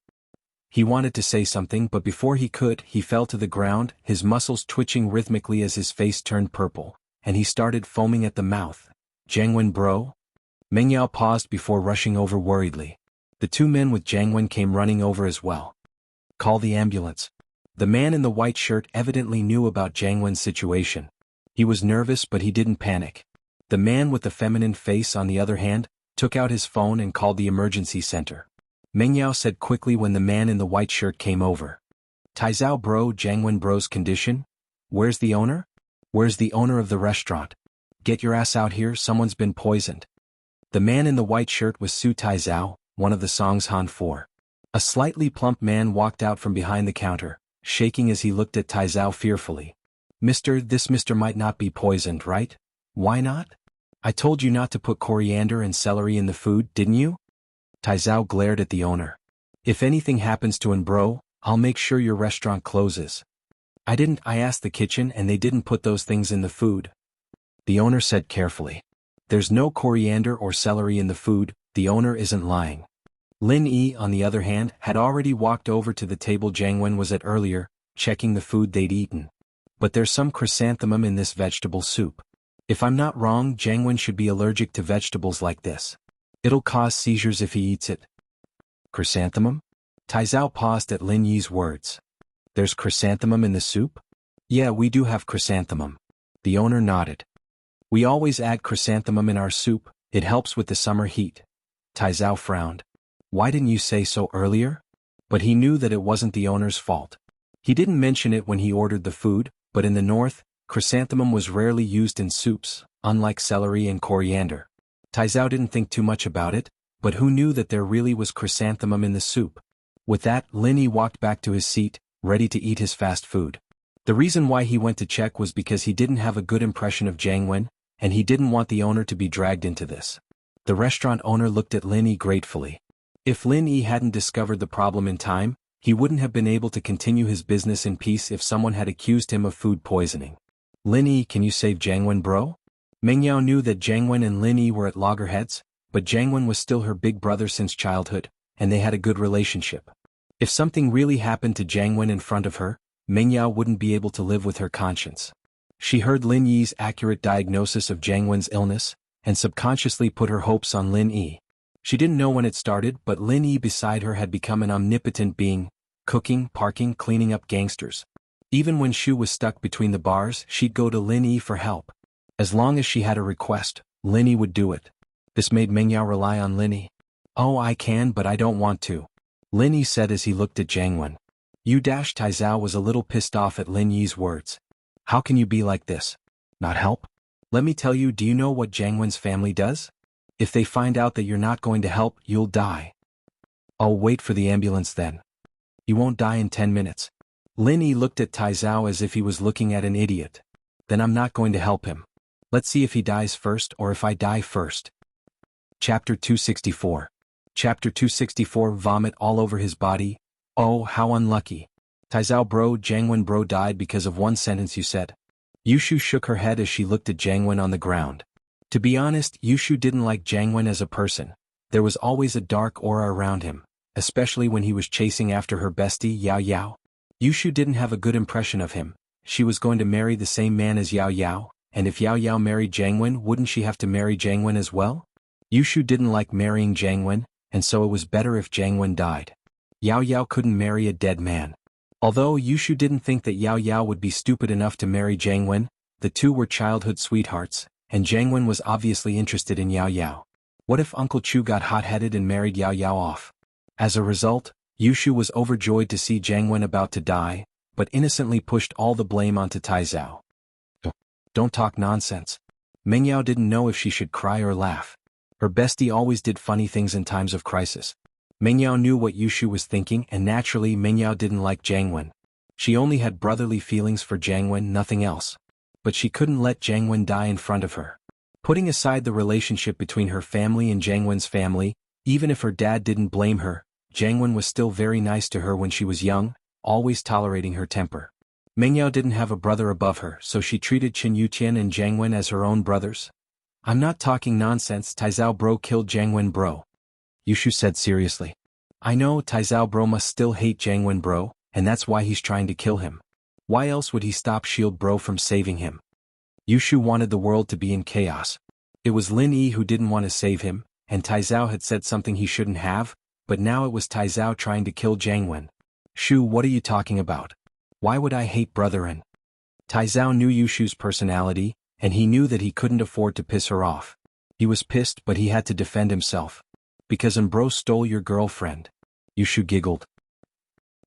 He wanted to say something, but before he could, he fell to the ground, his muscles twitching rhythmically as his face turned purple, and he started foaming at the mouth. Jianghu bro? Meng Yao paused before rushing over worriedly. The 2 men with Jianghu came running over as well. Call the ambulance. The man in the white shirt evidently knew about Jianghu's situation. He was nervous, but he didn't panic. The man with the feminine face, on the other hand, took out his phone and called the emergency center. Meng Yao said quickly when the man in the white shirt came over. Taizao bro, Jianghu bro's condition? Where's the owner? Where's the owner of the restaurant? Get your ass out here, someone's been poisoned. The man in the white shirt was Su Taizao, one of the Songshan 4. A slightly plump man walked out from behind the counter, shaking as he looked at Taizao fearfully. This mister might not be poisoned, right? Why not? I told you not to put coriander and celery in the food, didn't you? Taizao glared at the owner. If anything happens to bro, I'll make sure your restaurant closes. I asked the kitchen and they didn't put those things in the food. The owner said carefully. There's no coriander or celery in the food, the owner isn't lying. Lin Yi, on the other hand, had already walked over to the table Jianghu was at earlier, checking the food they'd eaten. But there's some chrysanthemum in this vegetable soup. If I'm not wrong, Jianghu should be allergic to vegetables like this. It'll cause seizures if he eats it. Chrysanthemum? Taizao paused at Lin Yi's words. There's chrysanthemum in the soup? Yeah, we do have chrysanthemum. The owner nodded. We always add chrysanthemum in our soup, it helps with the summer heat. Taizao frowned. Why didn't you say so earlier? But he knew that it wasn't the owner's fault. He didn't mention it when he ordered the food, but in the north, chrysanthemum was rarely used in soups, unlike celery and coriander. Taizao didn't think too much about it, but who knew that there really was chrysanthemum in the soup? With that, Lin Yi walked back to his seat, ready to eat his fast food. The reason why he went to check was because he didn't have a good impression of Jianghu, and he didn't want the owner to be dragged into this. The restaurant owner looked at Lin Yi gratefully. If Lin Yi hadn't discovered the problem in time, he wouldn't have been able to continue his business in peace if someone had accused him of food poisoning. Lin Yi, can you save Jianghu bro? Meng Yao knew that Jianghu and Lin Yi were at loggerheads, but Jianghu was still her big brother since childhood, and they had a good relationship. If something really happened to Jianghu in front of her, Meng Yao wouldn't be able to live with her conscience. She heard Lin Yi's accurate diagnosis of Jianghu's illness, and subconsciously put her hopes on Lin Yi. She didn't know when it started, but Lin Yi beside her had become an omnipotent being, cooking, parking, cleaning up gangsters. Even when Shu was stuck between the bars, she'd go to Lin Yi for help. As long as she had a request, Lin Yi would do it. This made Meng Yao rely on Lin Yi. Oh, I can, but I don't want to. Lin Yi said as he looked at Jianghu. Taizao was a little pissed off at Lin Yi's words. How can you be like this? Not help? Let me tell you, do you know what Jianghu's family does? If they find out that you're not going to help, you'll die. I'll wait for the ambulance then. You won't die in 10 minutes. Lin Yi looked at Taizao as if he was looking at an idiot. Then I'm not going to help him. Let's see if he dies first or if I die first. Chapter 264. Chapter 264. Vomit all over his body. Oh, how unlucky. Taizao bro, Jiangwen bro died because of one sentence you said. Yushu shook her head as she looked at Jiangwen on the ground. To be honest, Yushu didn't like Jiangwen as a person. There was always a dark aura around him, especially when he was chasing after her bestie Yao Yao. Yushu didn't have a good impression of him. She was going to marry the same man as Yao Yao, and if Yao Yao married Jiangwen, wouldn't she have to marry Jiangwen as well? Yushu didn't like marrying Jiangwen, and so it was better if Jiangwen died. Yao Yao couldn't marry a dead man. Although Yushu didn't think that Yao Yao would be stupid enough to marry Jiangwen, the two were childhood sweethearts, and Jiangwen was obviously interested in Yao Yao. What if Uncle Chu got hot-headed and married Yao Yao off? As a result, Yushu was overjoyed to see Jiangwen about to die, but innocently pushed all the blame onto Taizao. Don't talk nonsense. Mengyao didn't know if she should cry or laugh. Her bestie always did funny things in times of crisis. Mengyao knew what Yushu was thinking, and naturally Mengyao didn't like Jiangwen. She only had brotherly feelings for Jiangwen, nothing else. But she couldn't let Jiangwen die in front of her. Putting aside the relationship between her family and Jiangwen's family, even if her dad didn't blame her, Jiangwen was still very nice to her when she was young, always tolerating her temper. Mengyao didn't have a brother above her, so she treated Qin Yutian and Jiangwen as her own brothers. I'm not talking nonsense, Taizao bro killed Jiangwen bro. Yushu said seriously. I know Taizao bro must still hate Jiangwen bro, and that's why he's trying to kill him. Why else would he stop Shield bro from saving him? Yushu wanted the world to be in chaos. It was Lin Yi who didn't want to save him, and Taizao had said something he shouldn't have, but now it was Taizao trying to kill Jiangwen. Shu, what are you talking about? Why would I hate brethren? Taizao knew Yushu's personality, and he knew that he couldn't afford to piss her off. He was pissed, but he had to defend himself. Because Bro stole your girlfriend. Yushu giggled.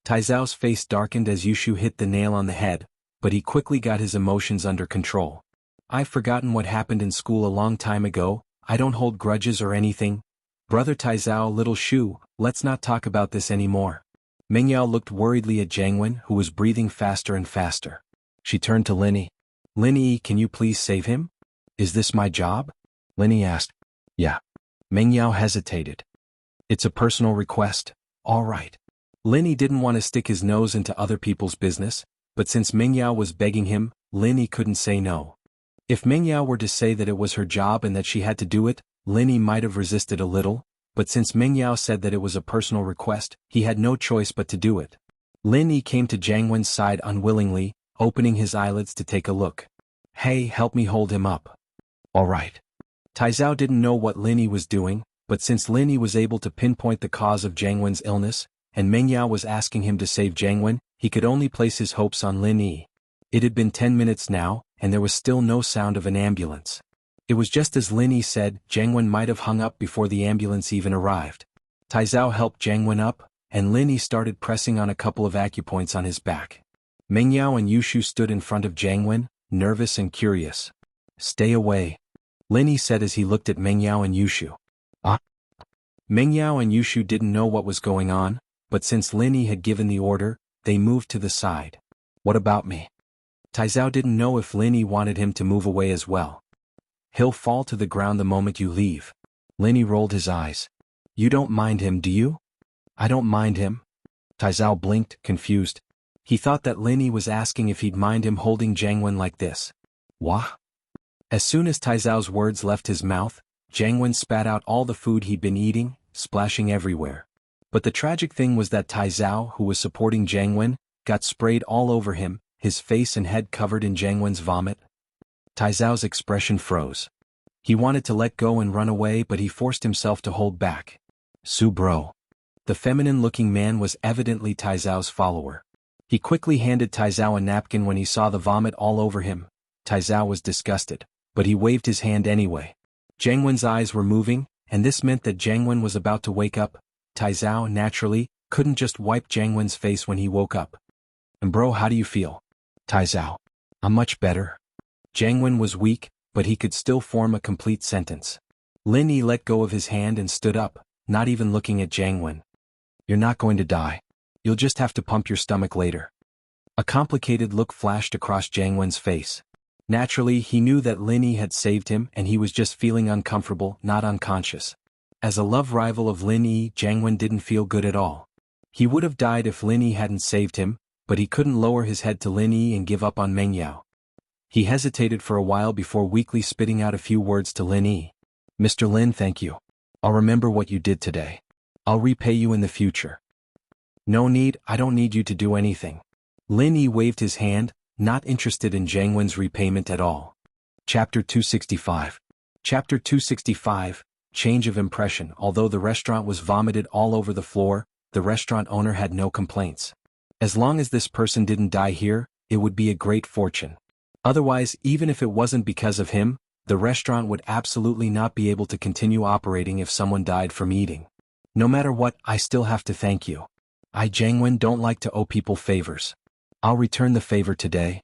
Taizao's face darkened as Yushu hit the nail on the head, but he quickly got his emotions under control. I've forgotten what happened in school a long time ago, I don't hold grudges or anything. Brother Taizao, little Shu, let's not talk about this anymore. Mengyao looked worriedly at Jiangwen, who was breathing faster and faster. She turned to Linny. Linny, can you please save him? Is this my job? Linny asked. Yeah. Mengyao hesitated. It's a personal request, all right. Linny didn't want to stick his nose into other people's business, but since Mengyao was begging him, Linny couldn't say no. If Mengyao were to say that it was her job and that she had to do it, Linny might have resisted a little, but since Mengyao said that it was a personal request, he had no choice but to do it. Lin Yi came to Jiangwen's side unwillingly, opening his eyelids to take a look. Hey, help me hold him up. All right. Taizao didn't know what Lin Yi was doing, but since Lin Yi was able to pinpoint the cause of Jiangwen's illness, and Mengyao was asking him to save Jiangwen, he could only place his hopes on Lin Yi. It had been 10 minutes now, and there was still no sound of an ambulance. It was just as Lin Yi said, Jiangwen might have hung up before the ambulance even arrived. Taizao helped Jiangwen up, and Lin Yi started pressing on a couple of acupoints on his back. Mengyao and Yushu stood in front of Jiangwen, nervous and curious. Stay away. Lin Yi said as he looked at Mengyao and Yushu. Mengyao and Yushu didn't know what was going on, but since Lin Yi had given the order, they moved to the side. What about me? Taizao didn't know if Lin Yi wanted him to move away as well. He'll fall to the ground the moment you leave. Lin Yi rolled his eyes. You don't mind him, do you? I don't mind him. Taizao blinked, confused. He thought that Lin Yi was asking if he'd mind him holding Jiangwen like this. Wah? As soon as Taizao's words left his mouth, Jiangwen spat out all the food he'd been eating, splashing everywhere. But the tragic thing was that Taizao, who was supporting Jiangwen, got sprayed all over him, his face and head covered in Jiangwen's vomit. Taizao's expression froze. He wanted to let go and run away, but he forced himself to hold back. Su bro. The feminine-looking man was evidently Taizao's follower. He quickly handed Taizao a napkin when he saw the vomit all over him. Taizao was disgusted, but he waved his hand anyway. Jiangwen's eyes were moving, and this meant that Jiangwen was about to wake up. Taizao, naturally, couldn't just wipe Jiangwen's face when he woke up. And bro, how do you feel? Taizao. I'm much better. Jiangwen was weak, but he could still form a complete sentence. Lin Yi let go of his hand and stood up, not even looking at Jiangwen. You're not going to die. You'll just have to pump your stomach later. A complicated look flashed across Jiangwen's face. Naturally, he knew that Lin Yi had saved him and he was just feeling uncomfortable, not unconscious. As a love rival of Lin Yi, Jiangwen didn't feel good at all. He would have died if Lin Yi hadn't saved him, but he couldn't lower his head to Lin Yi and give up on Meng Yao. He hesitated for a while before weakly spitting out a few words to Lin Yi. "Mr. Lin, thank you. I'll remember what you did today. I'll repay you in the future." "No need, I don't need you to do anything." Lin Yi waved his hand, not interested in Jiang Wen's repayment at all. Chapter 265. Chapter 265, Change of Impression. Although the restaurant was vomited all over the floor, the restaurant owner had no complaints. As long as this person didn't die here, it would be a great fortune. Otherwise, even if it wasn't because of him, the restaurant would absolutely not be able to continue operating if someone died from eating. "No matter what, I still have to thank you. I, Jiang Wen, don't like to owe people favors. I'll return the favor today."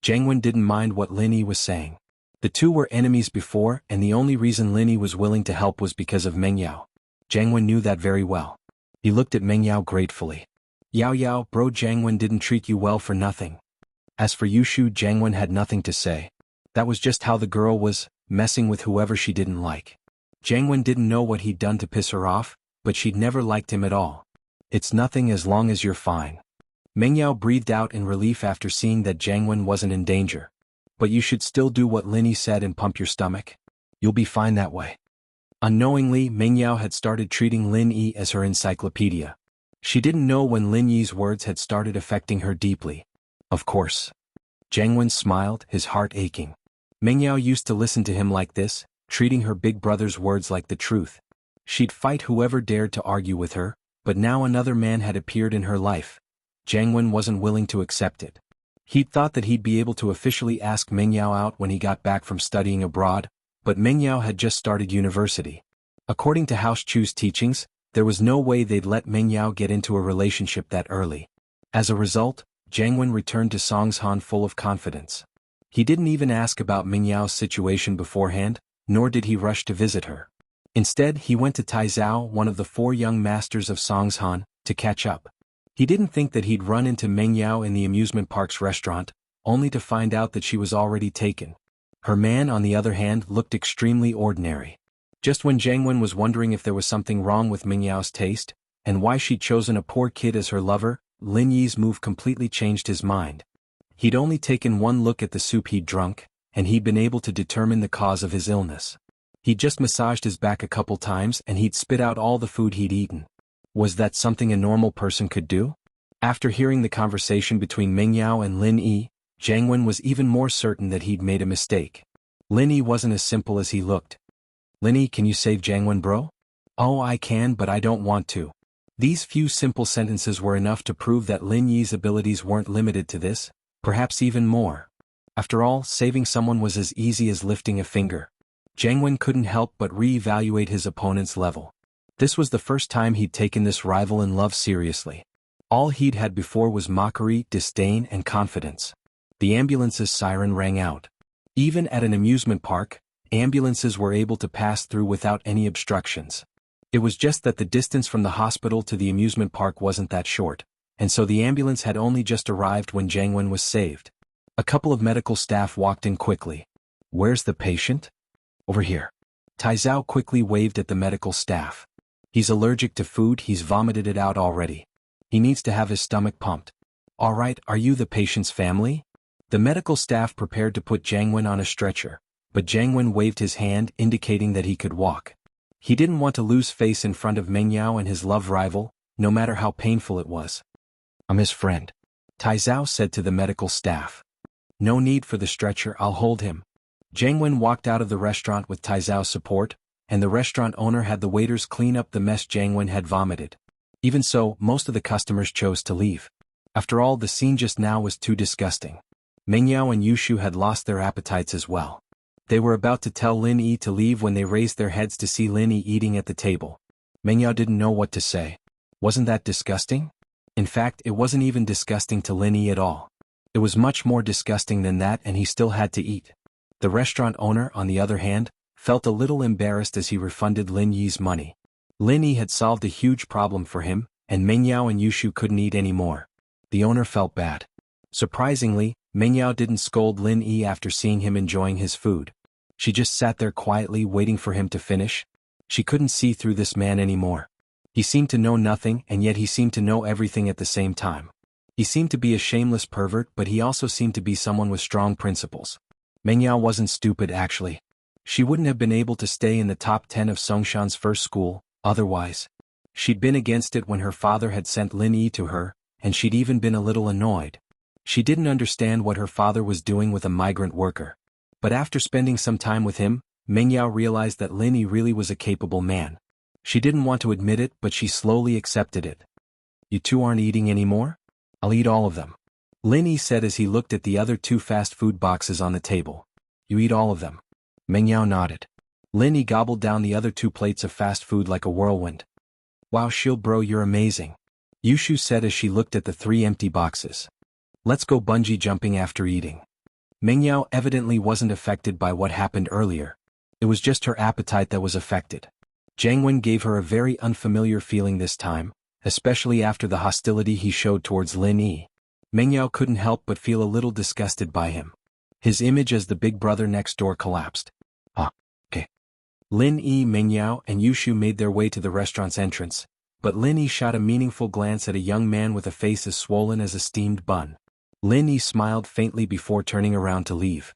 Jiang Wen didn't mind what Lin Yi was saying. The two were enemies before, and the only reason Lin Yi was willing to help was because of Meng Yao. Jiang Wen knew that very well. He looked at Meng Yao gratefully. "Yao Yao, bro, Jiang Wen didn't treat you well for nothing." As for Yushu, Jiang Wen had nothing to say. That was just how the girl was, messing with whoever she didn't like. Jiang Wen didn't know what he'd done to piss her off, but she'd never liked him at all. "It's nothing as long as you're fine." Meng Yao breathed out in relief after seeing that Jiang Wen wasn't in danger. "But you should still do what Lin Yi said and pump your stomach. You'll be fine that way." Unknowingly, Meng Yao had started treating Lin Yi as her encyclopedia. She didn't know when Lin Yi's words had started affecting her deeply. "Of course." Jiang Wen smiled, his heart aching. Meng Yao used to listen to him like this, treating her big brother's words like the truth. She'd fight whoever dared to argue with her, but now another man had appeared in her life. Jiang Wen wasn't willing to accept it. He'd thought that he'd be able to officially ask Meng Yao out when he got back from studying abroad, but Meng Yao had just started university. According to House Chu's teachings, there was no way they'd let Meng Yao get into a relationship that early. As a result, Jiang Wen returned to Songshan full of confidence. He didn't even ask about Meng Yao's situation beforehand, nor did he rush to visit her. Instead, he went to Taizhao, one of the 4 young masters of Songshan, to catch up. He didn't think that he'd run into Meng Yao in the amusement park's restaurant, only to find out that she was already taken. Her man, on the other hand, looked extremely ordinary. Just when Jiang Wen was wondering if there was something wrong with Meng Yao's taste, and why she'd chosen a poor kid as her lover, Lin Yi's move completely changed his mind. He'd only taken one look at the soup he'd drunk, and he'd been able to determine the cause of his illness. He'd just massaged his back a couple times and he'd spit out all the food he'd eaten. Was that something a normal person could do? After hearing the conversation between Meng Yao and Lin Yi, Jiang Wen was even more certain that he'd made a mistake. Lin Yi wasn't as simple as he looked. "Lin Yi, can you save Jiang Wen, bro?" "Oh, I can, but I don't want to." These few simple sentences were enough to prove that Lin Yi's abilities weren't limited to this, perhaps even more. After all, saving someone was as easy as lifting a finger. Jiang Wen couldn't help but re-evaluate his opponent's level. This was the first time he'd taken this rival in love seriously. All he'd had before was mockery, disdain, and confidence. The ambulance's siren rang out. Even at an amusement park, ambulances were able to pass through without any obstructions. It was just that the distance from the hospital to the amusement park wasn't that short, and so the ambulance had only just arrived when Jiang Wen was saved. A couple of medical staff walked in quickly. "Where's the patient?" "Over here." Taizhao quickly waved at the medical staff. "He's allergic to food, he's vomited it out already. He needs to have his stomach pumped." "All right, are you the patient's family?" The medical staff prepared to put Jiang Wen on a stretcher, but Jiang Wen waved his hand indicating that he could walk. He didn't want to lose face in front of Meng Yao and his love rival, no matter how painful it was. "I'm his friend," Taizhao said to the medical staff. "No need for the stretcher, I'll hold him." Jiang Wen walked out of the restaurant with Taizhao's support, and the restaurant owner had the waiters clean up the mess Jiang Wen had vomited. Even so, most of the customers chose to leave. After all, the scene just now was too disgusting. Meng Yao and Yushu had lost their appetites as well. They were about to tell Lin Yi to leave when they raised their heads to see Lin Yi eating at the table. Meng Yao didn't know what to say. Wasn't that disgusting? In fact, it wasn't even disgusting to Lin Yi at all. It was much more disgusting than that, and he still had to eat. The restaurant owner, on the other hand, felt a little embarrassed as he refunded Lin Yi's money. Lin Yi had solved a huge problem for him, and Meng Yao and Yushu couldn't eat anymore. The owner felt bad. Surprisingly, Meng Yao didn't scold Lin Yi after seeing him enjoying his food. She just sat there quietly waiting for him to finish. She couldn't see through this man anymore. He seemed to know nothing, and yet he seemed to know everything at the same time. He seemed to be a shameless pervert, but he also seemed to be someone with strong principles. Meng Yao wasn't stupid actually. She wouldn't have been able to stay in the top 10 of Songshan's first school, otherwise. She'd been against it when her father had sent Lin Yi to her, and she'd even been a little annoyed. She didn't understand what her father was doing with a migrant worker. But after spending some time with him, Meng Yao realized that Lin Yi really was a capable man. She didn't want to admit it, but she slowly accepted it. You two aren't eating anymore? I'll eat all of them. Lin Yi said as he looked at the other 2 fast food boxes on the table. You eat all of them. Meng Yao nodded. Lin Yi gobbled down the other 2 plates of fast food like a whirlwind. Wow, Shil bro, you're amazing. Yushu said as she looked at the 3 empty boxes. Let's go bungee jumping after eating. Meng Yao evidently wasn't affected by what happened earlier. It was just her appetite that was affected. Jianghu gave her a very unfamiliar feeling this time, especially after the hostility he showed towards Lin Yi. Meng Yao couldn't help but feel a little disgusted by him. His image as the big brother next door collapsed. Okay. Lin Yi, Meng Yao, and Yushu made their way to the restaurant's entrance, but Lin Yi shot a meaningful glance at a young man with a face as swollen as a steamed bun. Lin Yi smiled faintly before turning around to leave.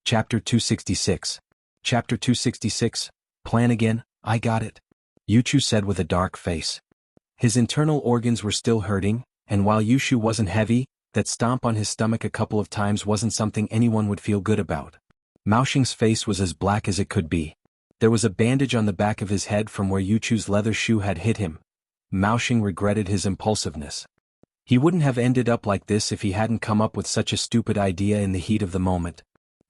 Chapter 266. Chapter 266, Plan again, I got it. Yushu said with a dark face. His internal organs were still hurting, and while Yushu wasn't heavy, that stomp on his stomach a couple of times wasn't something anyone would feel good about. Maoxing's face was as black as it could be. There was a bandage on the back of his head from where Yuchu's leather shoe had hit him. Maoxing regretted his impulsiveness. He wouldn't have ended up like this if he hadn't come up with such a stupid idea in the heat of the moment.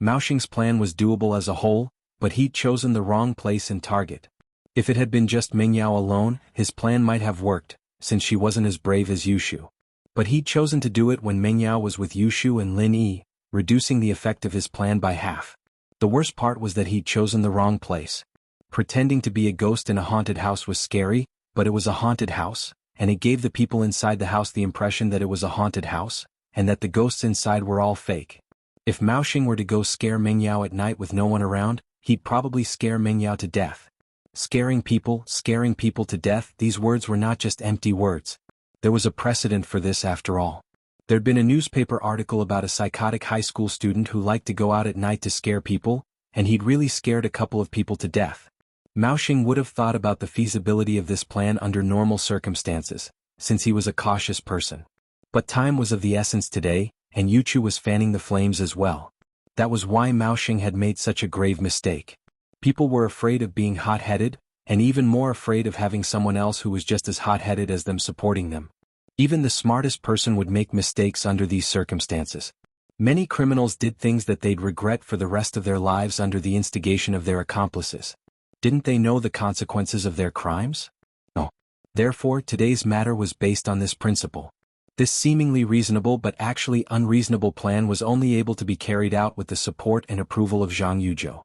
Maoxing's plan was doable as a whole, but he'd chosen the wrong place and target. If it had been just Meng Yao alone, his plan might have worked, since she wasn't as brave as Yushu. But he'd chosen to do it when Meng Yao was with Yushu and Lin Yi, reducing the effect of his plan by half. The worst part was that he'd chosen the wrong place. Pretending to be a ghost in a haunted house was scary, but it was a haunted house, and it gave the people inside the house the impression that it was a haunted house, and that the ghosts inside were all fake. If Maoxing were to go scare Meng Yao at night with no one around, he'd probably scare Meng Yao to death. Scaring people to death, these words were not just empty words. There was a precedent for this after all. There'd been a newspaper article about a psychotic high school student who liked to go out at night to scare people, and he'd really scared a couple of people to death. Maoxing would have thought about the feasibility of this plan under normal circumstances, since he was a cautious person. But time was of the essence today, and Yuchu was fanning the flames as well. That was why Maoxing had made such a grave mistake. People were afraid of being hot-headed, and even more afraid of having someone else who was just as hot-headed as them supporting them. Even the smartest person would make mistakes under these circumstances. Many criminals did things that they'd regret for the rest of their lives under the instigation of their accomplices. Didn't they know the consequences of their crimes? No. Therefore, today's matter was based on this principle. This seemingly reasonable but actually unreasonable plan was only able to be carried out with the support and approval of Zhang Yuzhou.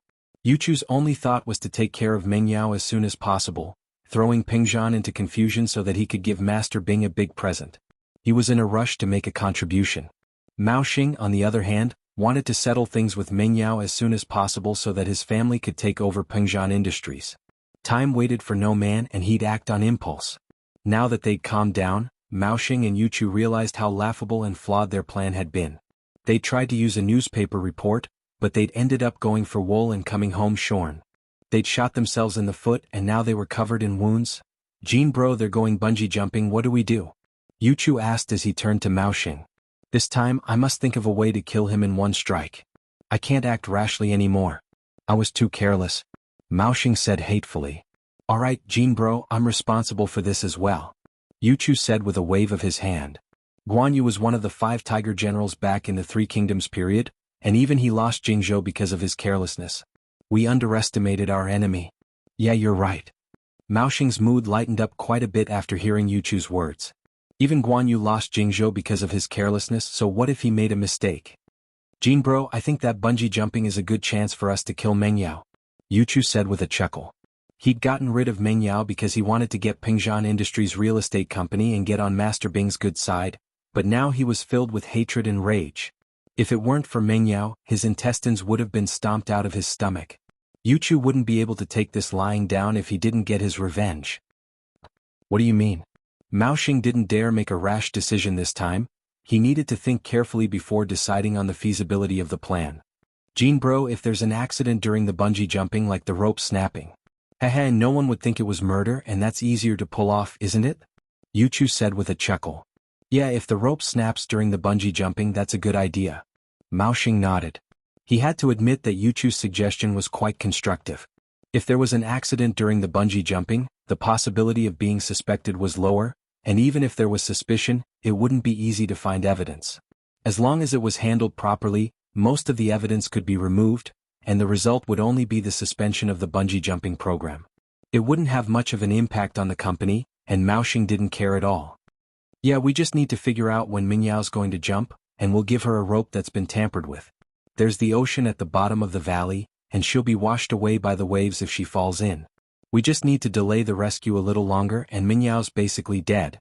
Yuchu's only thought was to take care of Meng Yao as soon as possible, throwing Pingzhan into confusion so that he could give Master Bing a big present. He was in a rush to make a contribution. Maoxing, on the other hand, wanted to settle things with Meng Yao as soon as possible so that his family could take over Pingzhan Industries. Time waited for no man and he'd act on impulse. Now that they'd calmed down, Maoxing and Yuchu realized how laughable and flawed their plan had been. They tried to use a newspaper report, but they'd ended up going for wool and coming home shorn. They'd shot themselves in the foot and now they were covered in wounds. Jean bro, they're going bungee jumping, what do we do? Yuchu asked as he turned to Maoxing. This time I must think of a way to kill him in one strike. I can't act rashly anymore. I was too careless. Maoxing said hatefully. Alright Jean bro, I'm responsible for this as well. Yuchu said with a wave of his hand. Guan Yu was one of the 5 tiger generals back in the Three Kingdoms period, and even he lost Jingzhou because of his carelessness. We underestimated our enemy. Yeah, you're right. Maoxing's mood lightened up quite a bit after hearing Yuchu's words. Even Guan Yu lost Jingzhou because of his carelessness, so what if he made a mistake? Jean bro, I think that bungee jumping is a good chance for us to kill Meng Yao. Yuchu said with a chuckle. He'd gotten rid of Meng Yao because he wanted to get Pingzhan Industries real estate company and get on Master Bing's good side, but now he was filled with hatred and rage. If it weren't for Meng Yao, his intestines would have been stomped out of his stomach. Yuchu wouldn't be able to take this lying down if he didn't get his revenge. What do you mean? Maoxing didn't dare make a rash decision this time. he needed to think carefully before deciding on the feasibility of the plan. Jean bro, if there's an accident during the bungee jumping like the rope snapping. Haha, no one would think it was murder and that's easier to pull off, isn't it? Yuchu said with a chuckle. Yeah, if the rope snaps during the bungee jumping that's a good idea. Mao Xing nodded. He had to admit that Yuchu's suggestion was quite constructive. If there was an accident during the bungee jumping, the possibility of being suspected was lower, and even if there was suspicion, it wouldn't be easy to find evidence. As long as it was handled properly, most of the evidence could be removed, and the result would only be the suspension of the bungee jumping program. It wouldn't have much of an impact on the company, and Mao Xing didn't care at all. Yeah, we just need to figure out when Mingyao's going to jump, and we'll give her a rope that's been tampered with. There's the ocean at the bottom of the valley, and she'll be washed away by the waves if she falls in. We just need to delay the rescue a little longer and Mingyao's basically dead.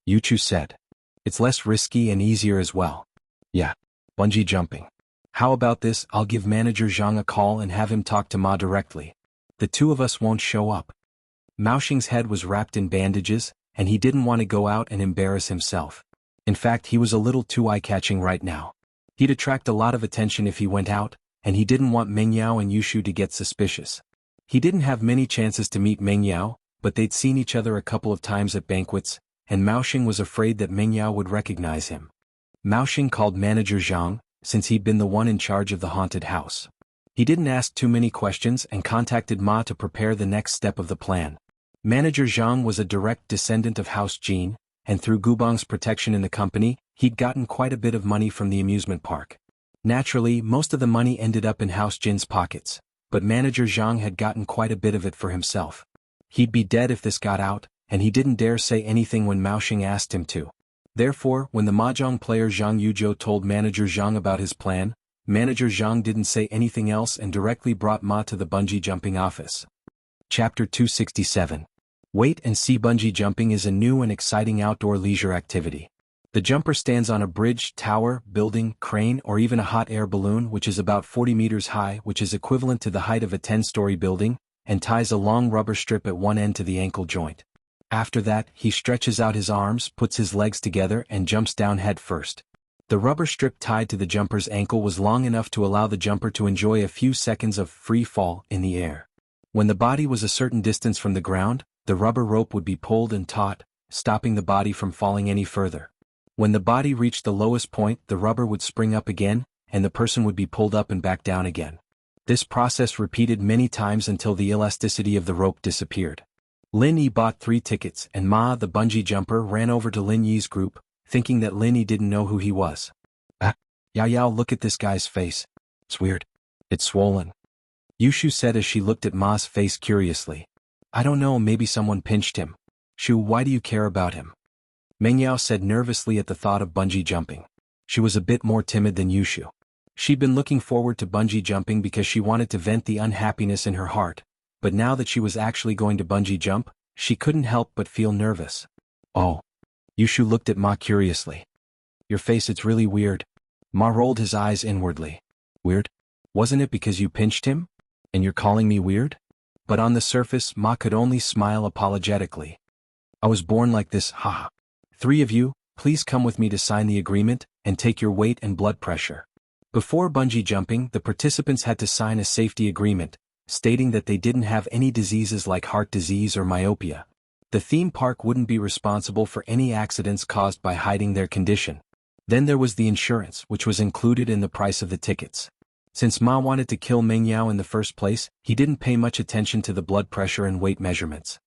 Yuchu said. It's less risky and easier as well. Yeah. Bungee jumping. How about this? I'll give Manager Jiang a call and have him talk to Ma directly. The two of us won't show up. Mao Xing's head was wrapped in bandages, and he didn't want to go out and embarrass himself. In fact, he was a little too eye-catching right now. He'd attract a lot of attention if he went out, and he didn't want Mengyao and Yushu to get suspicious. He didn't have many chances to meet Mengyao, but they'd seen each other a couple of times at banquets, and Mao Xing was afraid that Mengyao would recognize him. Mao Xing called Manager Jiang, since he'd been the one in charge of the haunted house. He didn't ask too many questions and contacted Ma to prepare the next step of the plan. Manager Jiang was a direct descendant of House Jin, and through Gubong's protection in the company, he'd gotten quite a bit of money from the amusement park. Naturally, most of the money ended up in House Jin's pockets, but Manager Jiang had gotten quite a bit of it for himself. He'd be dead if this got out, and he didn't dare say anything when Mao Xing asked him to. Therefore, when the mahjong player Zhang Yuzhou told Manager Jiang about his plan, Manager Jiang didn't say anything else and directly brought Ma to the bungee jumping office. Chapter 267. Wait and see. Bungee jumping is a new and exciting outdoor leisure activity. The jumper stands on a bridge, tower, building, crane, or even a hot air balloon which is about 40 meters high, which is equivalent to the height of a 10-story building, and ties a long rubber strip at one end to the ankle joint. After that, he stretches out his arms, puts his legs together, and jumps down head first. The rubber strip tied to the jumper's ankle was long enough to allow the jumper to enjoy a few seconds of free fall in the air. When the body was a certain distance from the ground, the rubber rope would be pulled and taut, stopping the body from falling any further. When the body reached the lowest point, the rubber would spring up again, and the person would be pulled up and back down again. This process repeated many times until the elasticity of the rope disappeared. Lin Yi bought 3 tickets and Ma, the bungee jumper, ran over to Lin Yi's group, thinking that Lin Yi didn't know who he was. Yao, look at this guy's face. It's weird. It's swollen. Yushu said as she looked at Ma's face curiously. I don't know, maybe someone pinched him. Shu, why do you care about him? Mengyao said nervously at the thought of bungee jumping. She was a bit more timid than Yushu. She'd been looking forward to bungee jumping because she wanted to vent the unhappiness in her heart, but now that she was actually going to bungee jump, she couldn't help but feel nervous. Oh. Yushu looked at Ma curiously. Your face, it's really weird. Ma rolled his eyes inwardly. Weird? Wasn't it because you pinched him? And you're calling me weird? But on the surface, Ma could only smile apologetically. I was born like this, haha. 3 of you, please come with me to sign the agreement, and take your weight and blood pressure. Before bungee jumping, the participants had to sign a safety agreement, stating that they didn't have any diseases like heart disease or myopia. The theme park wouldn't be responsible for any accidents caused by hiding their condition. Then there was the insurance, which was included in the price of the tickets. Since Ma wanted to kill Mengyao in the first place, he didn't pay much attention to the blood pressure and weight measurements.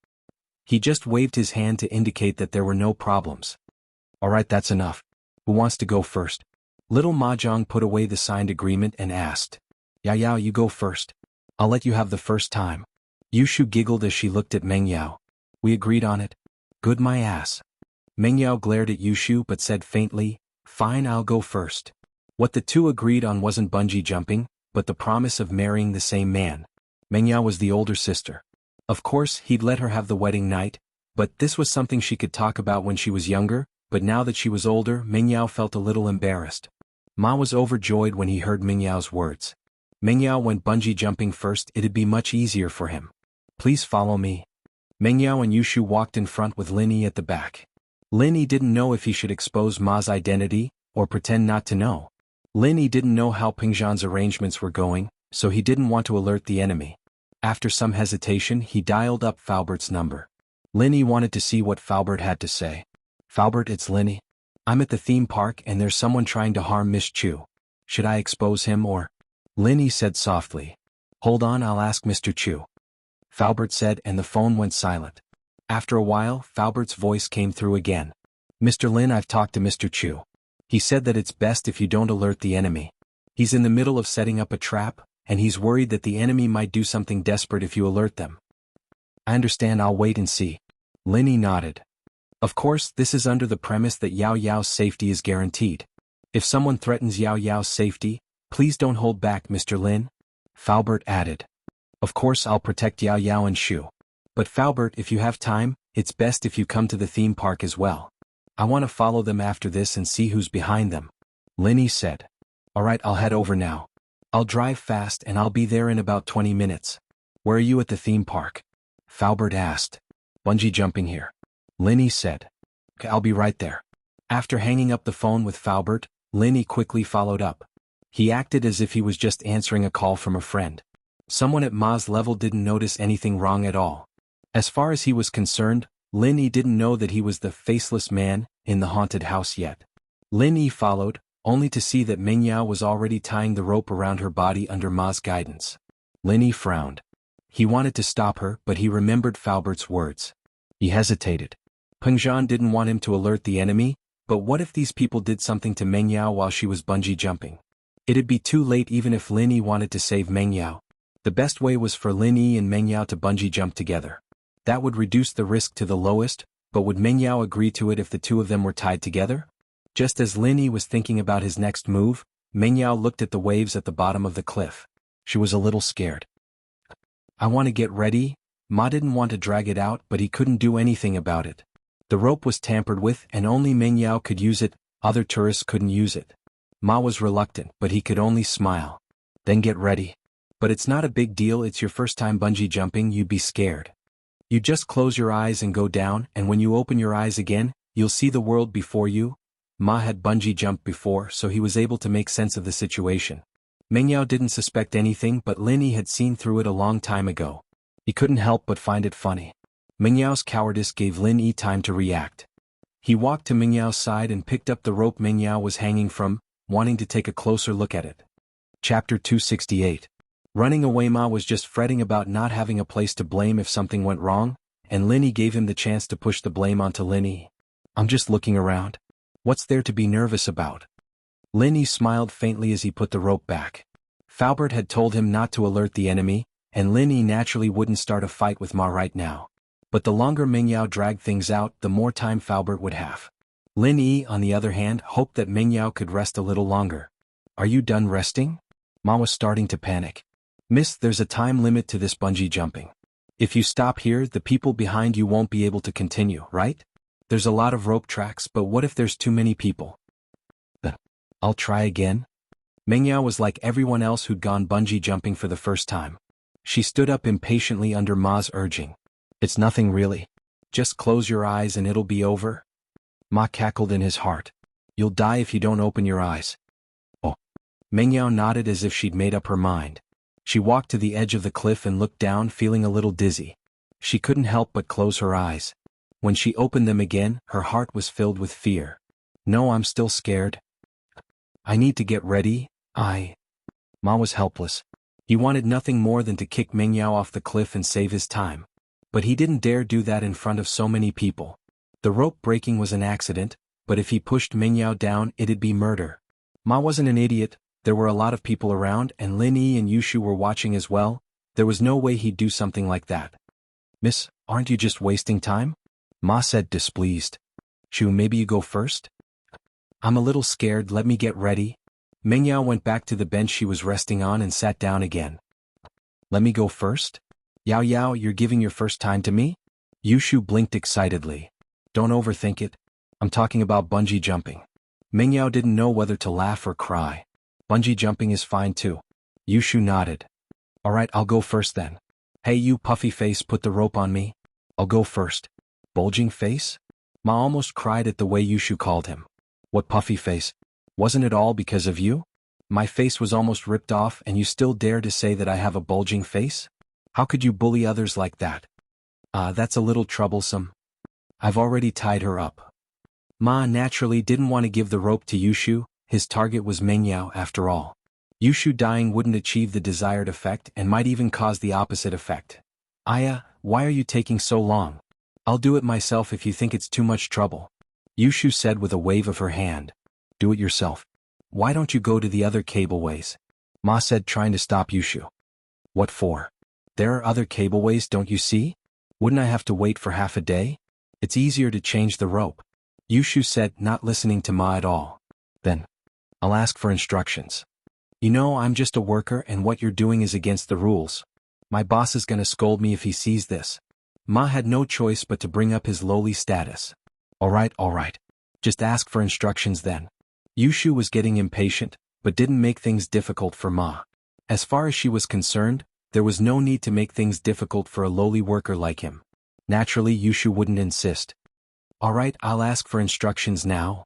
He just waved his hand to indicate that there were no problems. Alright, that's enough. Who wants to go first? Little Mahjong put away the signed agreement and asked. Yao, you go first. I'll let you have the first time. Yushu giggled as she looked at Mengyao. We agreed on it. Good my ass. Mengyao glared at Yushu but said faintly, Fine, I'll go first. What the two agreed on wasn't bungee jumping, but the promise of marrying the same man. Mengyao was the older sister. Of course, he'd let her have the wedding night, but this was something she could talk about when she was younger, but now that she was older, Mengyao felt a little embarrassed. Ma was overjoyed when he heard Mengyao's words. Mengyao went bungee jumping first, it'd be much easier for him. Please follow me. Mengyao and Yushu walked in front with Lin Yi at the back. Lin Yi didn't know if he should expose Ma's identity, or pretend not to know. Lin Yi didn't know how Pingzhan's arrangements were going, so he didn't want to alert the enemy. After some hesitation, he dialed up Falbert's number. Lin Yi wanted to see what Falbert had to say. Falbert, it's Lin Yi. I'm at the theme park and there's someone trying to harm Miss Chu. Should I expose him or? Lin Yi said softly. Hold on, I'll ask Mr. Chu. Falbert said, and the phone went silent. After a while, Falbert's voice came through again. Mr. Lin, I've talked to Mr. Chu. He said that it's best if you don't alert the enemy. He's in the middle of setting up a trap, and he's worried that the enemy might do something desperate if you alert them. I understand, I'll wait and see. Lin Yi nodded. Of course, this is under the premise that Yao Yao's safety is guaranteed. If someone threatens Yao Yao's safety, please don't hold back, Mr. Lin. Falbert added. Of course I'll protect Yao Yao and Shu. But Falbert, if you have time, it's best if you come to the theme park as well. I want to follow them after this and see who's behind them. Lin Yi said. Alright, I'll head over now. I'll drive fast and I'll be there in about 20 minutes. Where are you at the theme park? Falbert asked. Bungee jumping here. Lin Yi said. Okay, I'll be right there. After hanging up the phone with Falbert, Lin Yi quickly followed up. He acted as if he was just answering a call from a friend. Someone at Ma's level didn't notice anything wrong at all. As far as he was concerned, Lin Yi didn't know that he was the faceless man in the haunted house yet. Lin Yi followed, only to see that Meng Yao was already tying the rope around her body under Ma's guidance. Lin Yi frowned. He wanted to stop her, but he remembered Falbert's words. He hesitated. Pengzhan didn't want him to alert the enemy, but what if these people did something to Meng Yao while she was bungee jumping? It'd be too late even if Lin Yi wanted to save Meng Yao. The best way was for Lin Yi and Meng Yao to bungee jump together. That would reduce the risk to the lowest, but would Meng Yao agree to it if the two of them were tied together? Just as Lin Yi was thinking about his next move, Meng Yao looked at the waves at the bottom of the cliff. She was a little scared. I want to get ready. Ma didn't want to drag it out, but he couldn't do anything about it. The rope was tampered with and only Meng Yao could use it, other tourists couldn't use it. Ma was reluctant, but he could only smile. Then get ready. But it's not a big deal, it's your first time bungee jumping, you'd be scared. You just close your eyes and go down, and when you open your eyes again, you'll see the world before you. Ma had bungee jumped before, so he was able to make sense of the situation. Meng Yao didn't suspect anything, but Lin Yi had seen through it a long time ago. He couldn't help but find it funny. Meng Yao's cowardice gave Lin Yi time to react. He walked to Meng Yao's side and picked up the rope Meng Yao was hanging from, wanting to take a closer look at it. Chapter 268. Running away. Ma was just fretting about not having a place to blame if something went wrong, and Lin Yi gave him the chance to push the blame onto Lin Yi. I'm just looking around. What's there to be nervous about? Lin Yi smiled faintly as he put the rope back. Falbert had told him not to alert the enemy, and Lin Yi naturally wouldn't start a fight with Ma right now. But the longer Meng Yao dragged things out, the more time Falbert would have. Lin Yi, on the other hand, hoped that Meng Yao could rest a little longer. Are you done resting? Ma was starting to panic. Miss, there's a time limit to this bungee jumping. If you stop here, the people behind you won't be able to continue, right? There's a lot of rope tracks, but what if there's too many people? I'll try again. Meng Yao was like everyone else who'd gone bungee jumping for the first time. She stood up impatiently under Ma's urging. It's nothing really. Just close your eyes and it'll be over. Ma cackled in his heart. You'll die if you don't open your eyes. Oh. Meng Yao nodded as if she'd made up her mind. She walked to the edge of the cliff and looked down, feeling a little dizzy. She couldn't help but close her eyes. When she opened them again, her heart was filled with fear. No, I'm still scared. I need to get ready. Ma was helpless. He wanted nothing more than to kick Meng Yao off the cliff and save his time. But he didn't dare do that in front of so many people. The rope breaking was an accident, but if he pushed Meng Yao down, it'd be murder. Ma wasn't an idiot. There were a lot of people around, and Lin Yi and Yushu were watching as well. There was no way he'd do something like that. Miss, aren't you just wasting time? Ma said, displeased. Shu, maybe you go first? I'm a little scared, let me get ready. Meng Yao went back to the bench she was resting on and sat down again. Let me go first? Yao Yao, you're giving your first time to me? Yushu blinked excitedly. Don't overthink it. I'm talking about bungee jumping. Meng Yao didn't know whether to laugh or cry. Bungee jumping is fine too. Yushu nodded. Alright, I'll go first then. Hey you puffy face, put the rope on me. I'll go first. Bulging face? Ma almost cried at the way Yushu called him. What puffy face? Wasn't it all because of you? My face was almost ripped off and you still dare to say that I have a bulging face? How could you bully others like that? That's a little troublesome. I've already tied her up. Ma naturally didn't want to give the rope to Yushu. His target was Mengyao after all. Yushu dying wouldn't achieve the desired effect and might even cause the opposite effect. Aya, why are you taking so long? I'll do it myself if you think it's too much trouble. Yushu said with a wave of her hand. Do it yourself. Why don't you go to the other cableways? Ma said, trying to stop Yushu. What for? There are other cableways, don't you see? Wouldn't I have to wait for half a day? It's easier to change the rope. Yushu said, not listening to Ma at all. Then, I'll ask for instructions. You know, I'm just a worker and what you're doing is against the rules. My boss is gonna scold me if he sees this. Ma had no choice but to bring up his lowly status. All right. Just ask for instructions then. Yushu was getting impatient, but didn't make things difficult for Ma. As far as she was concerned, there was no need to make things difficult for a lowly worker like him. Naturally, Yushu wouldn't insist. All right, I'll ask for instructions now.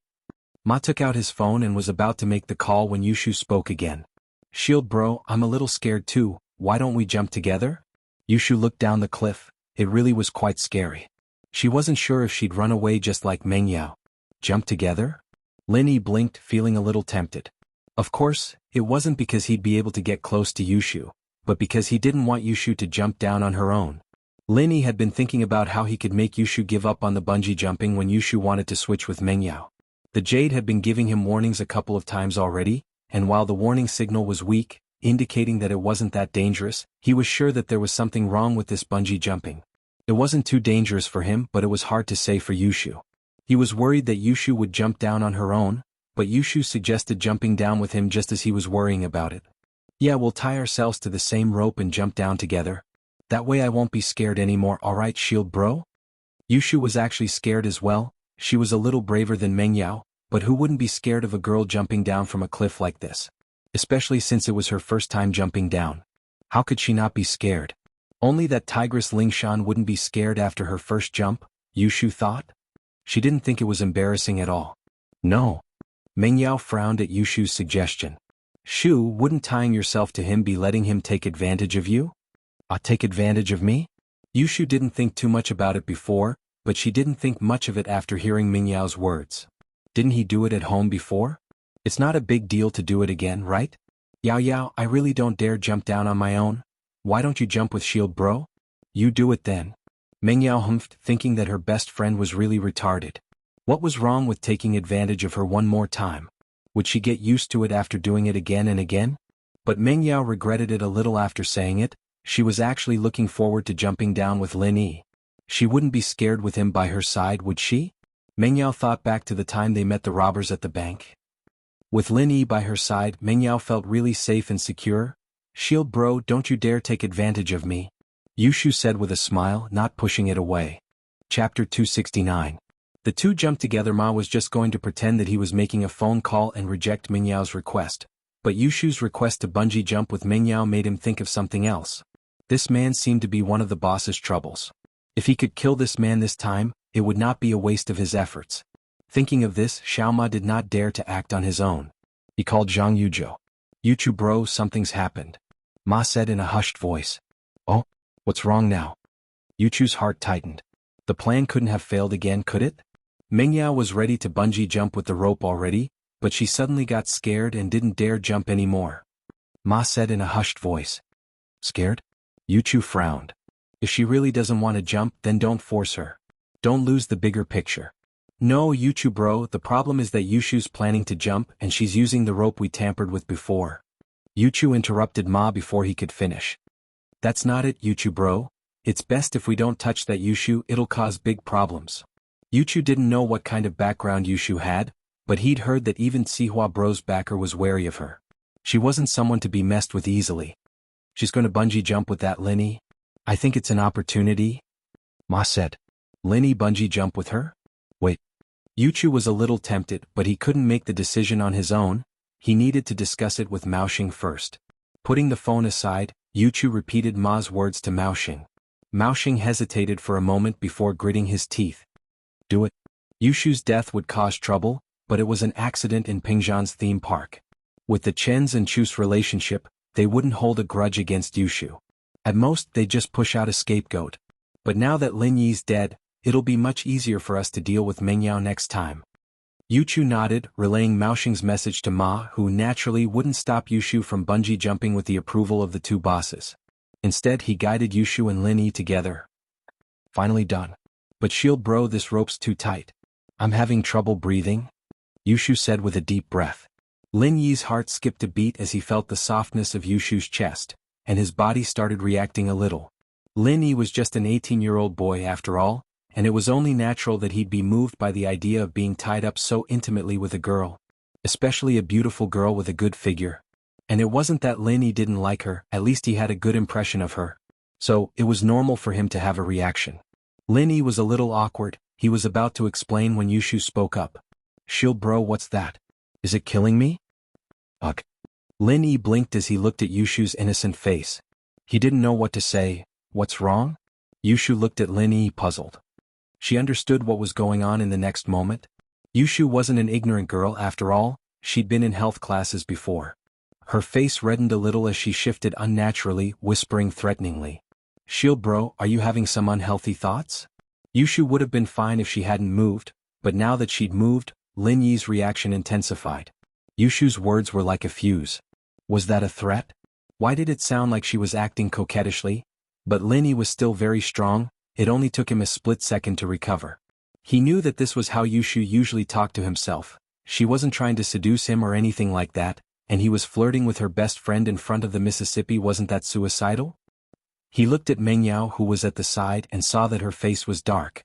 Ma took out his phone and was about to make the call when Yushu spoke again. Shield bro, I'm a little scared too, why don't we jump together? Yushu looked down the cliff. It really was quite scary. She wasn't sure if she'd run away just like Mengyao. Jump together? Lin Yi blinked, feeling a little tempted. Of course, it wasn't because he'd be able to get close to Yushu, but because he didn't want Yushu to jump down on her own. Lin Yi had been thinking about how he could make Yushu give up on the bungee jumping when Yushu wanted to switch with Mengyao. The Jade had been giving him warnings a couple of times already, and while the warning signal was weak, indicating that it wasn't that dangerous, he was sure that there was something wrong with this bungee jumping. It wasn't too dangerous for him, but it was hard to say for Yushu. He was worried that Yushu would jump down on her own, but Yushu suggested jumping down with him just as he was worrying about it. Yeah, we'll tie ourselves to the same rope and jump down together. That way I won't be scared anymore, alright shield bro? Yushu was actually scared as well. She was a little braver than Mengyao, but who wouldn't be scared of a girl jumping down from a cliff like this? Especially since it was her first time jumping down. How could she not be scared? Only that Tigress Lingshan wouldn't be scared after her first jump, Yushu thought? She didn't think it was embarrassing at all. No. Mengyao frowned at Yushu's suggestion. Shu, wouldn't tying yourself to him be letting him take advantage of you? Take advantage of me? Yushu didn't think too much about it before, but she didn't think much of it after hearing Mingyao's words. Didn't he do it at home before? It's not a big deal to do it again, right? Yao, I really don't dare jump down on my own. Why don't you jump with shield bro? You do it then. Mengyao humphed, thinking that her best friend was really retarded. What was wrong with taking advantage of her one more time? Would she get used to it after doing it again and again? But Mengyao regretted it a little after saying it. She was actually looking forward to jumping down with Lin Yi. She wouldn't be scared with him by her side, would she? Mengyao thought back to the time they met the robbers at the bank. With Lin Yi by her side, Mengyao felt really safe and secure. Shield bro, don't you dare take advantage of me. Yushu said with a smile, not pushing it away. Chapter 269. The two jumped together. Ma was just going to pretend that he was making a phone call and reject Mingyao's request. But Yushu's request to bungee jump with Mengyao made him think of something else. This man seemed to be one of the boss's troubles. If he could kill this man this time, it would not be a waste of his efforts. Thinking of this, Xiaoma did not dare to act on his own. He called Zhang Yuzhou. Yuchu bro, something's happened. Ma said in a hushed voice. Oh? What's wrong now? Yuchu's heart tightened. The plan couldn't have failed again, could it? Mengyao was ready to bungee jump with the rope already, but she suddenly got scared and didn't dare jump anymore. Ma said in a hushed voice. Scared? Yuchu frowned. If she really doesn't want to jump, then don't force her. Don't lose the bigger picture. No, Yuchu bro, the problem is that Yushu's planning to jump and she's using the rope we tampered with before. Yuchu interrupted Ma before he could finish. That's not it, Yuchu bro. It's best if we don't touch that Yushu, it'll cause big problems. Yuchu didn't know what kind of background Yushu had, but he'd heard that even Sihua bro's backer was wary of her. She wasn't someone to be messed with easily. She's going to bungee jump with that Lin Yi? I think it's an opportunity. Ma said. Lin Yi bungee jump with her? Wait. Yuchu was a little tempted, but he couldn't make the decision on his own. He needed to discuss it with Maoxing first. Putting the phone aside, Yuchu repeated Ma's words to Maoxing. Maoxing hesitated for a moment before gritting his teeth. Do it. Yushu's death would cause trouble, but it was an accident in Pingzhan's theme park. With the Chen's and Chu's relationship, they wouldn't hold a grudge against Yushu. At most, they'd just push out a scapegoat. But now that Lin Yi's dead, it'll be much easier for us to deal with Mengyao next time. Yuchu nodded, relaying Maoxing's message to Ma, who naturally wouldn't stop Yushu from bungee jumping with the approval of the two bosses. Instead, he guided Yushu and Lin Yi together. Finally done. But shield bro, this rope's too tight. I'm having trouble breathing, Yushu said with a deep breath. Lin Yi's heart skipped a beat as he felt the softness of Yushu's chest, and his body started reacting a little. Lin Yi was just an 18-year-old boy after all, and it was only natural that he'd be moved by the idea of being tied up so intimately with a girl. Especially a beautiful girl with a good figure. And it wasn't that Lin Yi didn't like her, at least he had a good impression of her. So, it was normal for him to have a reaction. Lin Yi was a little awkward. He was about to explain when Yushu spoke up. Shield bro, what's that? Is it killing me? Ugh. Lin Yi blinked as he looked at Yushu's innocent face. He didn't know what to say. What's wrong? Yushu looked at Lin Yi puzzled. She understood what was going on in the next moment. Yushu wasn't an ignorant girl after all, she'd been in health classes before. Her face reddened a little as she shifted unnaturally, whispering threateningly. Shield bro, are you having some unhealthy thoughts? Yushu would have been fine if she hadn't moved, but now that she'd moved, Lin Yi's reaction intensified. Yushu's words were like a fuse. Was that a threat? Why did it sound like she was acting coquettishly? But Lin Yi was still very strong, it only took him a split second to recover. He knew that this was how Yushu usually talked to himself. She wasn't trying to seduce him or anything like that, and he was flirting with her best friend in front of the Mississippi. Wasn't that suicidal? He looked at Mengyao, who was at the side, and saw that her face was dark.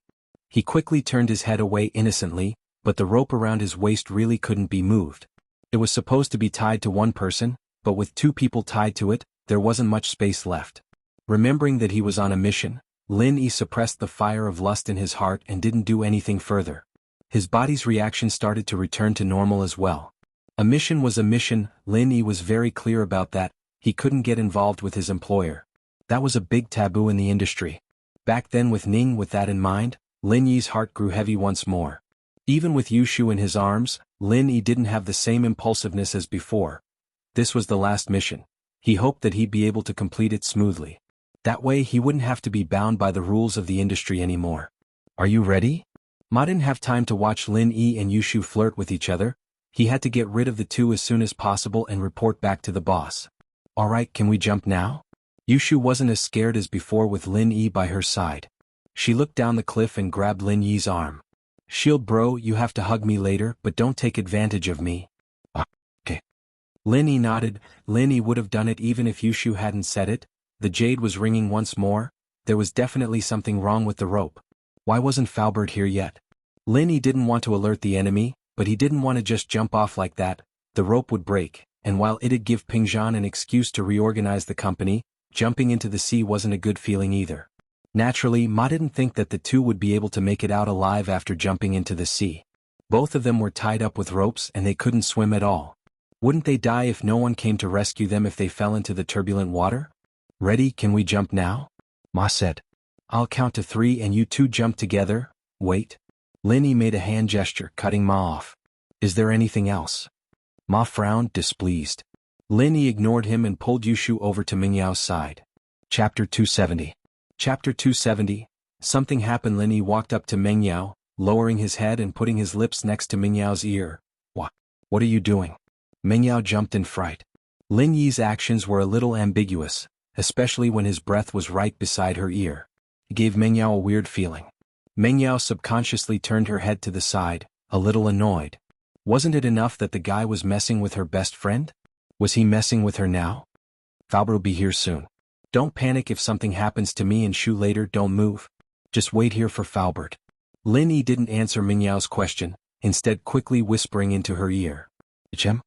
He quickly turned his head away innocently, but the rope around his waist really couldn't be moved. It was supposed to be tied to one person, but with two people tied to it, there wasn't much space left. Remembering that he was on a mission, Lin Yi suppressed the fire of lust in his heart and didn't do anything further. His body's reaction started to return to normal as well. A mission was a mission, Lin Yi was very clear about that. He couldn't get involved with his employer. That was a big taboo in the industry. Back then with Ning, with that in mind, Lin Yi's heart grew heavy once more. Even with Yushu in his arms, Lin Yi didn't have the same impulsiveness as before. This was the last mission. He hoped that he'd be able to complete it smoothly. That way he wouldn't have to be bound by the rules of the industry anymore. Are you ready? Ma didn't have time to watch Lin Yi and Yushu flirt with each other. He had to get rid of the two as soon as possible and report back to the boss. Alright, can we jump now? Yushu wasn't as scared as before with Lin Yi by her side. She looked down the cliff and grabbed Lin Yi's arm. Shield bro, you have to hug me later, but don't take advantage of me. Okay. Lin Yi nodded. Lin Yi would have done it even if Yushu hadn't said it. The jade was ringing once more. There was definitely something wrong with the rope. Why wasn't Falbert here yet? Lin Yi didn't want to alert the enemy, but he didn't want to just jump off like that. The rope would break, and while it'd give Pingzhan an excuse to reorganize the company, jumping into the sea wasn't a good feeling either. Naturally, Ma didn't think that the two would be able to make it out alive after jumping into the sea. Both of them were tied up with ropes and they couldn't swim at all. Wouldn't they die if no one came to rescue them if they fell into the turbulent water? Ready, can we jump now? Ma said. I'll count to 3 and you two jump together. Wait. Lin Yi made a hand gesture, cutting Ma off. Is there anything else? Ma frowned, displeased. Lin Yi ignored him and pulled Yushu over to Mingyao's side. Chapter 270. Chapter 270. Something happened. Lin Yi walked up to Mengyao, lowering his head and putting his lips next to Mingyao's ear. What are you doing? Mengyao jumped in fright. Lin Yi's actions were a little ambiguous, especially when his breath was right beside her ear. It gave Mengyao a weird feeling. Mengyao subconsciously turned her head to the side, a little annoyed. Wasn't it enough that the guy was messing with her best friend? Was he messing with her now? Falbert'll be here soon. Don't panic if something happens to me and Shu later. Don't move. Just wait here for Falbert. Lin Yi didn't answer Mingyao's question, instead quickly whispering into her ear. Chem?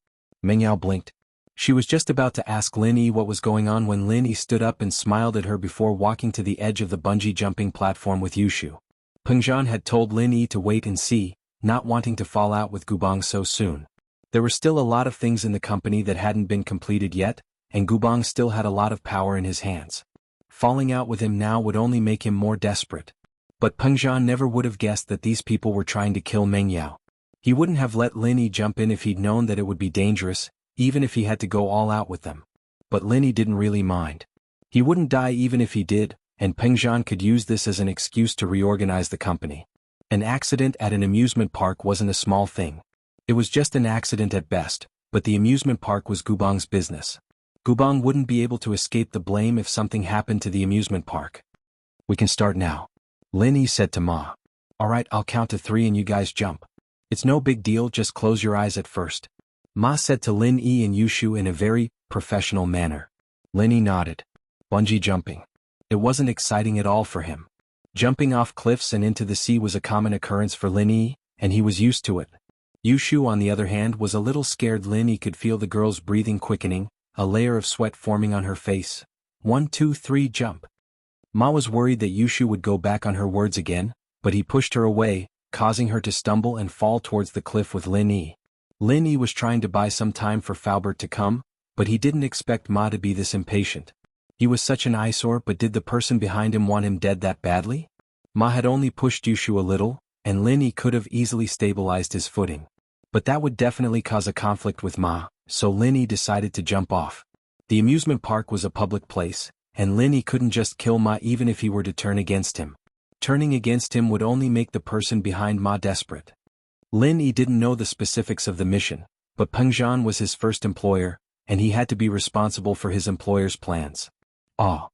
Mengyao blinked. She was just about to ask Lin Yi what was going on when Lin Yi stood up and smiled at her before walking to the edge of the bungee jumping platform with Yushu. Pingzhan had told Lin Yi to wait and see, not wanting to fall out with Gubang so soon. There were still a lot of things in the company that hadn't been completed yet, and Gubang still had a lot of power in his hands. Falling out with him now would only make him more desperate. But Pingzhan never would have guessed that these people were trying to kill Mengyao. He wouldn't have let Lin Yi jump in if he'd known that it would be dangerous, even if he had to go all out with them. But Lin Yi didn't really mind. He wouldn't die even if he did, and Peng Zhan could use this as an excuse to reorganize the company. An accident at an amusement park wasn't a small thing. It was just an accident at best, but the amusement park was Gubang's business. Gubang wouldn't be able to escape the blame if something happened to the amusement park. We can start now, Lin Yi said to Ma. Alright, I'll count to 3 and you guys jump. It's no big deal, just close your eyes at first. Ma said to Lin Yi and Yushu in a very professional manner. Lin Yi nodded. Bungee jumping. It wasn't exciting at all for him. Jumping off cliffs and into the sea was a common occurrence for Lin Yi, and he was used to it. Yushu, on the other hand, was a little scared. Lin Yi could feel the girl's breathing quickening, a layer of sweat forming on her face. 1, 2, 3, jump. Ma was worried that Yushu would go back on her words again, but he pushed her away, causing her to stumble and fall towards the cliff with Lin Yi. Lin Yi was trying to buy some time for Faubert to come, but he didn't expect Ma to be this impatient. He was such an eyesore, but did the person behind him want him dead that badly? Ma had only pushed Yushu a little, and Lin Yi could have easily stabilized his footing. But that would definitely cause a conflict with Ma, so Lin Yi decided to jump off. The amusement park was a public place, and Lin Yi couldn't just kill Ma even if he were to turn against him. Turning against him would only make the person behind Ma desperate. Lin Yi didn't know the specifics of the mission, but Peng Zhan was his first employer, and he had to be responsible for his employer's plans. Ah!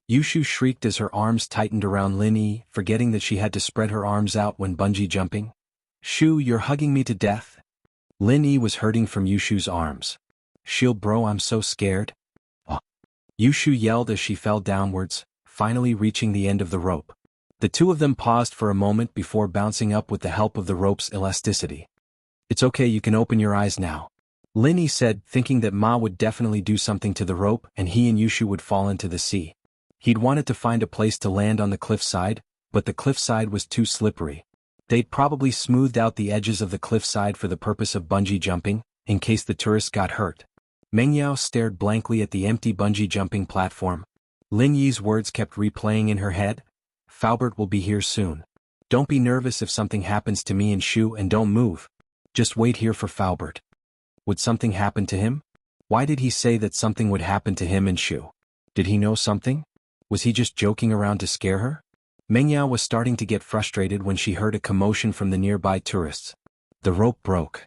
Yushu shrieked as her arms tightened around Lin Yi, forgetting that she had to spread her arms out when bungee jumping. Shu, you're hugging me to death? Lin Yi was hurting from Yushu's arms. Shield bro, I'm so scared. Ah! Yushu yelled as she fell downwards, finally reaching the end of the rope. The two of them paused for a moment before bouncing up with the help of the rope's elasticity. It's okay, you can open your eyes now, Lin Yi said, thinking that Ma would definitely do something to the rope and he and Yushu would fall into the sea. He'd wanted to find a place to land on the cliffside, but the cliffside was too slippery. They'd probably smoothed out the edges of the cliffside for the purpose of bungee jumping, in case the tourists got hurt. Meng Yao stared blankly at the empty bungee jumping platform. Lin Yi's words kept replaying in her head. Faubert will be here soon. Don't be nervous if something happens to me and Shu, and don't move. Just wait here for Faubert. Would something happen to him? Why did he say that something would happen to him and Shu? Did he know something? Was he just joking around to scare her? Meng Yao was starting to get frustrated when she heard a commotion from the nearby tourists. The rope broke.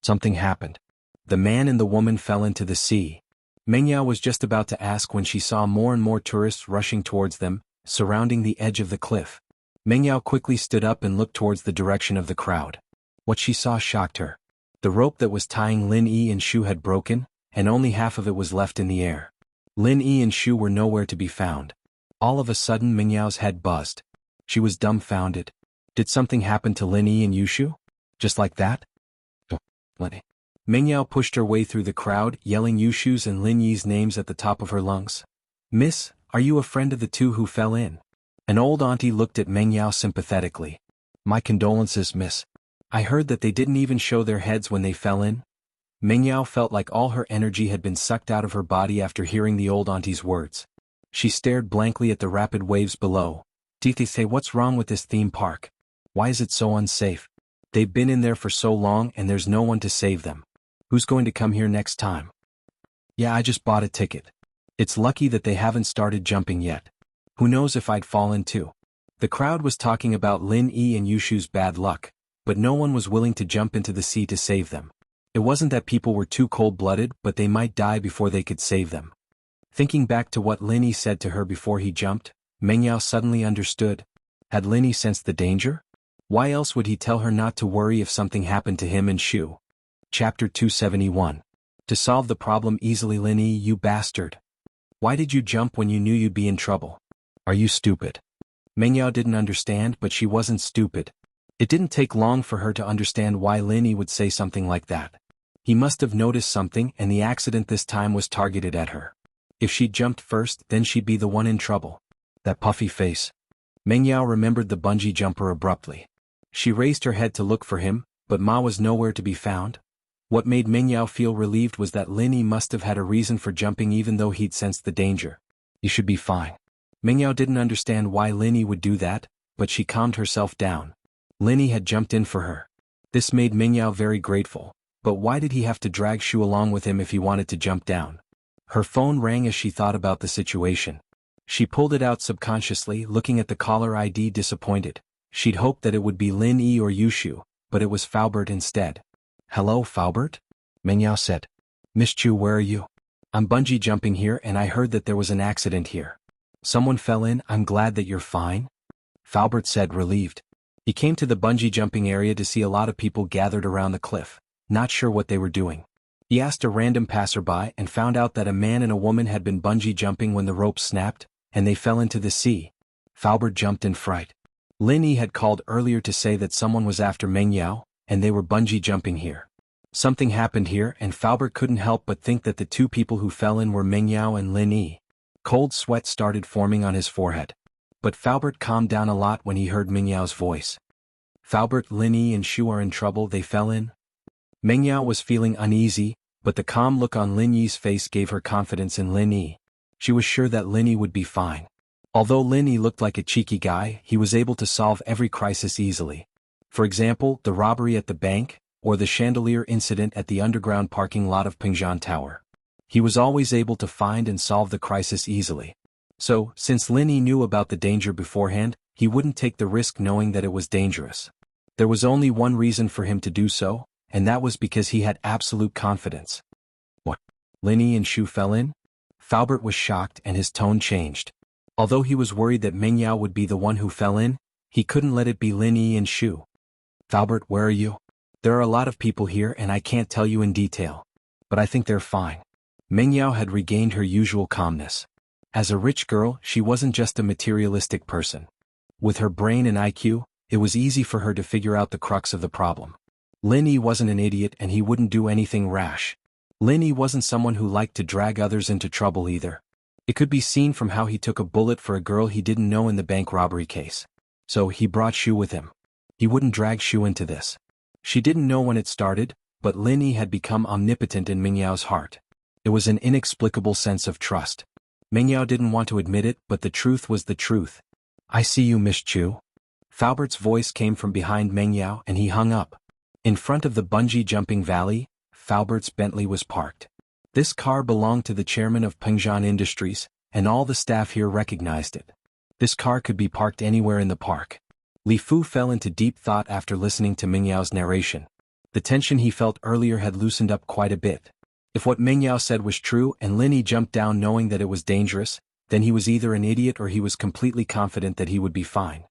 Something happened. The man and the woman fell into the sea. Meng Yao was just about to ask when she saw more and more tourists rushing towards them, surrounding the edge of the cliff. Meng Yao quickly stood up and looked towards the direction of the crowd. What she saw shocked her. The rope that was tying Lin Yi and Shu had broken, and only half of it was left in the air. Lin Yi and Shu were nowhere to be found. All of a sudden Meng Yao's head buzzed. She was dumbfounded. Did something happen to Lin Yi and Yushu? Just like that? Meng Yao pushed her way through the crowd, yelling Yushu's and Lin Yi's names at the top of her lungs. Miss, are you a friend of the two who fell in? An old auntie looked at Meng Yao sympathetically. My condolences, miss. I heard that they didn't even show their heads when they fell in. Meng Yao felt like all her energy had been sucked out of her body after hearing the old auntie's words. She stared blankly at the rapid waves below. Titi say, what's wrong with this theme park? Why is it so unsafe? They've been in there for so long and there's no one to save them. Who's going to come here next time? Yeah, I just bought a ticket. It's lucky that they haven't started jumping yet. Who knows if I'd fallen too. The crowd was talking about Lin Yi and Yushu's bad luck, but no one was willing to jump into the sea to save them. It wasn't that people were too cold-blooded, but they might die before they could save them. Thinking back to what Lin Yi said to her before he jumped, Meng Yao suddenly understood. Had Lin Yi sensed the danger? Why else would he tell her not to worry if something happened to him and Shu? Chapter 271. To solve the problem easily. Lin Yi, you bastard. Why did you jump when you knew you'd be in trouble? Are you stupid? Meng Yao didn't understand, but she wasn't stupid. It didn't take long for her to understand why Lin Yi would say something like that. He must have noticed something, and the accident this time was targeted at her. If she jumped first, then she'd be the one in trouble. That puffy face. Meng Yao remembered the bungee jumper abruptly. She raised her head to look for him, but Ma was nowhere to be found. What made Meng Yao feel relieved was that Lin Yi must have had a reason for jumping even though he'd sensed the danger. You should be fine. Meng Yao didn't understand why Lin Yi would do that, but she calmed herself down. Lin Yi had jumped in for her. This made Mingyao very grateful, but why did he have to drag Shu along with him if he wanted to jump down? Her phone rang as she thought about the situation. She pulled it out subconsciously, looking at the caller ID disappointed. She'd hoped that it would be Lin Yi or Yushu, but it was Faubert instead. "Hello, Faubert?" Mingyao said. "Miss Chu, where are you? I'm bungee jumping here and I heard that there was an accident here. Someone fell in. I'm glad that you're fine," Faubert said, relieved. He came to the bungee jumping area to see a lot of people gathered around the cliff, not sure what they were doing. He asked a random passerby and found out that a man and a woman had been bungee jumping when the rope snapped, and they fell into the sea. Faubert jumped in fright. Lin Yi had called earlier to say that someone was after Mingyao, and they were bungee jumping here. Something happened here and Faubert couldn't help but think that the two people who fell in were Mingyao and Lin Yi. Cold sweat started forming on his forehead. But Faubert calmed down a lot when he heard Mingyao's voice. "Faubert, Lin Yi and Shu are in trouble, they fell in?" Mingyao was feeling uneasy, but the calm look on Lin Yi's face gave her confidence in Lin Yi. She was sure that Lin Yi would be fine. Although Lin Yi looked like a cheeky guy, he was able to solve every crisis easily. For example, the robbery at the bank, or the chandelier incident at the underground parking lot of Pingzhan Tower. He was always able to find and solve the crisis easily. So, since Lin Yi knew about the danger beforehand, he wouldn't take the risk knowing that it was dangerous. There was only one reason for him to do so, and that was because he had absolute confidence. "What? Lin Yi and Shu fell in?" Faubert was shocked and his tone changed. Although he was worried that Mingyao would be the one who fell in, he couldn't let it be Lin Yi and Shu. "Faubert, where are you? There are a lot of people here and I can't tell you in detail. But I think they're fine." Mingyao had regained her usual calmness. As a rich girl, she wasn't just a materialistic person. With her brain and IQ, it was easy for her to figure out the crux of the problem. Lin Yi wasn't an idiot and he wouldn't do anything rash. Lin Yi wasn't someone who liked to drag others into trouble either. It could be seen from how he took a bullet for a girl he didn't know in the bank robbery case. So he brought Shu with him. He wouldn't drag Shu into this. She didn't know when it started, but Lin Yi had become omnipotent in Mingyao's heart. It was an inexplicable sense of trust. Mingyao didn't want to admit it, but the truth was the truth. "I see you, Miss Chu." Faubert's voice came from behind Mingyao and he hung up. In front of the bungee jumping valley, Faubert's Bentley was parked. This car belonged to the chairman of Pingzhan Industries, and all the staff here recognized it. This car could be parked anywhere in the park. Li Fu fell into deep thought after listening to Mingyao's narration. The tension he felt earlier had loosened up quite a bit. If what Mingyao said was true and Lin Yi jumped down knowing that it was dangerous, then he was either an idiot or he was completely confident that he would be fine.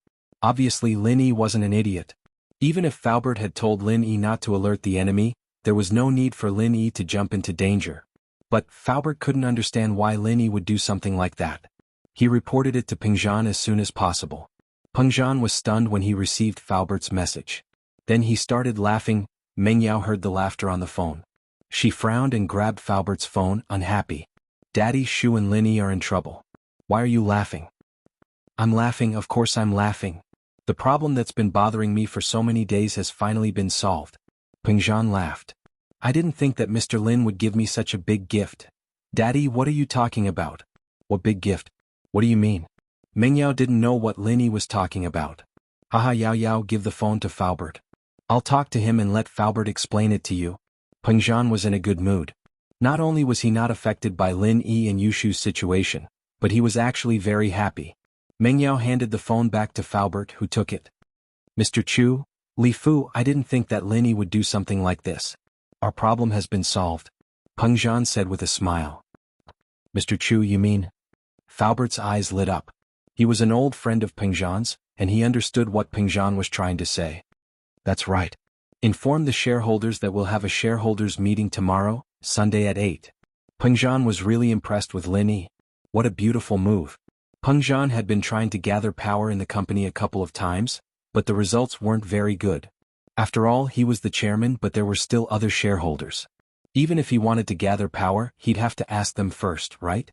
Obviously Lin Yi wasn't an idiot. Even if Faubert had told Lin Yi not to alert the enemy, there was no need for Lin Yi to jump into danger. But Faubert couldn't understand why Lin Yi would do something like that. He reported it to Pingzhan as soon as possible. Pingzhan was stunned when he received Faubert's message. Then he started laughing. Mingyao heard the laughter on the phone. She frowned and grabbed Faubert's phone, unhappy. "Daddy, Shu and Lin Yi are in trouble. Why are you laughing?" "I'm laughing, of course I'm laughing. The problem that's been bothering me for so many days has finally been solved." Pingzhan laughed. "I didn't think that Mr. Lin would give me such a big gift." "Daddy, what are you talking about?" "What big gift? What do you mean?" Mingyao didn't know what Lin Yi was talking about. "Haha, Yao Yao, give the phone to Faubert. I'll talk to him and let Faubert explain it to you." Pingzhan was in a good mood. Not only was he not affected by Lin Yi and Yushu's situation, but he was actually very happy. Mingyao handed the phone back to Faubert, who took it. "Mr. Chu, Li Fu, I didn't think that Lin Yi would do something like this. Our problem has been solved," Pingzhan said with a smile. "Mr. Chu, you mean?" Faubert's eyes lit up. He was an old friend of Pingzhan's, and he understood what Pingzhan was trying to say. "That's right. Inform the shareholders that we'll have a shareholders meeting tomorrow, Sunday at 8. Pingzhan was really impressed with Lin Yi. What a beautiful move. Pingzhan had been trying to gather power in the company a couple of times, but the results weren't very good. After all, he was the chairman, but there were still other shareholders. Even if he wanted to gather power, he'd have to ask them first, right?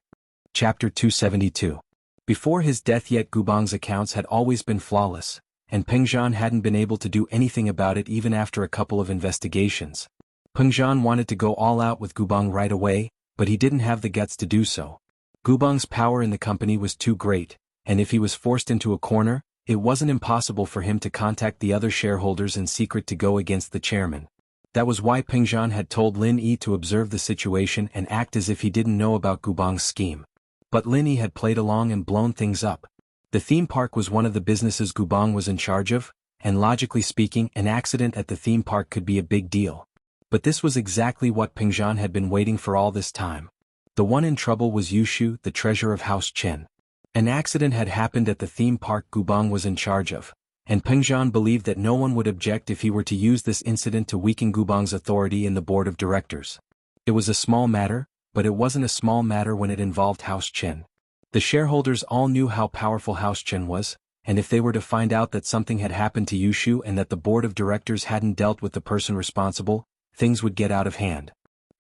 Chapter 272. Before his death yet Gubang's accounts had always been flawless, and Pingzhan hadn't been able to do anything about it even after a couple of investigations. Pingzhan wanted to go all out with Gubang right away, but he didn't have the guts to do so. Gubang's power in the company was too great, and if he was forced into a corner, It wasn't impossible for him to contact the other shareholders in secret to go against the chairman. That was why Peng Zhan had told Lin Yi to observe the situation and act as if he didn't know about Gubang's scheme. But Lin Yi had played along and blown things up. The theme park was one of the businesses Gubang was in charge of, and logically speaking, an accident at the theme park could be a big deal. But this was exactly what Peng Zhan had been waiting for all this time. The one in trouble was Yushu, the treasurer of House Chen. An accident had happened at the theme park Gubang was in charge of, and Peng Zhan believed that no one would object if he were to use this incident to weaken Gubang's authority in the board of directors. It was a small matter, but it wasn't a small matter when it involved House Chen. The shareholders all knew how powerful House Chen was, and if they were to find out that something had happened to Yushu and that the board of directors hadn't dealt with the person responsible, things would get out of hand.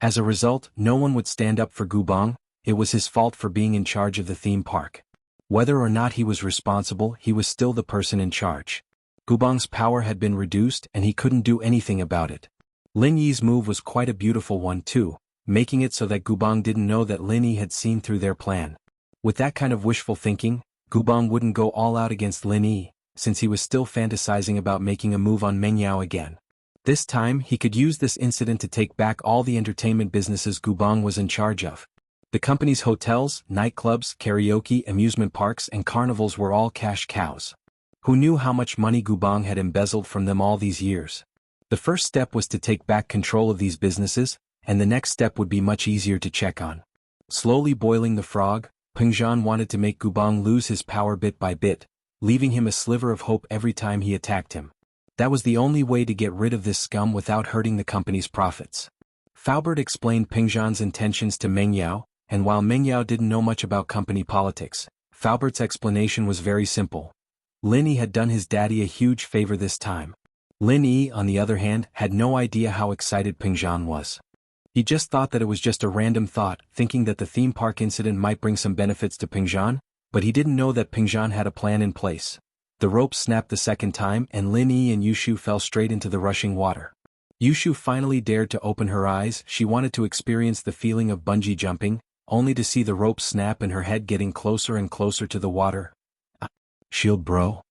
As a result, no one would stand up for Gubang. It was his fault for being in charge of the theme park. Whether or not he was responsible, he was still the person in charge. Gubang's power had been reduced and he couldn't do anything about it. Lin Yi's move was quite a beautiful one too, making it so that Gubang didn't know that Lin Yi had seen through their plan. With that kind of wishful thinking, Gubang wouldn't go all out against Lin Yi, since he was still fantasizing about making a move on Meng Yao again. This time he could use this incident to take back all the entertainment businesses Gubang was in charge of. The company's hotels, nightclubs, karaoke, amusement parks and carnivals were all cash cows. Who knew how much money Gubang had embezzled from them all these years? The first step was to take back control of these businesses, and the next step would be much easier to check on. Slowly boiling the frog, Peng Zhan wanted to make Gubang lose his power bit by bit, leaving him a sliver of hope every time he attacked him. That was the only way to get rid of this scum without hurting the company's profits. Faubert explained Peng Zhan's intentions to Meng Yao, and while Meng Yao didn't know much about company politics, Faubert's explanation was very simple. Lin Yi had done his daddy a huge favor this time. Lin Yi, on the other hand, had no idea how excited Peng Zhan was. He just thought that it was just a random thought, thinking that the theme park incident might bring some benefits to Peng Zhan, but he didn't know that Peng Zhan had a plan in place. The rope snapped the second time and Lin Yi and Yushu fell straight into the rushing water. Yushu finally dared to open her eyes. She wanted to experience the feeling of bungee jumping, only to see the rope snap and her head getting closer and closer to the water. Shield bro?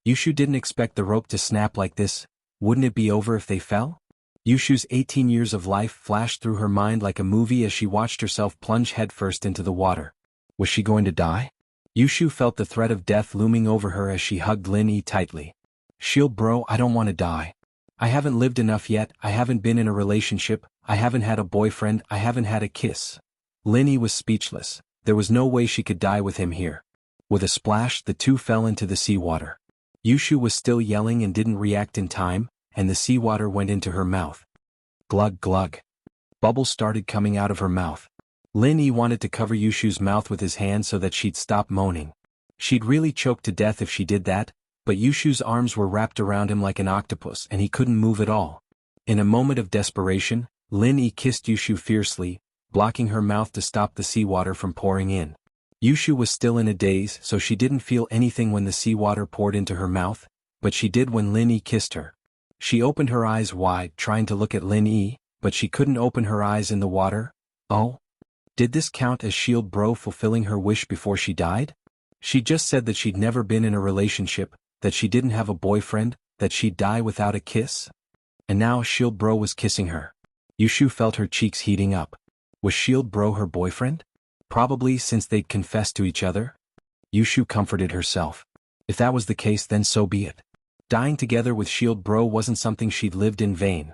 Yushu didn't expect the rope to snap like this. Wouldn't it be over if they fell? Yushu's 18 years of life flashed through her mind like a movie as she watched herself plunge headfirst into the water. Was she going to die? Yushu felt the threat of death looming over her as she hugged Lin Yi tightly. Shield bro, I don't want to die. I haven't lived enough yet, I haven't been in a relationship, I haven't had a boyfriend, I haven't had a kiss. Lin Yi was speechless. There was no way she could die with him here. With a splash, the two fell into the seawater. Yushu was still yelling and didn't react in time, and the seawater went into her mouth. Glug glug. Bubbles started coming out of her mouth. Lin Yi wanted to cover Yushu's mouth with his hand so that she'd stop moaning. She'd really choke to death if she did that, but Yushu's arms were wrapped around him like an octopus and he couldn't move at all. In a moment of desperation, Lin Yi kissed Yushu fiercely, blocking her mouth to stop the seawater from pouring in. Yushu was still in a daze, so she didn't feel anything when the seawater poured into her mouth, but she did when Lin Yi kissed her. She opened her eyes wide, trying to look at Lin Yi, but she couldn't open her eyes in the water. Oh? Did this count as Shield Bro fulfilling her wish before she died? She just said that she'd never been in a relationship, that she didn't have a boyfriend, that she'd die without a kiss. And now Shield Bro was kissing her. Yushu felt her cheeks heating up. Was Shield Bro her boyfriend? Probably, since they'd confessed to each other. Yushu comforted herself. If that was the case, then so be it. Dying together with Shield Bro wasn't something she'd lived in vain.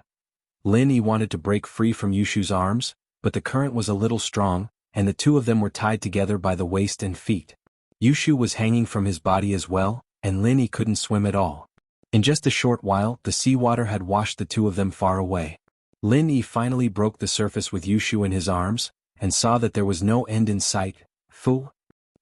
Lin Yi wanted to break free from Yushu's arms, but the current was a little strong, and the two of them were tied together by the waist and feet. Yushu was hanging from his body as well, and Lin Yi couldn't swim at all. In just a short while, the seawater had washed the two of them far away. Lin Yi finally broke the surface with Yushu in his arms, and saw that there was no end in sight. Fool!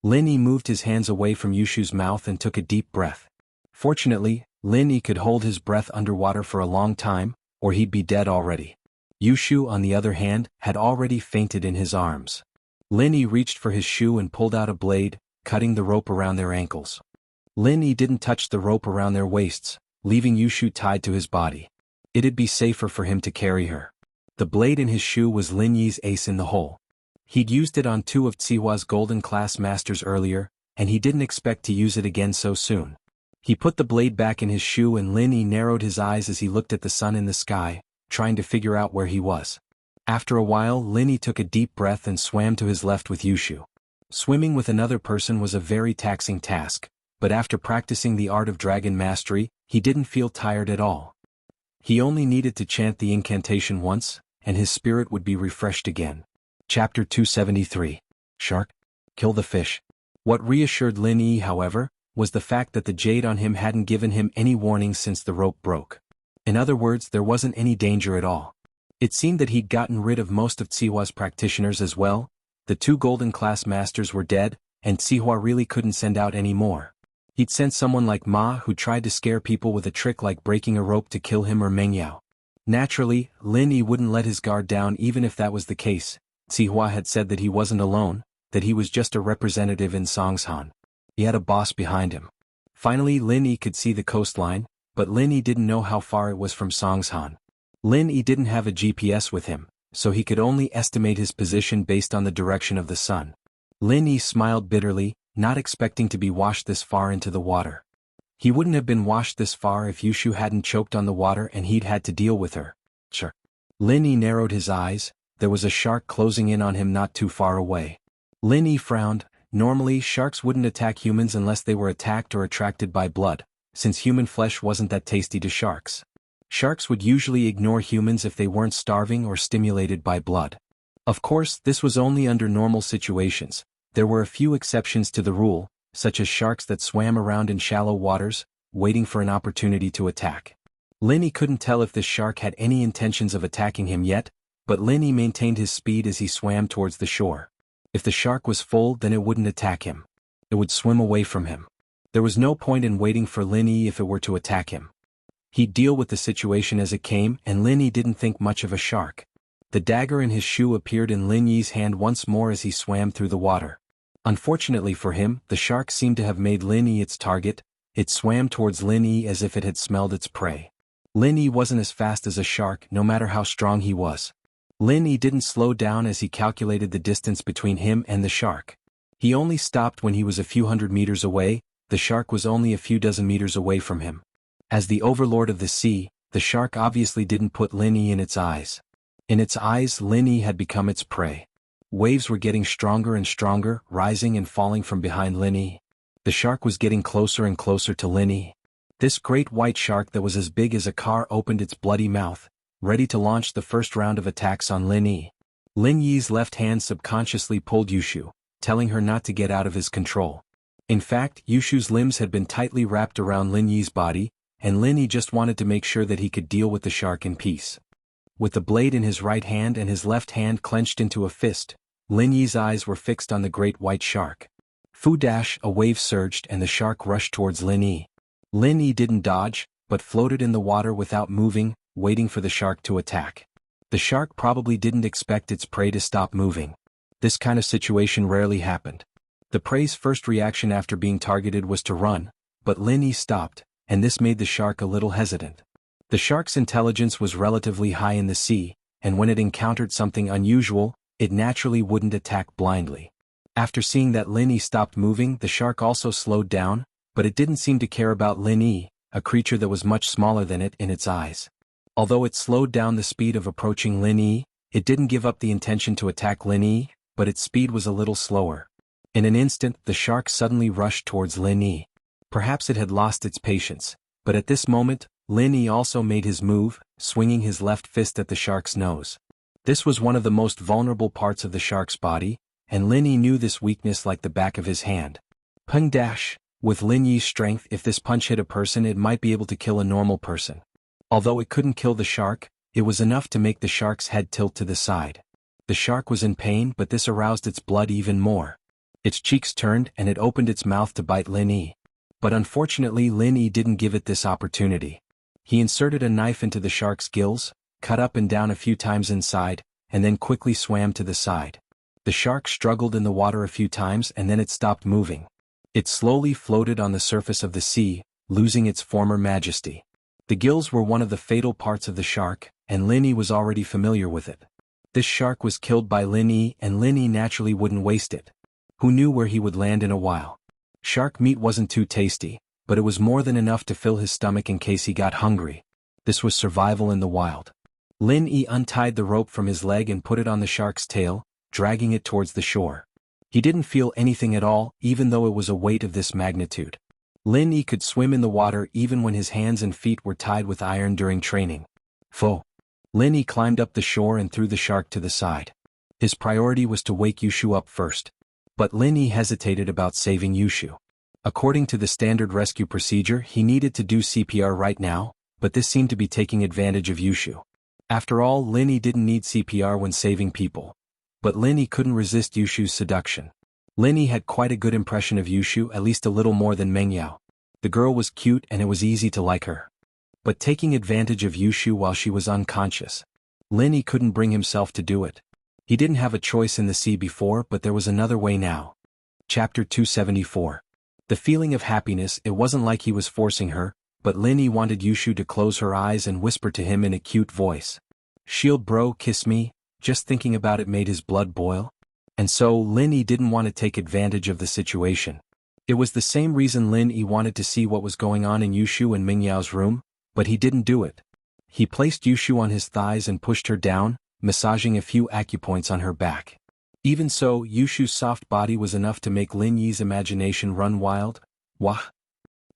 Lin Yi moved his hands away from Yushu's mouth and took a deep breath. Fortunately, Lin Yi could hold his breath underwater for a long time, or he'd be dead already. Yushu, on the other hand, had already fainted in his arms. Lin Yi reached for his shoe and pulled out a blade, cutting the rope around their ankles. Lin Yi didn't touch the rope around their waists, leaving Yushu tied to his body. It'd be safer for him to carry her. The blade in his shoe was Lin Yi's ace in the hole. He'd used it on two of Tsihua's golden class masters earlier, and he didn't expect to use it again so soon. He put the blade back in his shoe and Lin Yi narrowed his eyes as he looked at the sun in the sky, trying to figure out where he was. After a while Lin Yi took a deep breath and swam to his left with Yushu. Swimming with another person was a very taxing task, but after practicing the art of dragon mastery, he didn't feel tired at all. He only needed to chant the incantation once, and his spirit would be refreshed again. Chapter 273. Shark? Kill the fish. What reassured Lin Yi, however, was the fact that the jade on him hadn't given him any warning since the rope broke. In other words, there wasn't any danger at all. It seemed that he'd gotten rid of most of Tsihua's practitioners as well. The 2 golden class masters were dead, and Tsihua really couldn't send out any more. He'd sent someone like Ma who tried to scare people with a trick like breaking a rope to kill him, or Meng Yao. Naturally, Lin Yi wouldn't let his guard down even if that was the case. Tsihua had said that he wasn't alone, that he was just a representative in Songshan. He had a boss behind him. Finally Lin Yi could see the coastline, but Lin Yi didn't know how far it was from Songshan. Lin Yi didn't have a GPS with him, so he could only estimate his position based on the direction of the sun. Lin Yi smiled bitterly, not expecting to be washed this far into the water. He wouldn't have been washed this far if Yushu hadn't choked on the water and he'd had to deal with her. Sure. Lin Yi narrowed his eyes. There was a shark closing in on him not too far away. Lin Yi frowned. Normally sharks wouldn't attack humans unless they were attacked or attracted by blood, since human flesh wasn't that tasty to sharks. Sharks would usually ignore humans if they weren't starving or stimulated by blood. Of course, this was only under normal situations. There were a few exceptions to the rule, such as sharks that swam around in shallow waters, waiting for an opportunity to attack. Lin Yi couldn't tell if this shark had any intentions of attacking him yet, but Lin Yi maintained his speed as he swam towards the shore. If the shark was full, then it wouldn't attack him. It would swim away from him. There was no point in waiting for Lin Yi if it were to attack him. He'd deal with the situation as it came, and Lin Yi didn't think much of a shark. The dagger in his shoe appeared in Lin Yi's hand once more as he swam through the water. Unfortunately for him, the shark seemed to have made Lin Yi its target. It swam towards Lin Yi as if it had smelled its prey. Lin Yi wasn't as fast as a shark, no matter how strong he was. Lin Yi didn't slow down as he calculated the distance between him and the shark. He only stopped when he was a few hundred meters away. The shark was only a few dozen meters away from him. As the overlord of the sea, the shark obviously didn't put Lin Yi in its eyes. In its eyes, Lin Yi had become its prey. Waves were getting stronger and stronger, rising and falling from behind Lin Yi. The shark was getting closer and closer to Lin Yi. This great white shark that was as big as a car opened its bloody mouth, ready to launch the first round of attacks on Lin Yi. Lin Yi's left hand subconsciously pulled Yushu, telling her not to get out of his control. In fact, Yushu's limbs had been tightly wrapped around Lin Yi's body, and Lin Yi just wanted to make sure that he could deal with the shark in peace. With the blade in his right hand and his left hand clenched into a fist, Lin Yi's eyes were fixed on the great white shark. Fu dash, a wave surged and the shark rushed towards Lin Yi. Lin Yi didn't dodge, but floated in the water without moving, waiting for the shark to attack. The shark probably didn't expect its prey to stop moving. This kind of situation rarely happened. The prey's first reaction after being targeted was to run, but Lin Yi stopped, and this made the shark a little hesitant. The shark's intelligence was relatively high in the sea, and when it encountered something unusual, it naturally wouldn't attack blindly. After seeing that Lin Yi stopped moving, the shark also slowed down, but it didn't seem to care about Lin Yi, a creature that was much smaller than it in its eyes. Although it slowed down the speed of approaching Lin Yi, it didn't give up the intention to attack Lin Yi, but its speed was a little slower. In an instant, the shark suddenly rushed towards Lin Yi. Perhaps it had lost its patience, but at this moment, Lin Yi also made his move, swinging his left fist at the shark's nose. This was one of the most vulnerable parts of the shark's body, and Lin Yi knew this weakness like the back of his hand. Peng dash, with Lin Yi's strength, if this punch hit a person it might be able to kill a normal person. Although it couldn't kill the shark, it was enough to make the shark's head tilt to the side. The shark was in pain, but this aroused its blood even more. Its cheeks turned and it opened its mouth to bite Lin Yi. But unfortunately Lin Yi didn't give it this opportunity. He inserted a knife into the shark's gills, cut up and down a few times inside, and then quickly swam to the side. The shark struggled in the water a few times and then it stopped moving. It slowly floated on the surface of the sea, losing its former majesty. The gills were one of the fatal parts of the shark, and Lin Yi was already familiar with it. This shark was killed by Lin Yi, and Lin Yi naturally wouldn't waste it. Who knew where he would land in a while? Shark meat wasn't too tasty, but it was more than enough to fill his stomach in case he got hungry. This was survival in the wild. Lin Yi untied the rope from his leg and put it on the shark's tail, dragging it towards the shore. He didn't feel anything at all, even though it was a weight of this magnitude. Lin Yi could swim in the water even when his hands and feet were tied with iron during training. Pho. Lin Yi climbed up the shore and threw the shark to the side. His priority was to wake Yushu up first. But Lin Yi hesitated about saving Yushu. According to the standard rescue procedure, he needed to do CPR right now, but this seemed to be taking advantage of Yushu. After all, Lin Yi didn't need CPR when saving people. But Lin Yi couldn't resist Yushu's seduction. Lin Yi had quite a good impression of Yushu, at least a little more than Meng Yao. The girl was cute and it was easy to like her. But taking advantage of Yushu while she was unconscious, Lin Yi couldn't bring himself to do it. He didn't have a choice in the sea before, but there was another way now. Chapter 274. The feeling of happiness, it wasn't like he was forcing her, but Lin Yi wanted Yushu to close her eyes and whisper to him in a cute voice. "Shield bro, kiss me." Just thinking about it made his blood boil. And so, Lin Yi didn't want to take advantage of the situation. It was the same reason Lin Yi wanted to see what was going on in Yushu and Ming Yao's room, but he didn't do it. He placed Yushu on his thighs and pushed her down, massaging a few acupoints on her back. Even so, Yushu's soft body was enough to make Lin Yi's imagination run wild. Wah!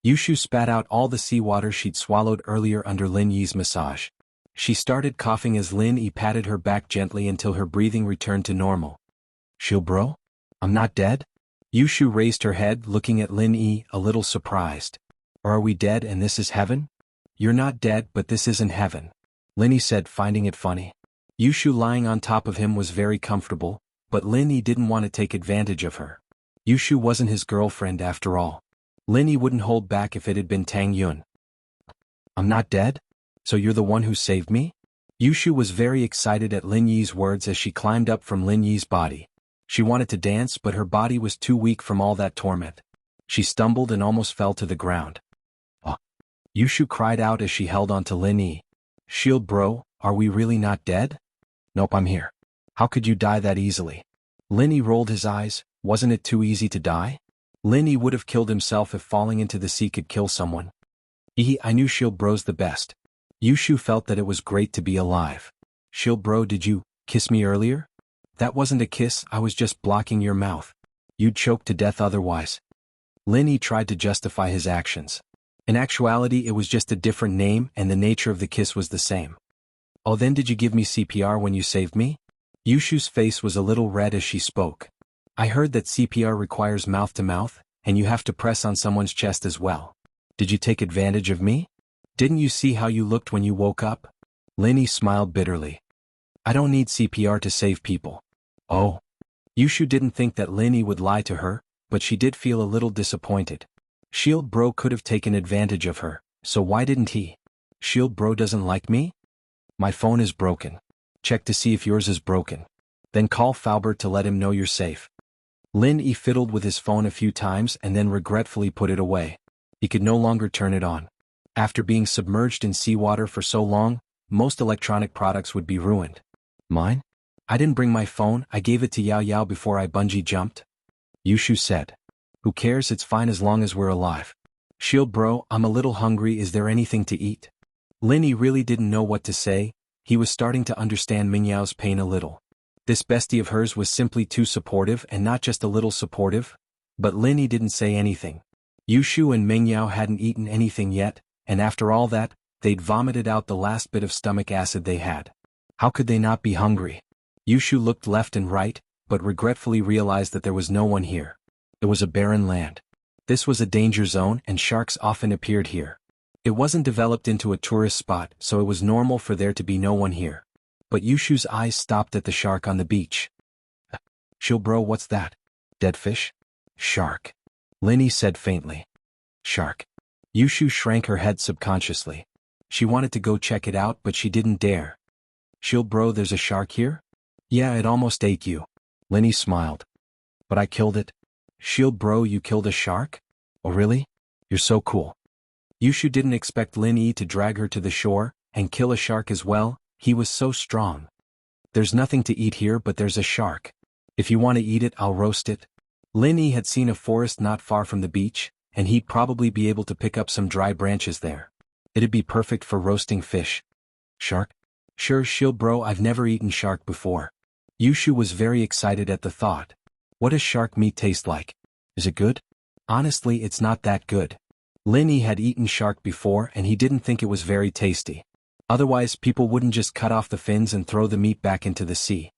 Yushu spat out all the seawater she'd swallowed earlier under Lin Yi's massage. She started coughing as Lin Yi patted her back gently until her breathing returned to normal. "Shield bro? I'm not dead?" Yushu raised her head, looking at Lin Yi, a little surprised. "Or are we dead and this is heaven?" "You're not dead, but this isn't heaven," Lin Yi said, finding it funny. Yushu lying on top of him was very comfortable, but Lin Yi didn't want to take advantage of her. Yushu wasn't his girlfriend after all. Lin Yi wouldn't hold back if it had been Tang Yun. "I'm not dead? So you're the one who saved me?" Yushu was very excited at Lin Yi's words as she climbed up from Lin Yi's body. She wanted to dance, but her body was too weak from all that torment. She stumbled and almost fell to the ground. "Oh!" Yushu cried out as she held onto Lin Yi. "Shield bro, are we really not dead?" "Nope, I'm here." "How could you die that easily?" Lin Yi rolled his eyes. Wasn't it too easy to die? Lin Yi would have killed himself if falling into the sea could kill someone. I knew Shield bro's the best. Yushu felt that it was great to be alive. "Shield bro, did you kiss me earlier?" "That wasn't a kiss, I was just blocking your mouth. You'd choke to death otherwise." Lin Yi tried to justify his actions. In actuality, it was just a different name and the nature of the kiss was the same. "Oh, then did you give me CPR when you saved me?" Yushu's face was a little red as she spoke. "I heard that CPR requires mouth-to-mouth, and you have to press on someone's chest as well. Did you take advantage of me? Didn't you see how you looked when you woke up?" Lin Yi smiled bitterly. "I don't need CPR to save people." "Oh." Yushu didn't think that Lin Yi would lie to her, but she did feel a little disappointed. Shield bro could have taken advantage of her, so why didn't he? "Shield bro doesn't like me?" "My phone is broken. Check to see if yours is broken. Then call Faubert to let him know you're safe." Lin Yi fiddled with his phone a few times and then regretfully put it away. He could no longer turn it on. After being submerged in seawater for so long, most electronic products would be ruined. "Mine? I didn't bring my phone, I gave it to Yao Yao before I bungee jumped." Yushu said. "Who cares, it's fine as long as we're alive." "Shield bro, I'm a little hungry, is there anything to eat?" Lin Yi really didn't know what to say. He was starting to understand Ming Yao's pain a little. This bestie of hers was simply too supportive and not just a little supportive. But Lin Yi didn't say anything. Yushu and Ming Yao hadn't eaten anything yet, and after all that, they'd vomited out the last bit of stomach acid they had. How could they not be hungry? Yushu looked left and right, but regretfully realized that there was no one here. It was a barren land. This was a danger zone and sharks often appeared here. It wasn't developed into a tourist spot, so it was normal for there to be no one here. But Yushu's eyes stopped at the shark on the beach. "Shield bro, what's that? Dead fish?" "Shark," Lin Yi said faintly. "Shark." Yushu shrank her head subconsciously. She wanted to go check it out, but she didn't dare. "Shield bro, there's a shark here?" "Yeah, it almost ate you." Lin Yi smiled. "But I killed it." "Shield bro, you killed a shark? Oh really? You're so cool." Yushu didn't expect Lin Yi to drag her to the shore and kill a shark as well. He was so strong. "There's nothing to eat here, but there's a shark. If you want to eat it, I'll roast it." Lin Yi had seen a forest not far from the beach, and he'd probably be able to pick up some dry branches there. It'd be perfect for roasting fish. Shark? Sure, shield bro, I've never eaten shark before. Yushu was very excited at the thought. What does shark meat taste like? Is it good? Honestly, it's not that good. Linny had eaten shark before and he didn't think it was very tasty. Otherwise, people wouldn't just cut off the fins and throw the meat back into the sea.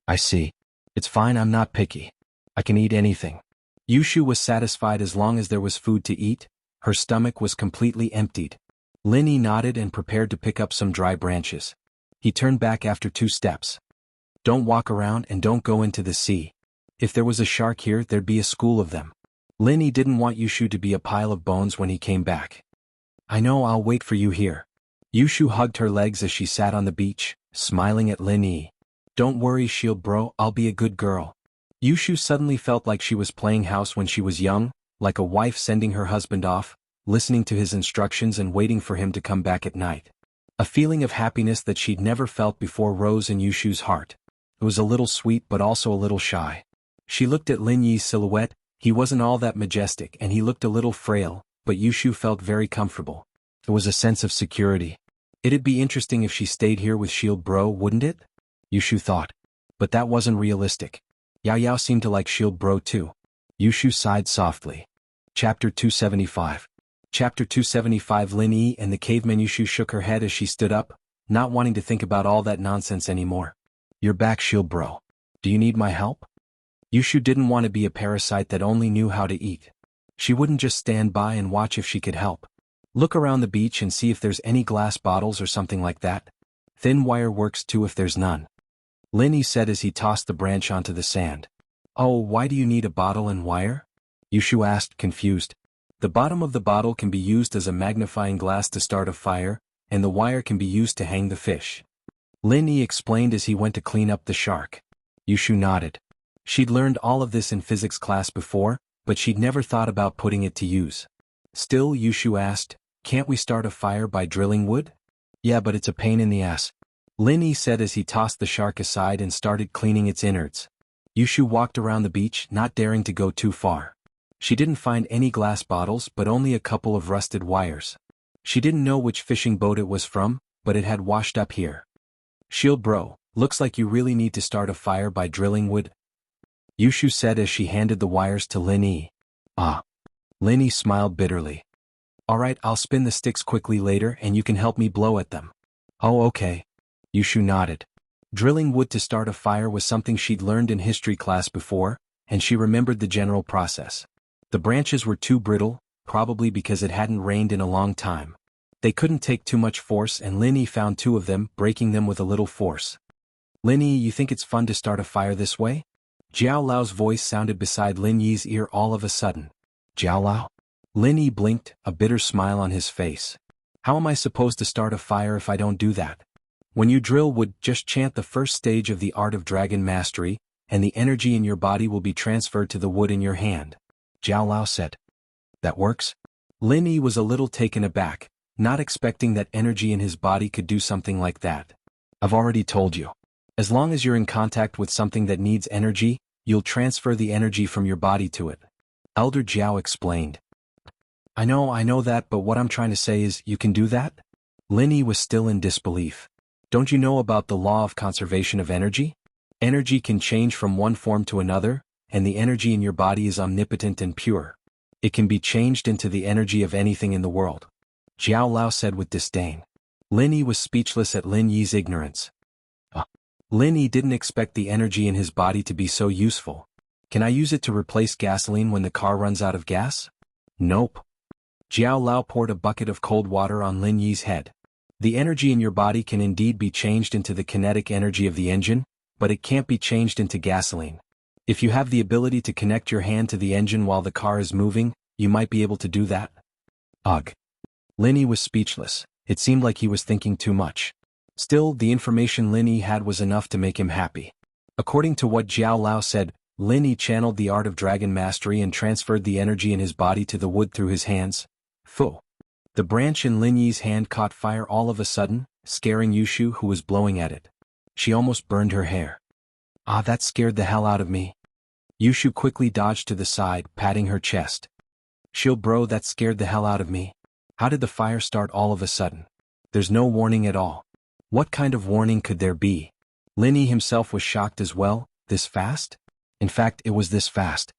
I see. It's fine, I'm not picky. I can eat anything. Yushu was satisfied as long as there was food to eat. Her stomach was completely emptied. Linny nodded and prepared to pick up some dry branches. He turned back after 2 steps. Don't walk around and don't go into the sea. If there was a shark here, there'd be a school of them. Linny didn't want Yushu to be a pile of bones when he came back. I know, I'll wait for you here. Yushu hugged her legs as she sat on the beach, smiling at Linny. Don't worry, shield bro, I'll be a good girl. Yushu suddenly felt like she was playing house when she was young, like a wife sending her husband off, listening to his instructions and waiting for him to come back at night. A feeling of happiness that she'd never felt before rose in Yushu's heart. It was a little sweet but also a little shy. She looked at Lin Yi's silhouette. He wasn't all that majestic and he looked a little frail, but Yushu felt very comfortable. There was a sense of security. It'd be interesting if she stayed here with Shield Bro, wouldn't it? Yushu thought. But that wasn't realistic. Yao Yao seemed to like Shield Bro too. Yushu sighed softly. Chapter 275. Chapter 275. Lin Yi and the caveman. Yushu shook her head as she stood up, not wanting to think about all that nonsense anymore. You're back, Shield Bro. Do you need my help? Yushu didn't want to be a parasite that only knew how to eat. She wouldn't just stand by and watch if she could help. Look around the beach and see if there's any glass bottles or something like that. Thin wire works too if there's none. Linny said as he tossed the branch onto the sand. Oh, why do you need a bottle and wire? Yushu asked, confused. The bottom of the bottle can be used as a magnifying glass to start a fire, and the wire can be used to hang the fish. Linny explained as he went to clean up the shark. Yushu nodded. She'd learned all of this in physics class before, but she'd never thought about putting it to use. Still, Yushu asked, can't we start a fire by drilling wood? Yeah, but it's a pain in the ass. Linny said as he tossed the shark aside and started cleaning its innards. Yushu walked around the beach, not daring to go too far. She didn't find any glass bottles but only a couple of rusted wires. She didn't know which fishing boat it was from, but it had washed up here. Shield Bro, looks like you really need to start a fire by drilling wood. Yushu said as she handed the wires to Linny. Ah. Linny smiled bitterly. Alright, I'll spin the sticks quickly later and you can help me blow at them. Oh, okay. Yushu nodded. Drilling wood to start a fire was something she'd learned in history class before, and she remembered the general process. The branches were too brittle, probably because it hadn't rained in a long time. They couldn't take too much force and Linny found 2 of them, breaking them with a little force. Linny, you think it's fun to start a fire this way? Jiao Lao's voice sounded beside Lin Yi's ear all of a sudden. Jiao Lao? Lin Yi blinked, a bitter smile on his face. How am I supposed to start a fire if I don't do that? When you drill wood, just chant the first stage of the art of dragon mastery, and the energy in your body will be transferred to the wood in your hand. Jiao Lao said. That works? Lin Yi was a little taken aback, not expecting that energy in his body could do something like that. I've already told you. As long as you're in contact with something that needs energy, you'll transfer the energy from your body to it. Elder Jiao explained. I know that, but what I'm trying to say is, you can do that? Lin Yi was still in disbelief. Don't you know about the law of conservation of energy? Energy can change from one form to another, and the energy in your body is omnipotent and pure. It can be changed into the energy of anything in the world. Jiao Lao said with disdain. Lin Yi was speechless at Lin Yi's ignorance. Lin Yi didn't expect the energy in his body to be so useful. Can I use it to replace gasoline when the car runs out of gas? Nope. Jiao Lao poured a bucket of cold water on Lin Yi's head. The energy in your body can indeed be changed into the kinetic energy of the engine, but it can't be changed into gasoline. If you have the ability to connect your hand to the engine while the car is moving, you might be able to do that. Ugh. Lin Yi was speechless. It seemed like he was thinking too much. Still, the information Lin Yi had was enough to make him happy. According to what Jiao Lao said, Lin Yi channeled the art of dragon mastery and transferred the energy in his body to the wood through his hands. Fu. The branch in Lin Yi's hand caught fire all of a sudden, scaring Yushu, who was blowing at it. She almost burned her hair. Ah, that scared the hell out of me. Yushu quickly dodged to the side, patting her chest. Shield bro, that scared the hell out of me. How did the fire start all of a sudden? There's no warning at all. What kind of warning could there be? Linny himself was shocked as well. This fast? In fact, it was this fast.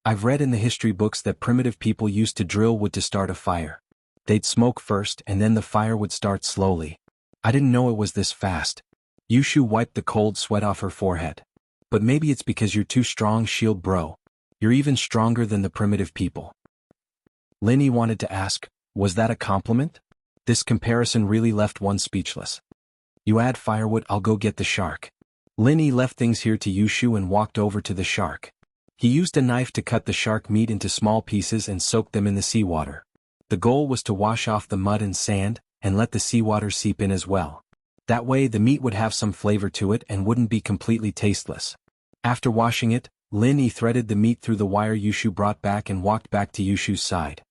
I've read in the history books that primitive people used to drill wood to start a fire. They'd smoke first and then the fire would start slowly. I didn't know it was this fast. Yushu wiped the cold sweat off her forehead. But maybe it's because you're too strong, Shield bro. You're even stronger than the primitive people. Linny wanted to ask, was that a compliment? This comparison really left one speechless. You add firewood, I'll go get the shark. Linny left things here to Yushu and walked over to the shark. He used a knife to cut the shark meat into small pieces and soaked them in the seawater. The goal was to wash off the mud and sand, and let the seawater seep in as well. That way the meat would have some flavor to it and wouldn't be completely tasteless. After washing it, Linny threaded the meat through the wire Yushu brought back and walked back to Yushu's side.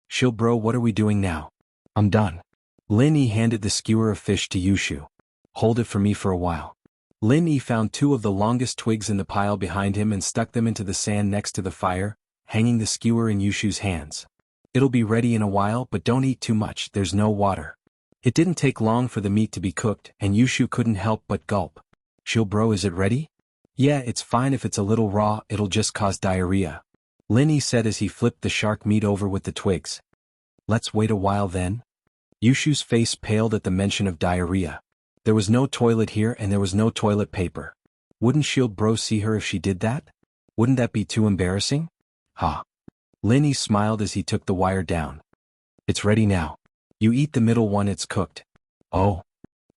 Shield bro, what are we doing now? I'm done. Linny handed the skewer of fish to Yushu. Hold it for me for a while. Linny found two of the longest twigs in the pile behind him and stuck them into the sand next to the fire, hanging the skewer in Yushu's hands. It'll be ready in a while, but don't eat too much, there's no water. It didn't take long for the meat to be cooked, and Yushu couldn't help but gulp. Shield bro, is it ready? Yeah, it's fine if it's a little raw, it'll just cause diarrhea. Linny said as he flipped the shark meat over with the twigs. Let's wait a while then. Yushu's face paled at the mention of diarrhea. There was no toilet here and there was no toilet paper. Wouldn't Shield bro see her if she did that? Wouldn't that be too embarrassing? Ha. Linny smiled as he took the wire down. It's ready now. You eat the middle one, it's cooked. Oh.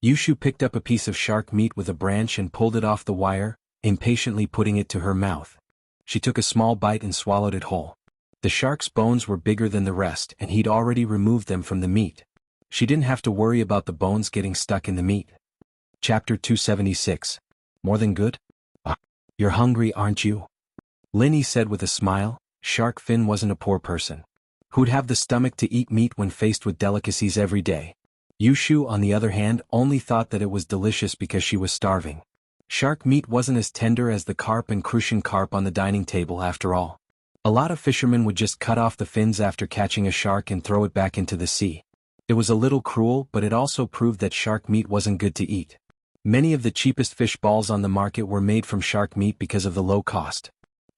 Yushu picked up a piece of shark meat with a branch and pulled it off the wire, impatiently putting it to her mouth. She took a small bite and swallowed it whole. The shark's bones were bigger than the rest and he'd already removed them from the meat. She didn't have to worry about the bones getting stuck in the meat. Chapter 276. More than good? You're hungry, aren't you? Linny said with a smile. Shark Fin wasn't a poor person. Who'd have the stomach to eat meat when faced with delicacies every day? Yushu, on the other hand, only thought that it was delicious because she was starving. Shark meat wasn't as tender as the carp and crucian carp on the dining table after all. A lot of fishermen would just cut off the fins after catching a shark and throw it back into the sea. It was a little cruel, but it also proved that shark meat wasn't good to eat. Many of the cheapest fish balls on the market were made from shark meat because of the low cost.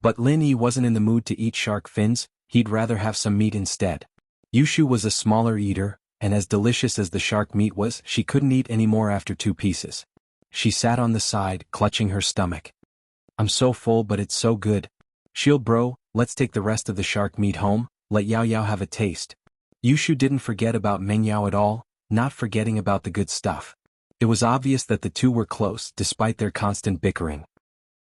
But Linny wasn't in the mood to eat shark fins, he'd rather have some meat instead. Yushu was a smaller eater, and as delicious as the shark meat was, she couldn't eat any more after 2 pieces. She sat on the side, clutching her stomach. I'm so full, but it's so good. Shield bro, let's take the rest of the shark meat home, let Yao Yao have a taste. Yushu didn't forget about Meng Yao at all, not forgetting about the good stuff. It was obvious that the two were close, despite their constant bickering.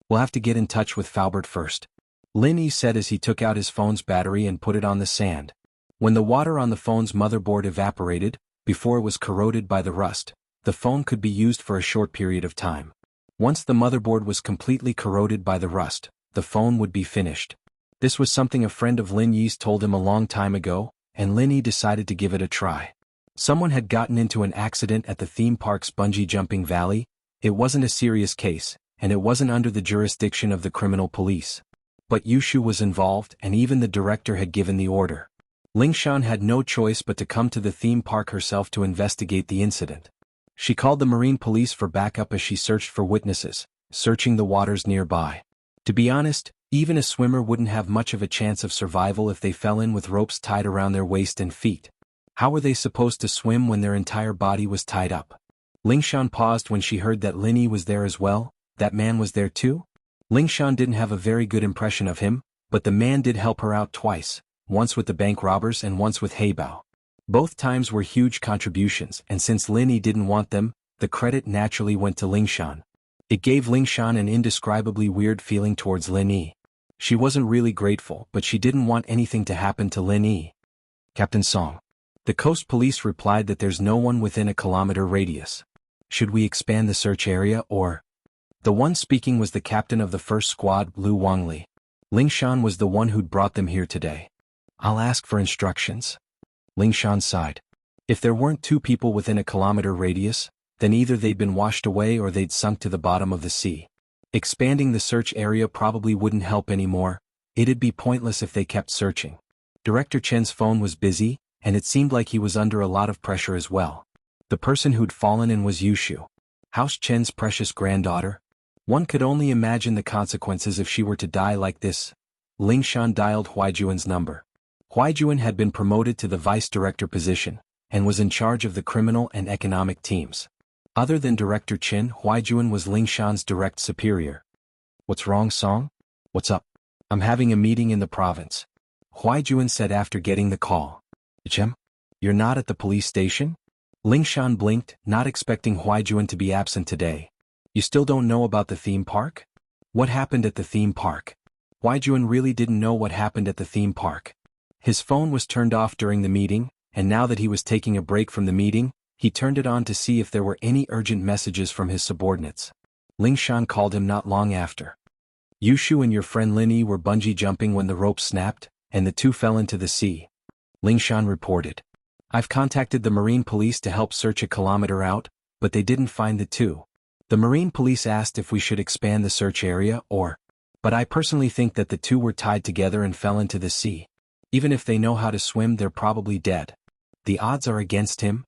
We'll have to get in touch with Faubert first. Linny said as he took out his phone's battery and put it on the sand. When the water on the phone's motherboard evaporated, before it was corroded by the rust, the phone could be used for a short period of time. Once the motherboard was completely corroded by the rust, the phone would be finished. This was something a friend of Lin Yi's told him a long time ago, and Linny decided to give it a try. Someone had gotten into an accident at the theme park's bungee jumping valley. It wasn't a serious case, and it wasn't under the jurisdiction of the criminal police. But Yushu was involved, and even the director had given the order. Lingshan had no choice but to come to the theme park herself to investigate the incident. She called the marine police for backup as she searched for witnesses, searching the waters nearby. To be honest, even a swimmer wouldn't have much of a chance of survival if they fell in with ropes tied around their waist and feet. How were they supposed to swim when their entire body was tied up? Lingshan paused when she heard that Linny was there as well. That man was there too? Lingshan didn't have a very good impression of him, but the man did help her out twice, once with the bank robbers and once with Heibao. Both times were huge contributions, and since Linny didn't want them, the credit naturally went to Lingshan. It gave Lingshan an indescribably weird feeling towards Linny. She wasn't really grateful, but she didn't want anything to happen to Linny. Captain Song. The coast police replied that there's no one within a kilometer radius. Should we expand the search area or? The one speaking was the captain of the first squad, Lu Wangli. Lingshan was the one who'd brought them here today. I'll ask for instructions. Lingshan sighed. If there weren't 2 people within a kilometer radius, then either they'd been washed away or they'd sunk to the bottom of the sea. Expanding the search area probably wouldn't help anymore. It'd be pointless if they kept searching. Director Chen's phone was busy, and it seemed like he was under a lot of pressure as well. The person who'd fallen in was Yushu, House Chen's precious granddaughter. One could only imagine the consequences if she were to die like this. Ling Shan dialed Huaijuan's number. Huaijuan had been promoted to the vice director position, and was in charge of the criminal and economic teams. Other than Director Chen, Huaijuan was Ling Shan's direct superior. "What's wrong, Song? What's up?" "I'm having a meeting in the province," Huaijuan said after getting the call. "Chem? You're not at the police station?" Ling Shan blinked, not expecting Huaijuan to be absent today. "You still don't know about the theme park? What happened at the theme park?" Huaijuan really didn't know what happened at the theme park. His phone was turned off during the meeting, and now that he was taking a break from the meeting, he turned it on to see if there were any urgent messages from his subordinates. Ling Shan called him not long after. "Yushu and your friend Lin Yi were bungee jumping when the rope snapped, and the two fell into the sea," Ling Shan reported. "I've contacted the Marine Police to help search a kilometer out, but they didn't find the two. The Marine Police asked if we should expand the search area but I personally think that the two were tied together and fell into the sea. Even if they know how to swim, they're probably dead. The odds are against him."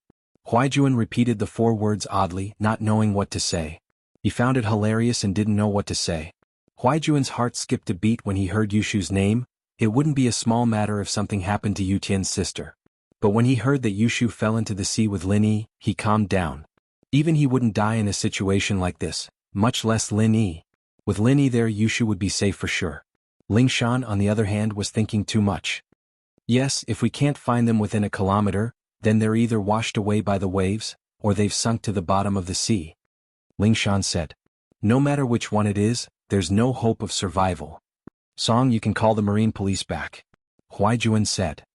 Huaijuan repeated the 4 words oddly, not knowing what to say. He found it hilarious and didn't know what to say. Huaijuan's heart skipped a beat when he heard Yushu's name. It wouldn't be a small matter if something happened to Yu Tian's sister. But when he heard that Yushu fell into the sea with Lin Yi, he calmed down. Even he wouldn't die in a situation like this, much less Lin Yi. With Lin Yi there, Yushu would be safe for sure. Ling Shan, on the other hand, was thinking too much. "Yes, if we can't find them within a kilometer, then they're either washed away by the waves, or they've sunk to the bottom of the sea," Ling Shan said. "No matter which one it is, there's no hope of survival. Song, you can call the Marine Police back," Huaijuan said.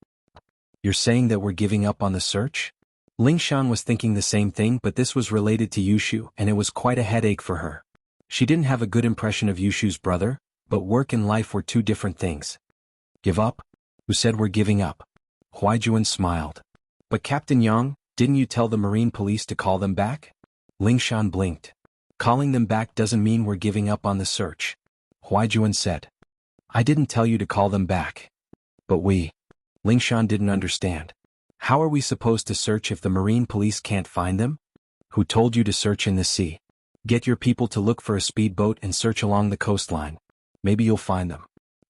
"You're saying that we're giving up on the search?" Ling Shan was thinking the same thing, but this was related to Yushu, and it was quite a headache for her. She didn't have a good impression of Yushu's brother, but work and life were two different things. "Give up? Who said we're giving up?" Huaijuan smiled. "But Captain Yang, didn't you tell the Marine Police to call them back?" Ling Shan blinked. "Calling them back doesn't mean we're giving up on the search," Huaijuan said. "I didn't tell you to call them back." "But Ling Shan didn't understand. "How are we supposed to search if the Marine Police can't find them?" "Who told you to search in the sea? Get your people to look for a speedboat and search along the coastline. Maybe you'll find them,"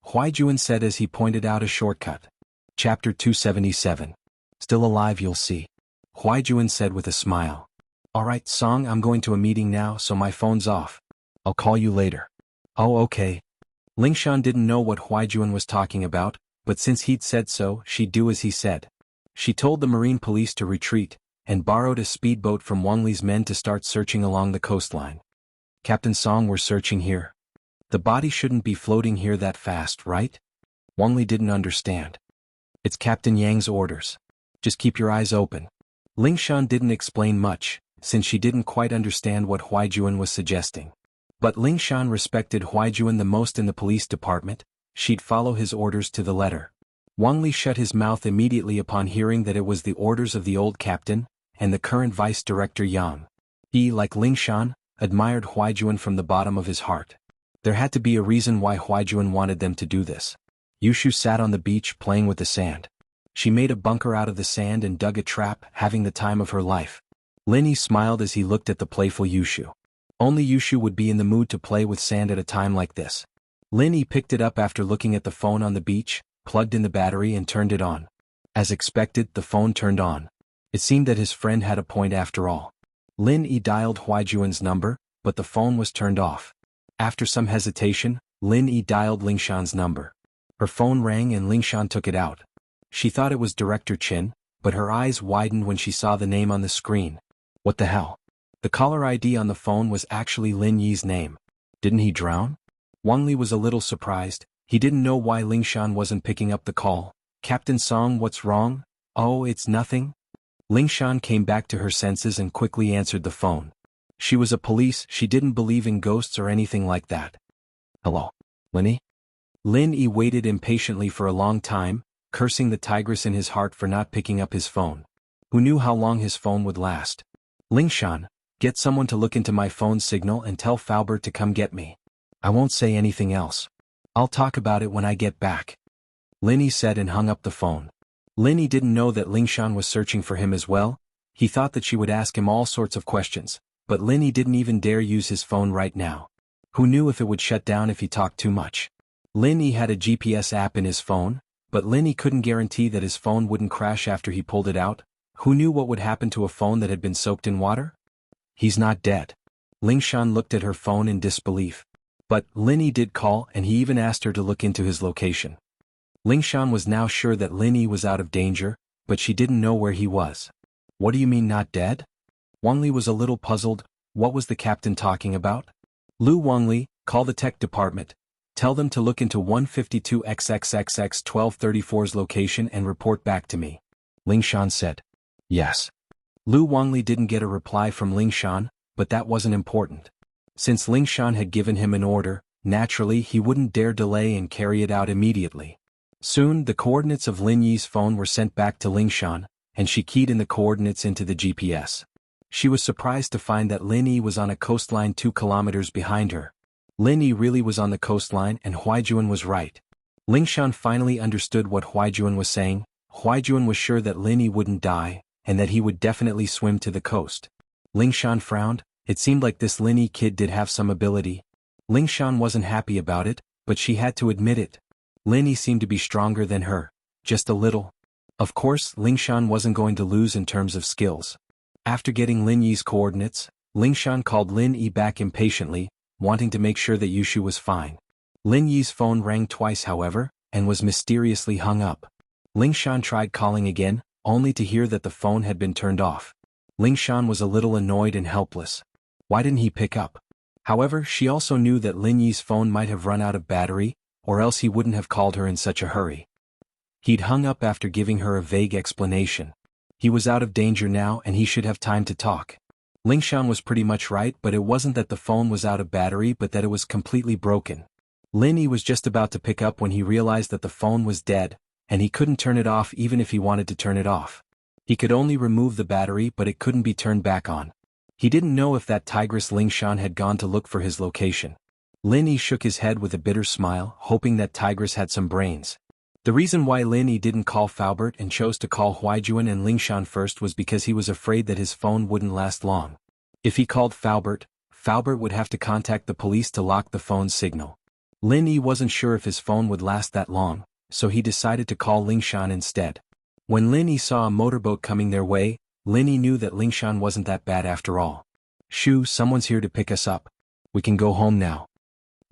Huaijuan said as he pointed out a shortcut. Chapter 277. "Still alive, you'll see," Huaijuan said with a smile. "Alright, Song, I'm going to a meeting now, so my phone's off. I'll call you later." "Oh, okay." Ling Shan didn't know what Huaijuan was talking about, but since he'd said so, she'd do as he said. She told the Marine Police to retreat, and borrowed a speedboat from Wang Li's men to start searching along the coastline. "Captain Song, we're searching here. The body shouldn't be floating here that fast, right?" Wang Li didn't understand. "It's Captain Yang's orders. Just keep your eyes open." Ling Shan didn't explain much, since she didn't quite understand what Huaijuan was suggesting. But Ling Shan respected Huaijuan the most in the police department. She'd follow his orders to the letter. Wang Li shut his mouth immediately upon hearing that it was the orders of the old captain, and the current vice director Yang. He, like Ling Shan, admired Huaijuan from the bottom of his heart. There had to be a reason why Huaijuan wanted them to do this. Yushu sat on the beach playing with the sand. She made a bunker out of the sand and dug a trap, having the time of her life. Lin Yi smiled as he looked at the playful Yushu. Only Yushu would be in the mood to play with sand at a time like this. Lin Yi picked it up after looking at the phone on the beach, plugged in the battery and turned it on. As expected, the phone turned on. It seemed that his friend had a point after all. Lin Yi dialed Huaijuan's number, but the phone was turned off. After some hesitation, Lin Yi dialed Ling Shan's number. Her phone rang and Ling Shan took it out. She thought it was Director Chen, but her eyes widened when she saw the name on the screen. What the hell? The caller ID on the phone was actually Lin Yi's name. Didn't he drown? Wang Li was a little surprised. He didn't know why Ling Shan wasn't picking up the call. "Captain Song, what's wrong?" "Oh, it's nothing." Ling Shan came back to her senses and quickly answered the phone. She was a police, she didn't believe in ghosts or anything like that. "Hello, Lin Yi?" Lin Yi waited impatiently for a long time, cursing the tigress in his heart for not picking up his phone. Who knew how long his phone would last? "Ling Shan, get someone to look into my phone signal and tell Faubert to come get me. I won't say anything else. I'll talk about it when I get back." Linny said and hung up the phone. Linny didn't know that Lingshan was searching for him as well. He thought that she would ask him all sorts of questions, but Linny didn't even dare use his phone right now. Who knew if it would shut down if he talked too much? Linny had a GPS app in his phone, but Linny couldn't guarantee that his phone wouldn't crash after he pulled it out. Who knew what would happen to a phone that had been soaked in water? He's not dead. Lingshan looked at her phone in disbelief. But Linny did call and he even asked her to look into his location. Lingshan was now sure that Linny was out of danger, but she didn't know where he was. What do you mean not dead? Wangli was a little puzzled. What was the captain talking about? Lu Wangli, call the tech department. Tell them to look into 152XXXX1234's location and report back to me. Lingshan said. Yes. Lu Wangli didn't get a reply from Lingshan, but that wasn't important. Since Lingshan had given him an order, naturally he wouldn't dare delay and carry it out immediately. Soon the coordinates of Lin Yi's phone were sent back to Lingshan, and she keyed in the coordinates into the GPS. She was surprised to find that Lin Yi was on a coastline 2 kilometers behind her. Lin Yi really was on the coastline and Huaijuan was right. Lingshan finally understood what Huaijuan was saying. Huaijuan was sure that Lin Yi wouldn't die, and that he would definitely swim to the coast. Lingshan frowned. It seemed like this Lin Yi kid did have some ability. Lingshan wasn't happy about it, but she had to admit it. Lin Yi seemed to be stronger than her. Just a little. Of course, Lingshan wasn't going to lose in terms of skills. After getting Lin Yi's coordinates, Lingshan called Lin Yi back impatiently, wanting to make sure that Yushu was fine. Lin Yi's phone rang twice however, and was mysteriously hung up. Lingshan tried calling again, only to hear that the phone had been turned off. Lingshan was a little annoyed and helpless. Why didn't he pick up? However, she also knew that Lin Yi's phone might have run out of battery, or else he wouldn't have called her in such a hurry. He'd hung up after giving her a vague explanation. He was out of danger now and he should have time to talk. Lingshan was pretty much right, but it wasn't that the phone was out of battery but that it was completely broken. Lin Yi was just about to pick up when he realized that the phone was dead, and he couldn't turn it off even if he wanted to turn it off. He could only remove the battery but it couldn't be turned back on. He didn't know if that tigress Lingshan had gone to look for his location. Lin Yi shook his head with a bitter smile, hoping that tigress had some brains. The reason why Lin Yi didn't call Faubert and chose to call Huaijuan and Lingshan first was because he was afraid that his phone wouldn't last long. If he called Faubert, Faubert would have to contact the police to lock the phone's signal. Lin Yi wasn't sure if his phone would last that long, so he decided to call Lingshan instead. When Lin Yi saw a motorboat coming their way, Lin Yi knew that Lingshan wasn't that bad after all. Shu, someone's here to pick us up. We can go home now.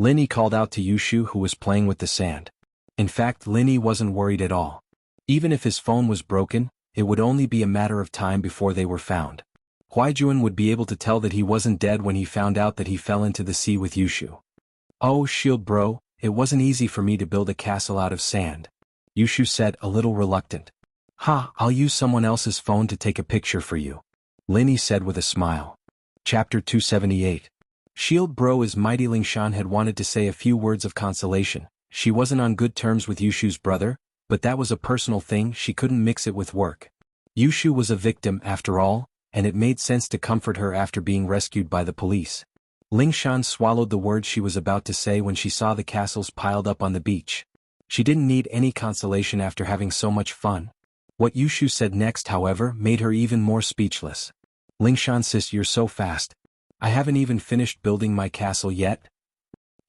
Lin Yi called out to Yushu who was playing with the sand. In fact, Lin Yi wasn't worried at all. Even if his phone was broken, it would only be a matter of time before they were found. Huaijuan would be able to tell that he wasn't dead when he found out that he fell into the sea with Yushu. Oh, shield bro, it wasn't easy for me to build a castle out of sand. Yushu said, a little reluctant. Ha, I'll use someone else's phone to take a picture for you. Lin Yi said with a smile. Chapter 278. Shield bro is mighty. Lingshan had wanted to say a few words of consolation. She wasn't on good terms with Yushu's brother, but that was a personal thing, she couldn't mix it with work. Yushu was a victim after all, and it made sense to comfort her after being rescued by the police. Lingshan swallowed the words she was about to say when she saw the castles piled up on the beach. She didn't need any consolation after having so much fun. What Yushu said next, however, made her even more speechless. Lingshan sis, you're so fast. I haven't even finished building my castle yet.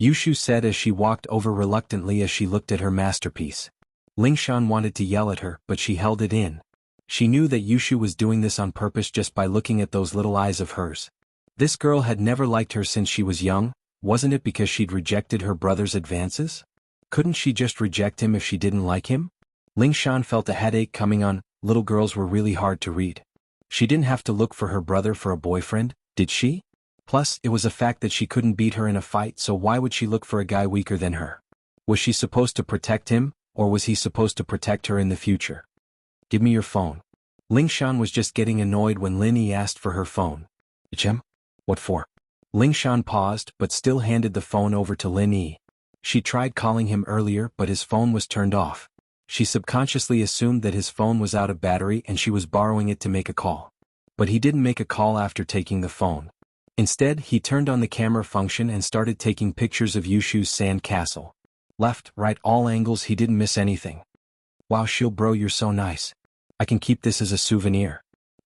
Yushu said as she walked over reluctantly as she looked at her masterpiece. Lingshan wanted to yell at her, but she held it in. She knew that Yushu was doing this on purpose just by looking at those little eyes of hers. This girl had never liked her since she was young. Wasn't it because she'd rejected her brother's advances? Couldn't she just reject him if she didn't like him? Lingshan felt a headache coming on. Little girls were really hard to read. She didn't have to look for her brother for a boyfriend, did she? Plus, it was a fact that she couldn't beat her in a fight, so why would she look for a guy weaker than her? Was she supposed to protect him, or was he supposed to protect her in the future? Give me your phone. Lingshan was just getting annoyed when Lin Yi asked for her phone. Chem? What for? Lingshan paused but still handed the phone over to Lin Yi. She tried calling him earlier but his phone was turned off. She subconsciously assumed that his phone was out of battery and she was borrowing it to make a call. But he didn't make a call after taking the phone. Instead, he turned on the camera function and started taking pictures of Yushu's sand castle. Left, right, all angles, he didn't miss anything. Wow, Shield bro, you're so nice. I can keep this as a souvenir.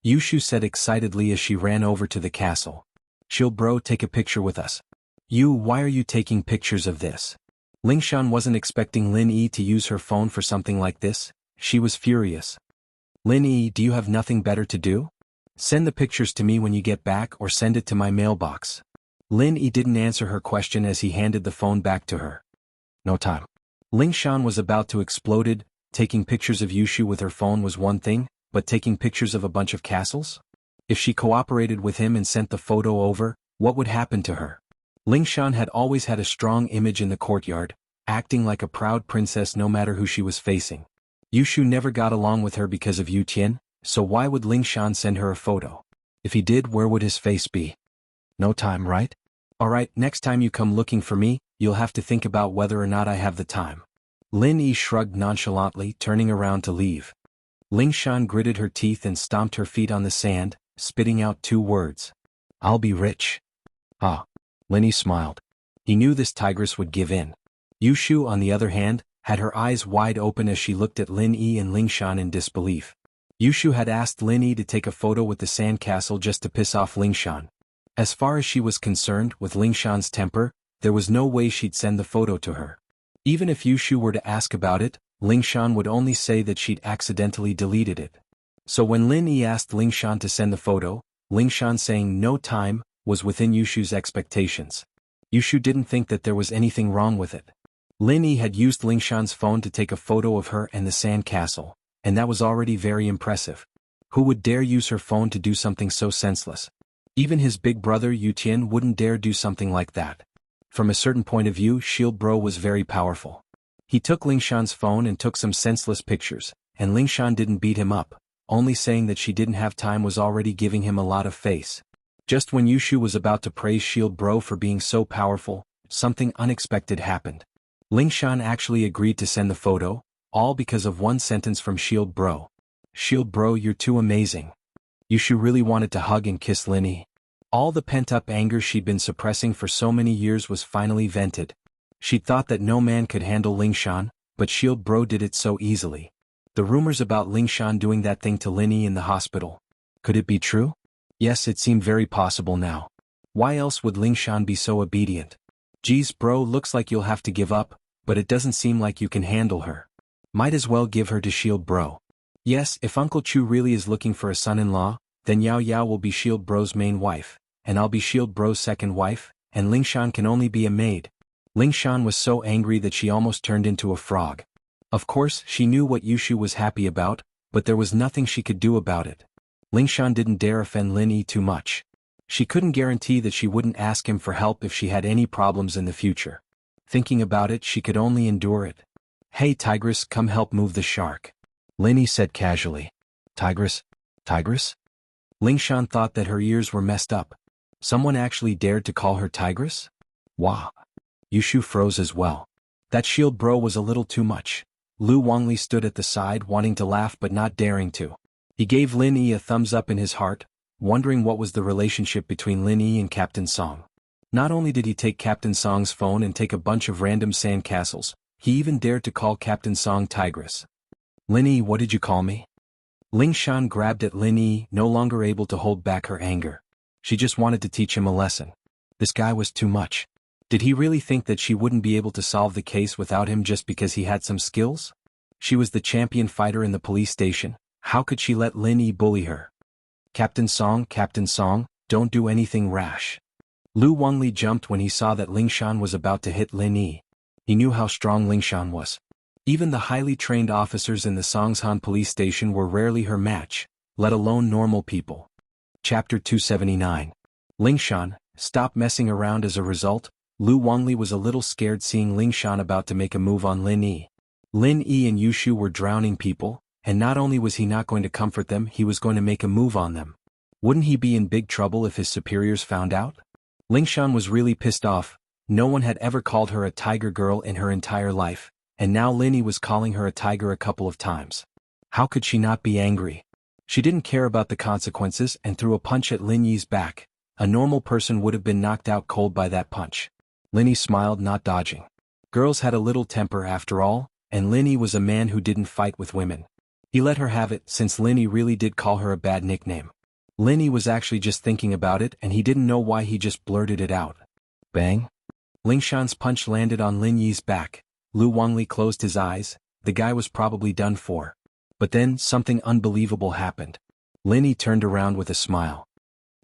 Yushu said excitedly as she ran over to the castle. Shield bro, take a picture with us. Why are you taking pictures of this? Lingshan wasn't expecting Lin Yi to use her phone for something like this. She was furious. Lin Yi, do you have nothing better to do? Send the pictures to me when you get back or send it to my mailbox. Lin Yi didn't answer her question as he handed the phone back to her. No time. Lingshan was about to explode. Taking pictures of Yushu with her phone was one thing, but taking pictures of a bunch of castles? If she cooperated with him and sent the photo over, what would happen to her? Lingshan had always had a strong image in the courtyard, acting like a proud princess no matter who she was facing. Yushu never got along with her because of Yu Tian, so why would Lingshan send her a photo? If he did, where would his face be? No time, right? Alright, next time you come looking for me, you'll have to think about whether or not I have the time. Lin Yi shrugged nonchalantly, turning around to leave. Lingshan gritted her teeth and stomped her feet on the sand, spitting out 2 words. I'll be rich. Ah. Lin Yi smiled. He knew this tigress would give in. Yushu, on the other hand, had her eyes wide open as she looked at Lin Yi and Lingshan in disbelief. Yushu had asked Lin Yi to take a photo with the sandcastle just to piss off Lingshan. As far as she was concerned, with Lingshan's temper, there was no way she'd send the photo to her. Even if Yushu were to ask about it, Lingshan would only say that she'd accidentally deleted it. So when Lin Yi asked Lingshan to send the photo, Lingshan saying no time was within Yushu's expectations. Yushu didn't think that there was anything wrong with it. Lin Yi had used Lingshan's phone to take a photo of her and the sand castle, and that was already very impressive. Who would dare use her phone to do something so senseless? Even his big brother Yu Tian wouldn't dare do something like that. From a certain point of view, Shield Bro was very powerful. He took Lingshan's phone and took some senseless pictures, and Lingshan didn't beat him up, only saying that she didn't have time was already giving him a lot of face. Just when Yushu was about to praise Shield Bro for being so powerful, something unexpected happened. Lingshan actually agreed to send the photo, all because of one sentence from Shield Bro. Shield Bro, you're too amazing. Yushu really wanted to hug and kiss Lin Yi. All the pent-up anger she'd been suppressing for so many years was finally vented. She'd thought that no man could handle Lingshan, but Shield Bro did it so easily. The rumors about Lingshan doing that thing to Lin Yi in the hospital. Could it be true? Yes, it seemed very possible now. Why else would Lingshan be so obedient? Geez bro, looks like you'll have to give up, but it doesn't seem like you can handle her. Might as well give her to Shield Bro. Yes, if Uncle Chu really is looking for a son-in-law, then Yao Yao will be Shield Bro's main wife, and I'll be Shield Bro's second wife, and Lingshan can only be a maid. Lingshan was so angry that she almost turned into a frog. Of course, she knew what Yushu was happy about, but there was nothing she could do about it. Lingshan didn't dare offend Lin Yi too much. She couldn't guarantee that she wouldn't ask him for help if she had any problems in the future. Thinking about it, she could only endure it. Hey Tigress, come help move the shark. Lin Yi said casually. Tigress? Tigress? Lingshan thought that her ears were messed up. Someone actually dared to call her Tigress? Wah. Yushu froze as well. That Shield Bro was a little too much. Lu Wangli stood at the side wanting to laugh but not daring to. He gave Lin Yi a thumbs up in his heart, wondering what was the relationship between Lin Yi and Captain Song. Not only did he take Captain Song's phone and take a bunch of random sandcastles, he even dared to call Captain Song Tigress. Lin Yi, what did you call me? Lingshan grabbed at Lin Yi, no longer able to hold back her anger. She just wanted to teach him a lesson. This guy was too much. Did he really think that she wouldn't be able to solve the case without him just because he had some skills? She was the champion fighter in the police station. How could she let Lin Yi bully her? Captain Song, don't do anything rash. Lu Wangli jumped when he saw that Lingshan was about to hit Lin Yi. He knew how strong Lingshan was. Even the highly trained officers in the Songshan police station were rarely her match, let alone normal people. Chapter 279. Lingshan, stop messing around. As a result, Lu Wangli was a little scared seeing Lingshan about to make a move on Lin Yi. Lin Yi and Yushu were drowning people, and not only was he not going to comfort them, he was going to make a move on them. Wouldn't he be in big trouble if his superiors found out? Lingshan was really pissed off. No one had ever called her a tiger girl in her entire life, and now Lin Yi was calling her a tiger a couple of times. How could she not be angry? She didn't care about the consequences and threw a punch at Lin Yi's back. A normal person would have been knocked out cold by that punch. Lin Yi smiled, not dodging. Girls had a little temper after all, and Linny was a man who didn't fight with women. He let her have it since Linny really did call her a bad nickname. Linny was actually just thinking about it and he didn't know why he just blurted it out. Bang! Lingshan's punch landed on Lin Yi's back. Lu Wangli closed his eyes. The guy was probably done for. But then, something unbelievable happened. Lin Yi turned around with a smile.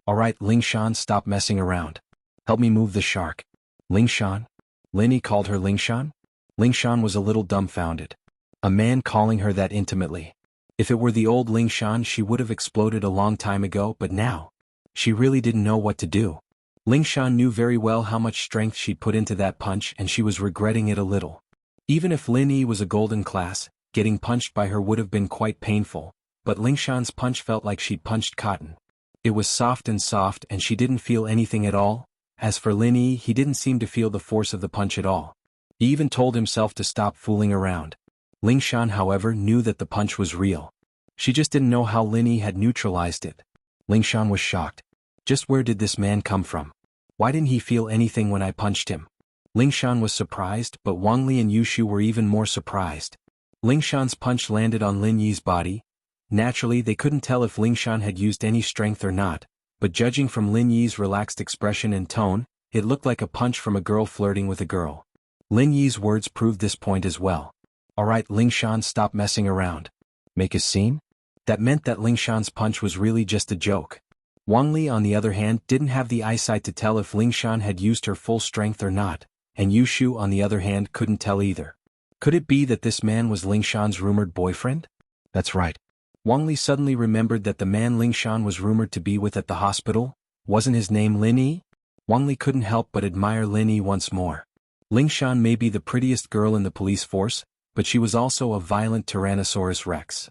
Alright Lingshan, stop messing around. Help me move the shark. Lingshan? Lin Yi called her Lingshan? Lingshan was a little dumbfounded. A man calling her that intimately. If it were the old Lingshan she would have exploded a long time ago, but now, she really didn't know what to do. Lingshan knew very well how much strength she'd put into that punch and she was regretting it a little. Even if Lin Yi was a golden class, getting punched by her would have been quite painful, but Lingshan's punch felt like she'd punched cotton. It was soft and she didn't feel anything at all. As for Lin Yi, he didn't seem to feel the force of the punch at all. He even told himself to stop fooling around. Lingshan, however, knew that the punch was real. She just didn't know how Lin Yi had neutralized it. Lingshan was shocked. Just where did this man come from? Why didn't he feel anything when I punched him? Lingshan was surprised, but Wang Li and Yushu were even more surprised. Lingshan's punch landed on Lin Yi's body. Naturally, they couldn't tell if Lingshan had used any strength or not, but judging from Lin Yi's relaxed expression and tone, it looked like a punch from a girl flirting with a girl. Lin Yi's words proved this point as well. Alright Lingshan, stop messing around. Make a scene? That meant that Lingshan's punch was really just a joke. Wang Li on the other hand didn't have the eyesight to tell if Lingshan had used her full strength or not, and Yushu on the other hand couldn't tell either. Could it be that this man was Lingshan's rumored boyfriend? That's right. Wang Li suddenly remembered that the man Lingshan was rumored to be with at the hospital, wasn't his name Lin Yi? Wang Li couldn't help but admire Lin Yi once more. Lingshan may be the prettiest girl in the police force, but she was also a violent Tyrannosaurus Rex.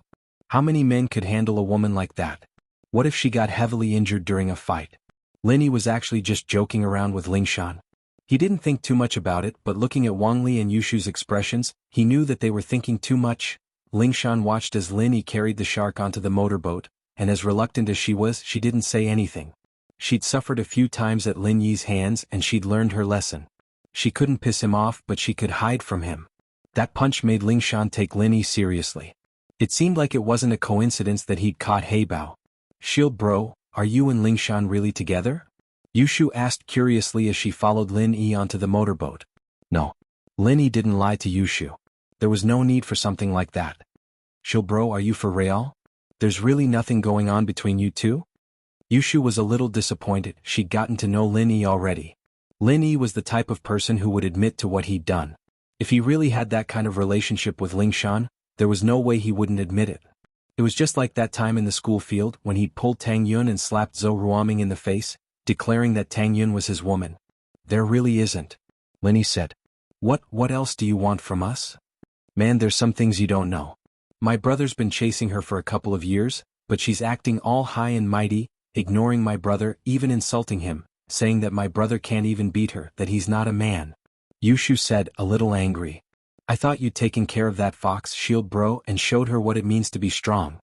How many men could handle a woman like that? What if she got heavily injured during a fight? Lin Yi was actually just joking around with Lingshan. He didn't think too much about it, but looking at Wang Li and Yushu's expressions, he knew that they were thinking too much. Lingshan watched as Lin Yi carried the shark onto the motorboat, and as reluctant as she was, she didn't say anything. She'd suffered a few times at Lin Yi's hands and she'd learned her lesson. She couldn't piss him off, but she could hide from him. That punch made Lingshan take Lin Yi seriously. It seemed like it wasn't a coincidence that he'd caught Heibao. Shield bro, are you and Lingshan really together? Yushu asked curiously as she followed Lin Yi onto the motorboat. No. Lin Yi didn't lie to Yushu. There was no need for something like that. Shield bro, are you for real? There's really nothing going on between you two? Yushu was a little disappointed. She'd gotten to know Lin Yi already. Lin Yi was the type of person who would admit to what he'd done. If he really had that kind of relationship with Lingshan, there was no way he wouldn't admit it. It was just like that time in the school field when he'd pulled Tang Yun and slapped Zhou Ruoming in the face, declaring that Tang Yun was his woman. There really isn't. Lin Yi said. What else do you want from us? Man, there's some things you don't know. My brother's been chasing her for a couple of years, but she's acting all high and mighty, ignoring my brother, even insulting him, saying that my brother can't even beat her, that he's not a man. Yushu said, a little angry. I thought you'd taken care of that fox, shield bro, and showed her what it means to be strong.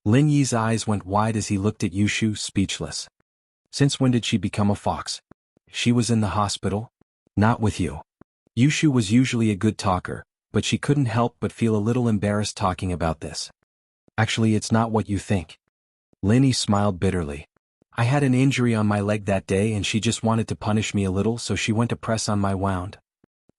Lin Yi's eyes went wide as he looked at Yushu, speechless. Since when did she become a fox? She was in the hospital? Not with you. Yushu was usually a good talker, but she couldn't help but feel a little embarrassed talking about this. Actually, it's not what you think. Lin Yi smiled bitterly. I had an injury on my leg that day and she just wanted to punish me a little, so she went to press on my wound.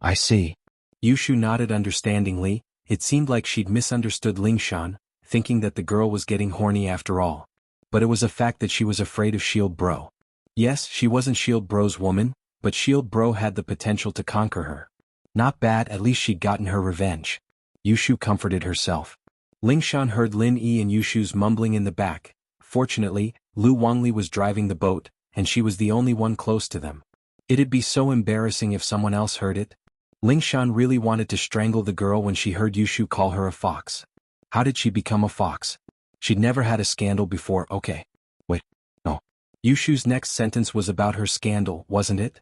I see. Yushu nodded understandingly. It seemed like she'd misunderstood Lingshan, thinking that the girl was getting horny after all. But it was a fact that she was afraid of Shield Bro. Yes, she wasn't Shield Bro's woman, but Shield Bro had the potential to conquer her. Not bad, at least she'd gotten her revenge. Yushu comforted herself. Lingshan heard Lin Yi and Yushu's mumbling in the back. Fortunately, Lu Wangli was driving the boat, and she was the only one close to them. It'd be so embarrassing if someone else heard it. Lingshan really wanted to strangle the girl when she heard Yushu call her a fox. How did she become a fox? She'd never had a scandal before. Okay. Wait. No. Yushu's next sentence was about her scandal, wasn't it?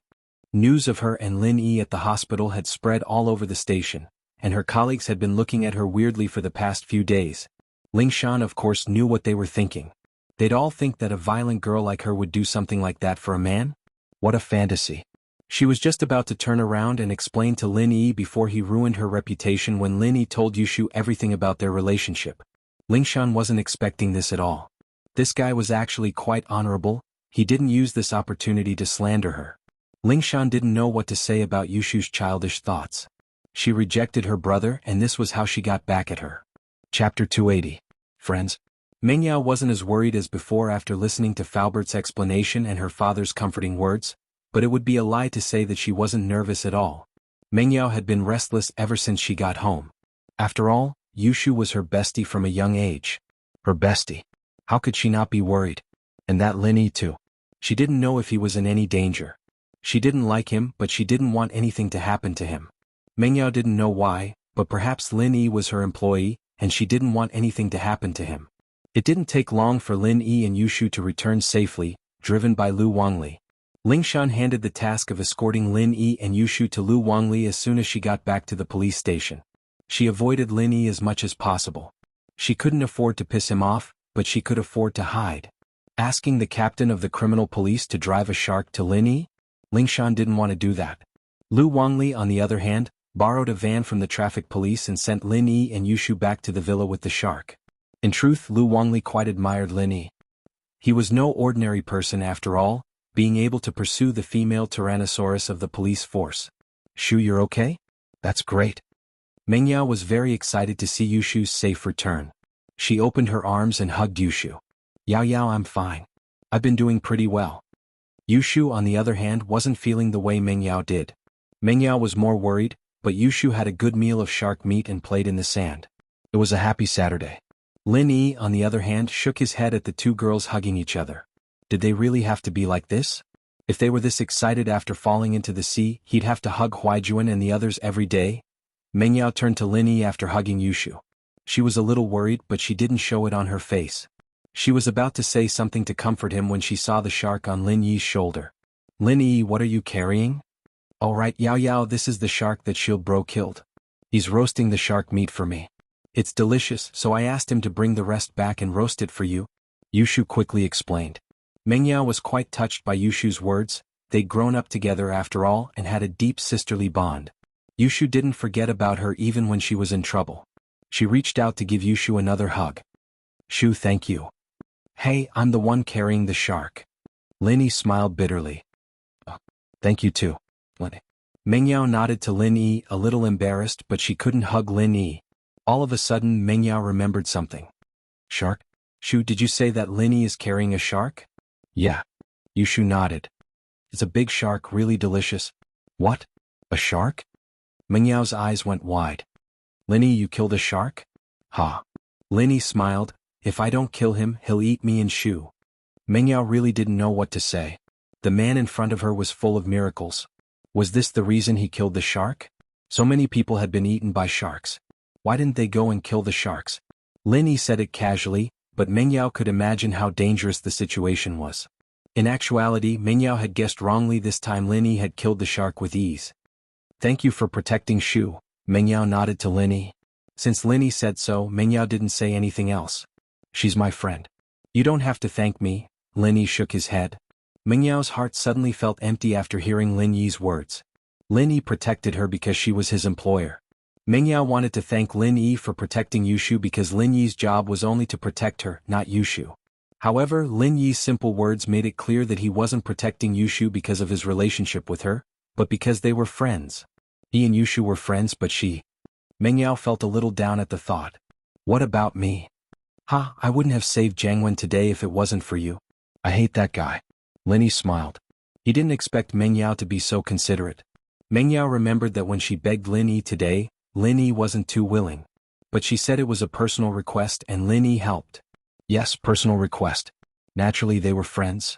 News of her and Lin Yi at the hospital had spread all over the station, and her colleagues had been looking at her weirdly for the past few days. Lingshan of course knew what they were thinking. They'd all think that a violent girl like her would do something like that for a man? What a fantasy. She was just about to turn around and explain to Lin Yi before he ruined her reputation when Lin Yi told Yushu everything about their relationship. Lingshan wasn't expecting this at all. This guy was actually quite honorable, he didn't use this opportunity to slander her. Lingshan didn't know what to say about Yushu's childish thoughts. She rejected her brother and this was how she got back at her. Chapter 280. Friends. Mengyao wasn't as worried as before after listening to Falbert's explanation and her father's comforting words, but it would be a lie to say that she wasn't nervous at all. Mengyao had been restless ever since she got home. After all, Yushu was her bestie from a young age. Her bestie. How could she not be worried? And that Lin Yi too. She didn't know if he was in any danger. She didn't like him but she didn't want anything to happen to him. Mengyao didn't know why, but perhaps Lin Yi was her employee, and she didn't want anything to happen to him. It didn't take long for Lin Yi and Yushu to return safely, driven by Lu Wangli. Lingshan handed the task of escorting Lin Yi and Yushu to Lu Wangli as soon as she got back to the police station. She avoided Lin Yi as much as possible. She couldn't afford to piss him off, but she could afford to hide. Asking the captain of the criminal police to drive a shark to Lin Yi? Lingshan didn't want to do that. Lu Wangli, on the other hand, borrowed a van from the traffic police and sent Lin Yi and Yushu back to the villa with the shark. In truth, Lu Wangli quite admired Lin Yi. He was no ordinary person after all, being able to pursue the female Tyrannosaurus of the police force. Shu, you're okay? That's great. Mengyao was very excited to see Yushu's safe return. She opened her arms and hugged Yushu. Yao Yao, I'm fine. I've been doing pretty well. Yushu, on the other hand, wasn't feeling the way Mengyao did. Mengyao was more worried, but Yushu had a good meal of shark meat and played in the sand. It was a happy Saturday. Lin Yi, on the other hand, shook his head at the two girls hugging each other. Did they really have to be like this? If they were this excited after falling into the sea, he'd have to hug Huaijuan and the others every day? Mengyao turned to Lin Yi after hugging Yushu. She was a little worried but she didn't show it on her face. She was about to say something to comfort him when she saw the shark on Lin Yi's shoulder. Lin Yi, what are you carrying? All right, Yao Yao, this is the shark that Shield Bro killed. He's roasting the shark meat for me. It's delicious, so I asked him to bring the rest back and roast it for you. Yushu quickly explained. Mengyao was quite touched by Yushu's words. They'd grown up together after all and had a deep sisterly bond. Yushu didn't forget about her even when she was in trouble. She reached out to give Yushu another hug. Shu, thank you. Hey, I'm the one carrying the shark. Lin Yi smiled bitterly. Oh, thank you too. Mengyao nodded to Lin Yi, a little embarrassed, but she couldn't hug Lin Yi. All of a sudden, Mengyao remembered something. Shark? Shu, did you say that Lin Yi is carrying a shark? Yeah. Yushu nodded. It's a big shark, really delicious. What? A shark? Mengyao's eyes went wide. Lin Yi, you killed a shark? Ha. Lin Yi smiled. If I don't kill him, he'll eat me and Shu. Mengyao really didn't know what to say. The man in front of her was full of miracles. Was this the reason he killed the shark? So many people had been eaten by sharks. Why didn't they go and kill the sharks? Lin Yi said it casually, but Mengyao could imagine how dangerous the situation was. In actuality, Mengyao had guessed wrongly this time. Lin Yi had killed the shark with ease. Thank you for protecting Shu. Mengyao nodded to Lin Yi. Since Lin Yi said so, Mengyao didn't say anything else. She's my friend. You don't have to thank me. Lin Yi shook his head. Mengyao's heart suddenly felt empty after hearing Lin Yi's words. Lin Yi protected her because she was his employer. Mengyao wanted to thank Lin Yi for protecting Yushu because Lin Yi's job was only to protect her, not Yushu. However, Lin Yi's simple words made it clear that he wasn't protecting Yushu because of his relationship with her, but because they were friends. He and Yushu were friends, but she. Mengyao felt a little down at the thought. What about me? Ha, I wouldn't have saved Jianghu today if it wasn't for you. I hate that guy. Lin Yi smiled. He didn't expect Mengyao to be so considerate. Mengyao remembered that when she begged Lin Yi today, Lin Yi wasn't too willing. But she said it was a personal request and Lin Yi helped. Yes, personal request. Naturally they were friends.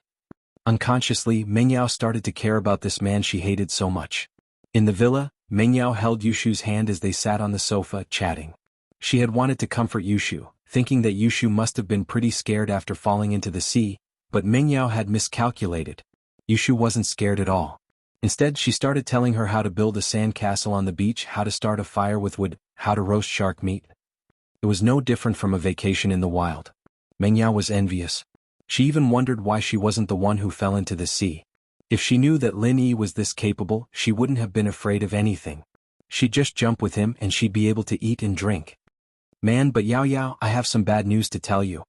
Unconsciously, Mengyao started to care about this man she hated so much. In the villa, Mengyao held Yushu's hand as they sat on the sofa, chatting. She had wanted to comfort Yushu, thinking that Yushu must have been pretty scared after falling into the sea, but Mengyao had miscalculated. Yushu wasn't scared at all. Instead, she started telling her how to build a sand castle on the beach, how to start a fire with wood, how to roast shark meat. It was no different from a vacation in the wild. Mengyao was envious. She even wondered why she wasn't the one who fell into the sea. If she knew that Lin Yi was this capable, she wouldn't have been afraid of anything. She'd just jump with him and she'd be able to eat and drink. Man, but Yao Yao, I have some bad news to tell you.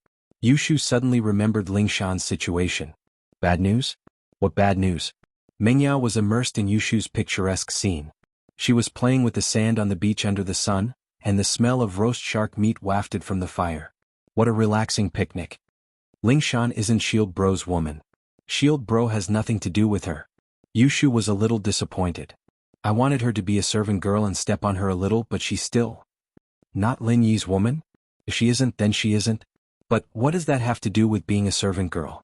Yushu suddenly remembered Ling Shan's situation. Bad news? What bad news? Meng Yao was immersed in Yushu's picturesque scene. She was playing with the sand on the beach under the sun, and the smell of roast shark meat wafted from the fire. What a relaxing picnic. Ling Shan isn't Shield Bro's woman. Shield Bro has nothing to do with her. Yushu was a little disappointed. I wanted her to be a servant girl and step on her a little, but she's still not Lin Yi's woman? If she isn't, then she isn't. But what does that have to do with being a servant girl?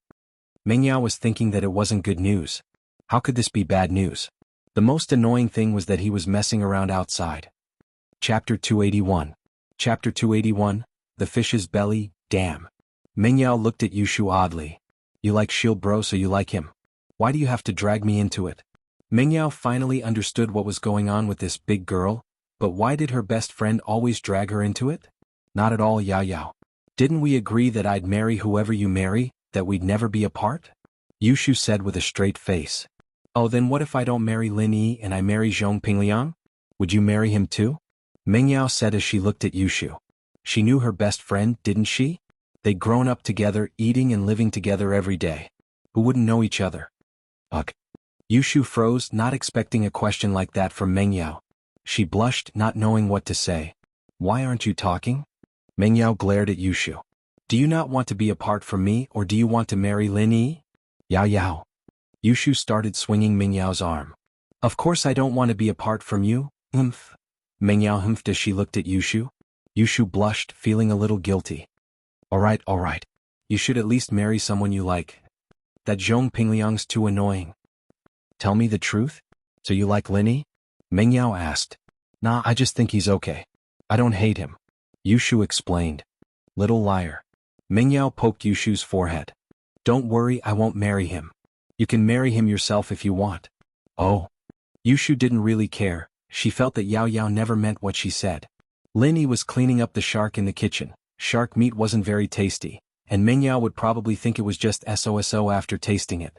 Meng Yao was thinking that it wasn't good news. How could this be bad news? The most annoying thing was that he was messing around outside. Chapter 281. Chapter 281, The Fish's Belly, Damn. Meng Yao looked at Yushu oddly. You like Shield Bro, so you like him. Why do you have to drag me into it? Meng Yao finally understood what was going on with this big girl, but why did her best friend always drag her into it? Not at all, Yao Yao. Didn't we agree that I'd marry whoever you marry, that we'd never be apart? Yushu said with a straight face. Oh, then what if I don't marry Lin Yi and I marry Zhong Pingliang? Would you marry him too? Meng Yao said as she looked at Yushu. She knew her best friend, didn't she? They'd grown up together, eating and living together every day. Who wouldn't know each other? Ugh. Yushu froze, not expecting a question like that from Meng Yao. She blushed, not knowing what to say. Why aren't you talking? Meng Yao glared at Yushu. Do you not want to be apart from me, or do you want to marry Lin Yi? Yao Yao. Yushu started swinging Meng Yao's arm. Of course I don't want to be apart from you, humph. Meng Yao humphed as she looked at Yushu. Yushu blushed, feeling a little guilty. Alright. You should at least marry someone you like. That Zhong Pingliang's too annoying. Tell me the truth? So you like Lin Yi? Meng Yao asked. Nah, I just think he's okay. I don't hate him. Yushu explained. Little liar. Meng Yao poked Yushu's forehead. Don't worry, I won't marry him. You can marry him yourself if you want. Oh. Yushu didn't really care. She felt that Yao Yao never meant what she said. Lin Yi was cleaning up the shark in the kitchen. Shark meat wasn't very tasty, and Meng Yao would probably think it was just SOSO after tasting it.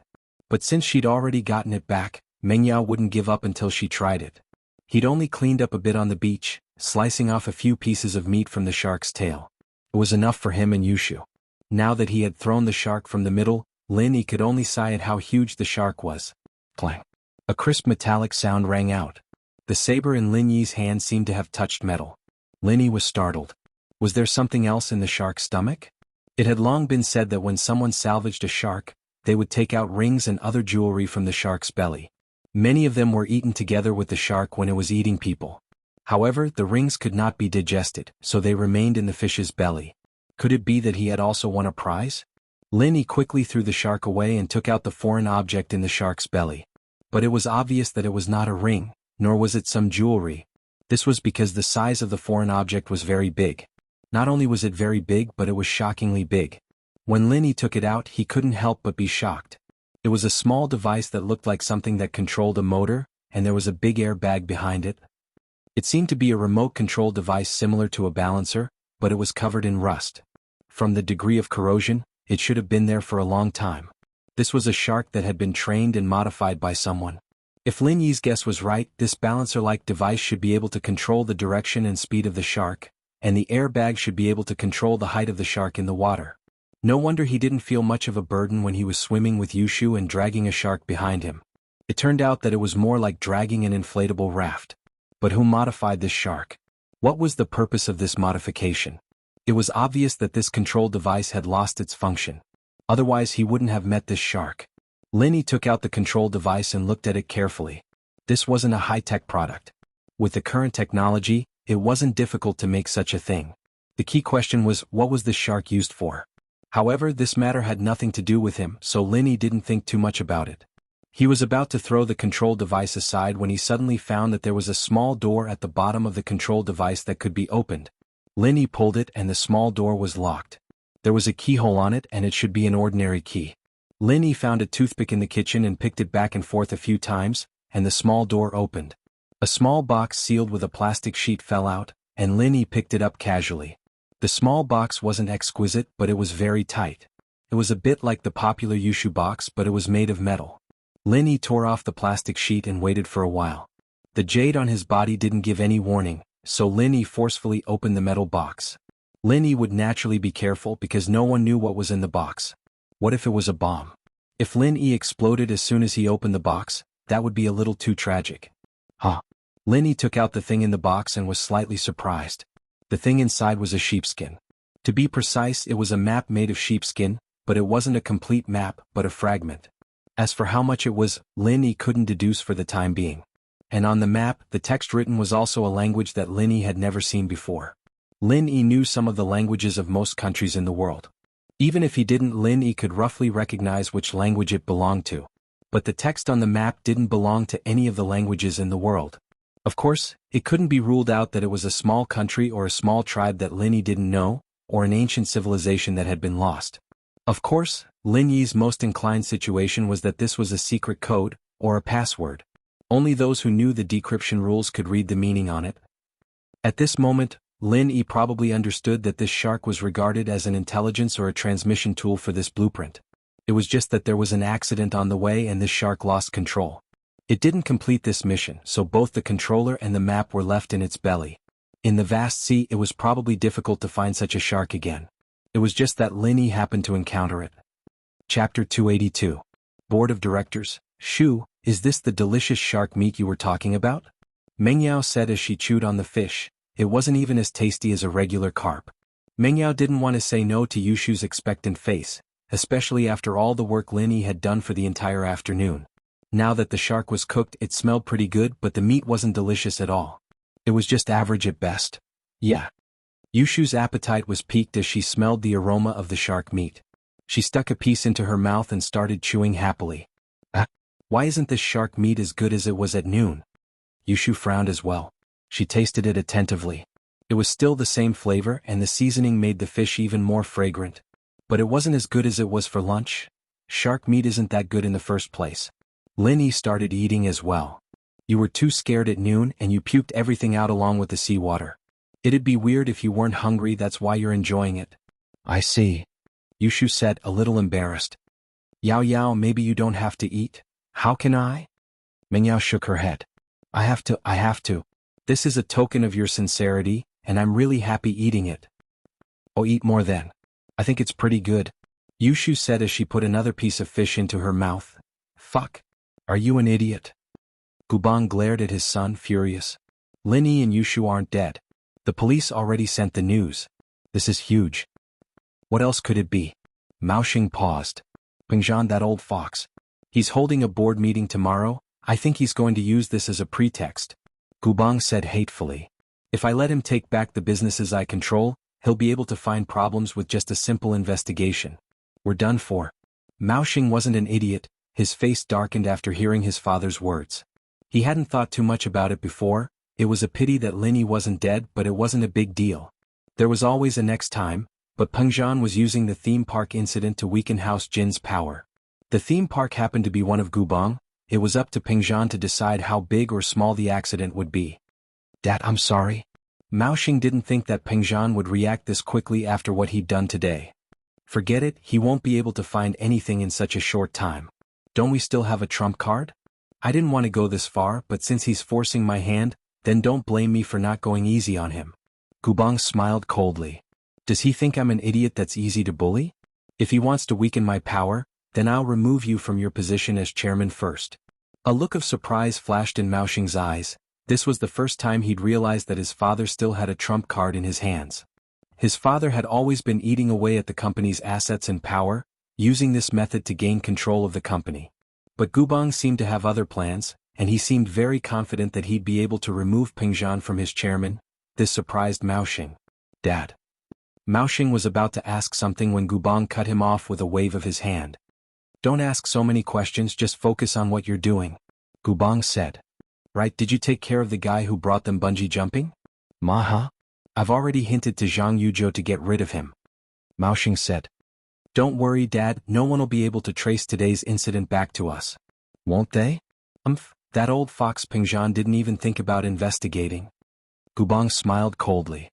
But since she'd already gotten it back, Meng Yao wouldn't give up until she tried it. He'd only cleaned up a bit on the beach, slicing off a few pieces of meat from the shark's tail. It was enough for him and Yushu. Now that he had thrown the shark from the middle, Lin Yi could only sigh at how huge the shark was. Clang. A crisp metallic sound rang out. The saber in Lin Yi's hand seemed to have touched metal. Lin Yi was startled. Was there something else in the shark's stomach? It had long been said that when someone salvaged a shark, they would take out rings and other jewelry from the shark's belly. Many of them were eaten together with the shark when it was eating people. However, the rings could not be digested, so they remained in the fish's belly. Could it be that he had also won a prize? Lin Yi quickly threw the shark away and took out the foreign object in the shark's belly. But it was obvious that it was not a ring, nor was it some jewelry. This was because the size of the foreign object was very big. Not only was it very big, but it was shockingly big. When Lin Yi took it out, he couldn't help but be shocked. It was a small device that looked like something that controlled a motor, and there was a big airbag behind it. It seemed to be a remote control device similar to a balancer, but it was covered in rust. From the degree of corrosion, it should have been there for a long time. This was a shark that had been trained and modified by someone. If Lin Yi's guess was right, this balancer-like device should be able to control the direction and speed of the shark, and the airbag should be able to control the height of the shark in the water. No wonder he didn't feel much of a burden when he was swimming with Yushu and dragging a shark behind him. It turned out that it was more like dragging an inflatable raft. But who modified this shark? What was the purpose of this modification? It was obvious that this control device had lost its function. Otherwise he wouldn't have met this shark. Lin Yi took out the control device and looked at it carefully. This wasn't a high-tech product. With the current technology, it wasn't difficult to make such a thing. The key question was, what was the shark used for? However, this matter had nothing to do with him, so Lin Yi didn't think too much about it. He was about to throw the control device aside when he suddenly found that there was a small door at the bottom of the control device that could be opened. Lin Yi pulled it and the small door was locked. There was a keyhole on it and it should be an ordinary key. Lin Yi found a toothpick in the kitchen and picked it back and forth a few times, and the small door opened. A small box sealed with a plastic sheet fell out, and Lin Yi picked it up casually. The small box wasn't exquisite, but it was very tight. It was a bit like the popular Yushu box, but it was made of metal. Lin Yi tore off the plastic sheet and waited for a while. The jade on his body didn't give any warning, so Lin Yi forcefully opened the metal box. Lin Yi would naturally be careful because no one knew what was in the box. What if it was a bomb? If Lin Yi exploded as soon as he opened the box, that would be a little too tragic. Huh. Lin Yi took out the thing in the box and was slightly surprised. The thing inside was a sheepskin. To be precise, it was a map made of sheepskin, but it wasn't a complete map, but a fragment. As for how much it was, Lin Yi couldn't deduce for the time being. And on the map, the text written was also a language that Lin Yi had never seen before. Lin Yi knew some of the languages of most countries in the world. Even if he didn't, Lin Yi could roughly recognize which language it belonged to. But the text on the map didn't belong to any of the languages in the world. Of course, it couldn't be ruled out that it was a small country or a small tribe that Lin Yi didn't know, or an ancient civilization that had been lost. Of course, Lin Yi's most inclined situation was that this was a secret code, or a password. Only those who knew the decryption rules could read the meaning on it. At this moment, Lin Yi probably understood that this shark was regarded as an intelligence or a transmission tool for this blueprint. It was just that there was an accident on the way and this shark lost control. It didn't complete this mission, so both the controller and the map were left in its belly. In the vast sea, it was probably difficult to find such a shark again. It was just that Lin Yi happened to encounter it. Chapter 282. Board of Directors. Shu, is this the delicious shark meat you were talking about? Mengyao said as she chewed on the fish. It wasn't even as tasty as a regular carp. Mengyao didn't want to say no to Yushu's expectant face, especially after all the work Lin Yi had done for the entire afternoon. Now that the shark was cooked, it smelled pretty good, but the meat wasn't delicious at all. It was just average at best. Yeah. Yushu's appetite was piqued as she smelled the aroma of the shark meat. She stuck a piece into her mouth and started chewing happily. Why isn't this shark meat as good as it was at noon? Yushu frowned as well. She tasted it attentively. It was still the same flavor and the seasoning made the fish even more fragrant. But it wasn't as good as it was for lunch. Shark meat isn't that good in the first place. Lin Yi started eating as well. You were too scared at noon and you puked everything out along with the seawater. It'd be weird if you weren't hungry, that's why you're enjoying it. I see. Yushu said, a little embarrassed. Yao Yao, maybe you don't have to eat. How can I? Mengyao shook her head. I have to. This is a token of your sincerity, and I'm really happy eating it. Oh, eat more then. I think it's pretty good. Yushu said as she put another piece of fish into her mouth. Fuck. Are you an idiot? Gubang glared at his son, furious. Lin Yi and Yushu aren't dead. The police already sent the news. This is huge. What else could it be? Mao Xing paused. Pengzhan, that old fox. He's holding a board meeting tomorrow. I think he's going to use this as a pretext. Gubang said hatefully. If I let him take back the businesses I control, he'll be able to find problems with just a simple investigation. We're done for. Mao Xing wasn't an idiot. His face darkened after hearing his father's words. He hadn't thought too much about it before. It was a pity that Lin Yi wasn't dead, but it wasn't a big deal. There was always a next time, but Pengzhan was using the theme park incident to weaken House Jin's power. The theme park happened to be one of Gubang. It was up to Pengzhan to decide how big or small the accident would be. Dad, I'm sorry. Mao Xing didn't think that Pengzhan would react this quickly after what he'd done today. Forget it, he won't be able to find anything in such a short time. Don't we still have a trump card? I didn't want to go this far, but since he's forcing my hand, then don't blame me for not going easy on him. Gubang smiled coldly. Does he think I'm an idiot that's easy to bully? If he wants to weaken my power, then I'll remove you from your position as chairman first. A look of surprise flashed in Mao Xing's eyes. This was the first time he'd realized that his father still had a trump card in his hands. His father had always been eating away at the company's assets and power, using this method to gain control of the company. But Gubang seemed to have other plans, and he seemed very confident that he'd be able to remove Pengzhan from his chairman. This surprised Mao Xing. Dad. Mao Xing was about to ask something when Gubang cut him off with a wave of his hand. Don't ask so many questions, just focus on what you're doing. Gubang said. Right, did you take care of the guy who brought them bungee jumping? Maha? I've already hinted to Zhang Yuzhou to get rid of him. Mao Xing said. Don't worry, Dad, no one will be able to trace today's incident back to us. Won't they? That old fox Pengzhan didn't even think about investigating. Gubang smiled coldly.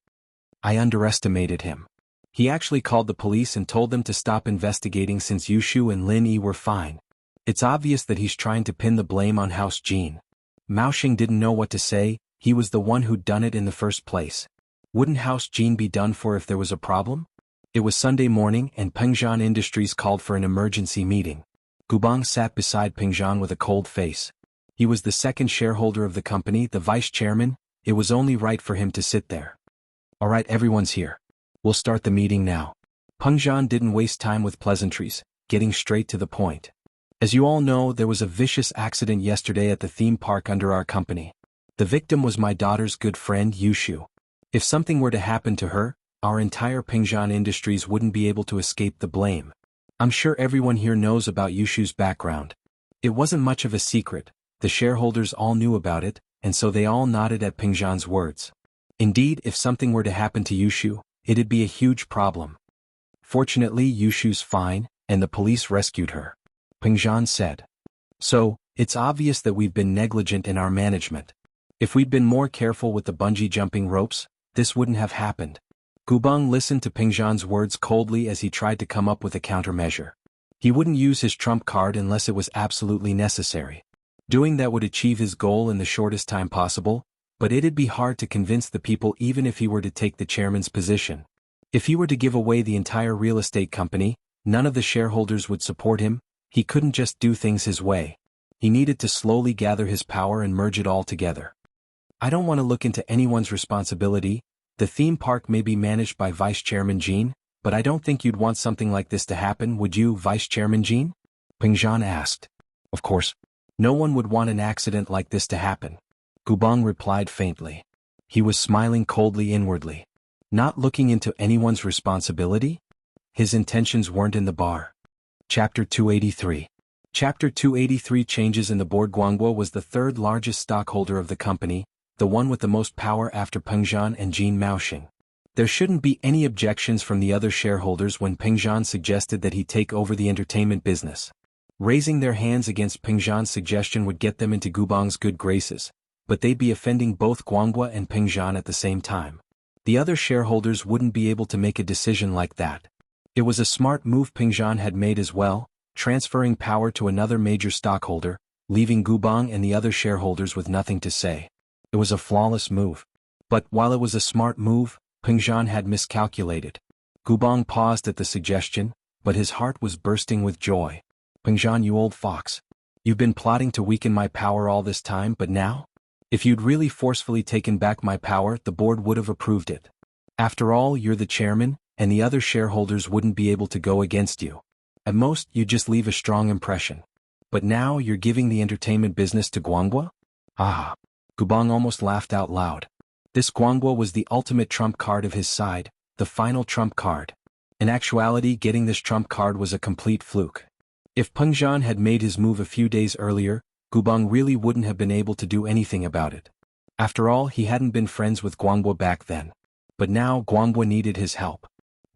I underestimated him. He actually called the police and told them to stop investigating since Yushu and Lin Yi were fine. It's obvious that he's trying to pin the blame on House Jin. Mao Xing didn't know what to say, he was the one who'd done it in the first place. Wouldn't House Jin be done for if there was a problem? It was Sunday morning and Pengzhan Industries called for an emergency meeting. Gubang sat beside Pengzhan with a cold face. He was the second shareholder of the company, the vice chairman. It was only right for him to sit there. All right, everyone's here. We'll start the meeting now. Pengzhan didn't waste time with pleasantries, getting straight to the point. As you all know, there was a vicious accident yesterday at the theme park under our company. The victim was my daughter's good friend Yushu. If something were to happen to her, our entire Pengzhan Industries wouldn't be able to escape the blame. I'm sure everyone here knows about Yushu's background. It wasn't much of a secret, the shareholders all knew about it, and so they all nodded at Pengzhan's words. Indeed, if something were to happen to Yushu, it'd be a huge problem. Fortunately, Yushu's fine, and the police rescued her. Pengzhan said. So, it's obvious that we've been negligent in our management. If we'd been more careful with the bungee jumping ropes, this wouldn't have happened. Gubang listened to Pengzhan's words coldly as he tried to come up with a countermeasure. He wouldn't use his trump card unless it was absolutely necessary. Doing that would achieve his goal in the shortest time possible, but it'd be hard to convince the people even if he were to take the chairman's position. If he were to give away the entire real estate company, none of the shareholders would support him. He couldn't just do things his way. He needed to slowly gather his power and merge it all together. I don't want to look into anyone's responsibility. The theme park may be managed by Vice Chairman Jin, but I don't think you'd want something like this to happen, would you, Vice Chairman Jin? Pengzhan asked. Of course. No one would want an accident like this to happen. Gubang replied faintly. He was smiling coldly inwardly. Not looking into anyone's responsibility? His intentions weren't in the bar. Chapter 283. Chapter 283 Changes in the board. Guangbo was the third largest stockholder of the company, the one with the most power after Pengzhan and Jin Maoxing. There shouldn't be any objections from the other shareholders when Pengzhan suggested that he take over the entertainment business. Raising their hands against Pengzhan's suggestion would get them into Gubang's good graces, but they'd be offending both Guangbo and Pengzhan at the same time. The other shareholders wouldn't be able to make a decision like that. It was a smart move Pengzhan had made as well, transferring power to another major stockholder, leaving Gubang and the other shareholders with nothing to say. It was a flawless move. But while it was a smart move, Pengzhan had miscalculated. Gubang paused at the suggestion, but his heart was bursting with joy. Pengzhan, you old fox. You've been plotting to weaken my power all this time, but now? If you'd really forcefully taken back my power, the board would have approved it. After all, you're the chairman, and the other shareholders wouldn't be able to go against you. At most, you'd just leave a strong impression. But now you're giving the entertainment business to Guangbo? Ah! Gubang almost laughed out loud. This Guangbo was the ultimate trump card of his side, the final trump card. In actuality, getting this trump card was a complete fluke. If Pengzhan had made his move a few days earlier, Gubang really wouldn't have been able to do anything about it. After all, he hadn't been friends with Guangbo back then. But now Guangbo needed his help.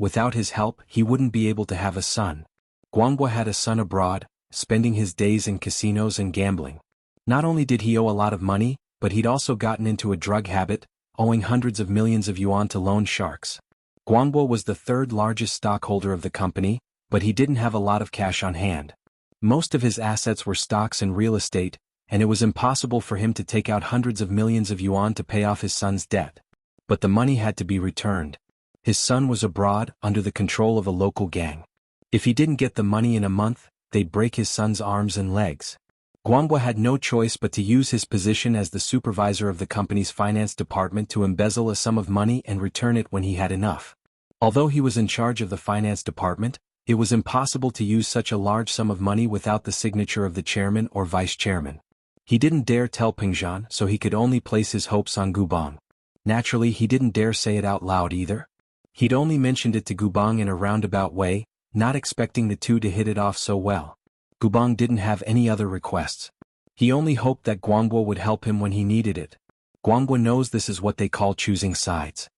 Without his help, he wouldn't be able to have a son. Guangbo had a son abroad, spending his days in casinos and gambling. Not only did he owe a lot of money, but he'd also gotten into a drug habit, owing hundreds of millions of yuan to loan sharks. Guangbo was the third largest stockholder of the company, but he didn't have a lot of cash on hand. Most of his assets were stocks and real estate, and it was impossible for him to take out hundreds of millions of yuan to pay off his son's debt. But the money had to be returned. His son was abroad, under the control of a local gang. If he didn't get the money in a month, they'd break his son's arms and legs. Guangbo had no choice but to use his position as the supervisor of the company's finance department to embezzle a sum of money and return it when he had enough. Although he was in charge of the finance department, it was impossible to use such a large sum of money without the signature of the chairman or vice chairman. He didn't dare tell Pengzhan, so he could only place his hopes on Gubang. Naturally, he didn't dare say it out loud either. He'd only mentioned it to Gubang in a roundabout way, not expecting the two to hit it off so well. Gubang didn't have any other requests. He only hoped that Guangbo would help him when he needed it. Guangbo knows this is what they call choosing sides.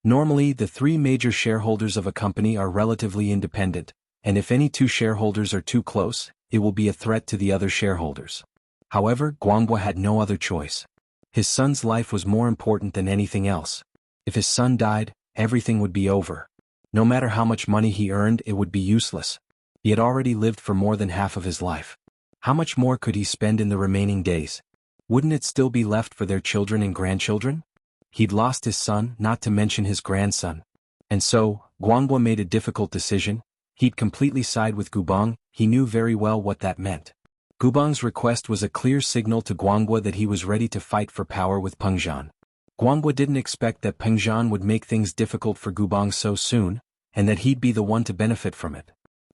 Normally, the three major shareholders of a company are relatively independent, and if any two shareholders are too close, it will be a threat to the other shareholders. However, Guangbo had no other choice. His son's life was more important than anything else. If his son died, everything would be over. No matter how much money he earned, it would be useless. He had already lived for more than half of his life. How much more could he spend in the remaining days? Wouldn't it still be left for their children and grandchildren? He'd lost his son, not to mention his grandson. And so, Guangbo made a difficult decision. He'd completely side with Gubang. He knew very well what that meant. Gubang's request was a clear signal to Guangbo that he was ready to fight for power with Peng Zhan. Guangbo didn't expect that Peng Zhan would make things difficult for Gubang so soon, and that he'd be the one to benefit from it.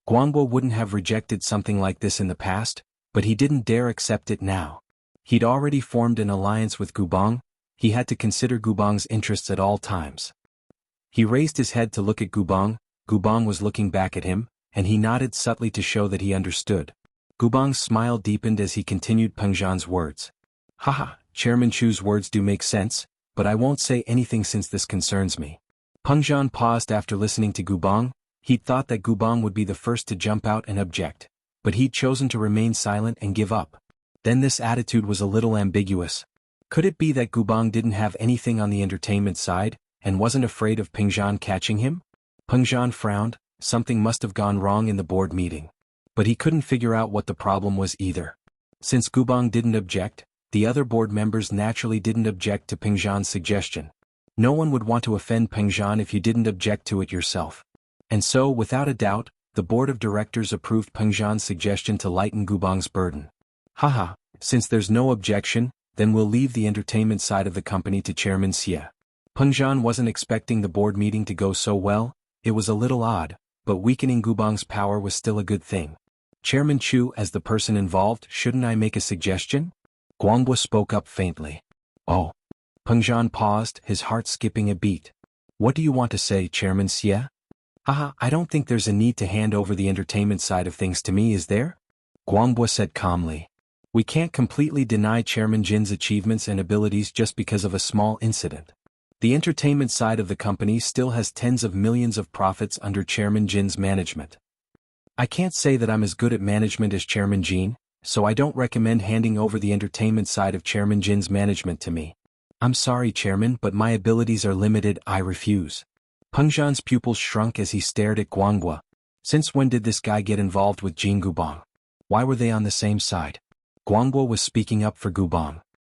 Guangbo wouldn't have rejected something like this in the past, but he didn't dare accept it now. He'd already formed an alliance with Gubang. He had to consider Gubang's interests at all times. He raised his head to look at Gubang. Gubang was looking back at him, and he nodded subtly to show that he understood. Gubang's smile deepened as he continued Peng Zhan's words. Haha, Chairman Chu's words do make sense, but I won't say anything since this concerns me. Peng Zhan paused after listening to Gubang. He'd thought that Gubang would be the first to jump out and object, but he'd chosen to remain silent and give up. Then this attitude was a little ambiguous. Could it be that Gubang didn't have anything on the entertainment side, and wasn't afraid of Peng Zhan catching him? Peng Zhan frowned. Something must have gone wrong in the board meeting. But he couldn't figure out what the problem was either. Since Gubang didn't object, the other board members naturally didn't object to Peng Zhan's suggestion. No one would want to offend Peng Zhan if you didn't object to it yourself. And so, without a doubt, the board of directors approved Peng Zhan's suggestion to lighten Gubang's burden. Haha, since there's no objection, then we'll leave the entertainment side of the company to Chairman Xie. Peng Zhan wasn't expecting the board meeting to go so well. It was a little odd, but weakening Gubang's power was still a good thing. Chairman Chu, as the person involved, shouldn't I make a suggestion? Guangbo spoke up faintly. Oh. Peng Zhan paused, his heart skipping a beat. What do you want to say, Chairman Xie? Haha, I don't think there's a need to hand over the entertainment side of things to me, is there? Guangbo said calmly. We can't completely deny Chairman Jin's achievements and abilities just because of a small incident. The entertainment side of the company still has tens of millions of profits under Chairman Jin's management. I can't say that I'm as good at management as Chairman Jin, so I don't recommend handing over the entertainment side of Chairman Jin's management to me. I'm sorry, Chairman, but my abilities are limited. I refuse. Peng Zhan's pupils shrunk as he stared at Guangbo. Since when did this guy get involved with Jin Gubang? Why were they on the same side? Guangbo was speaking up for Gubang.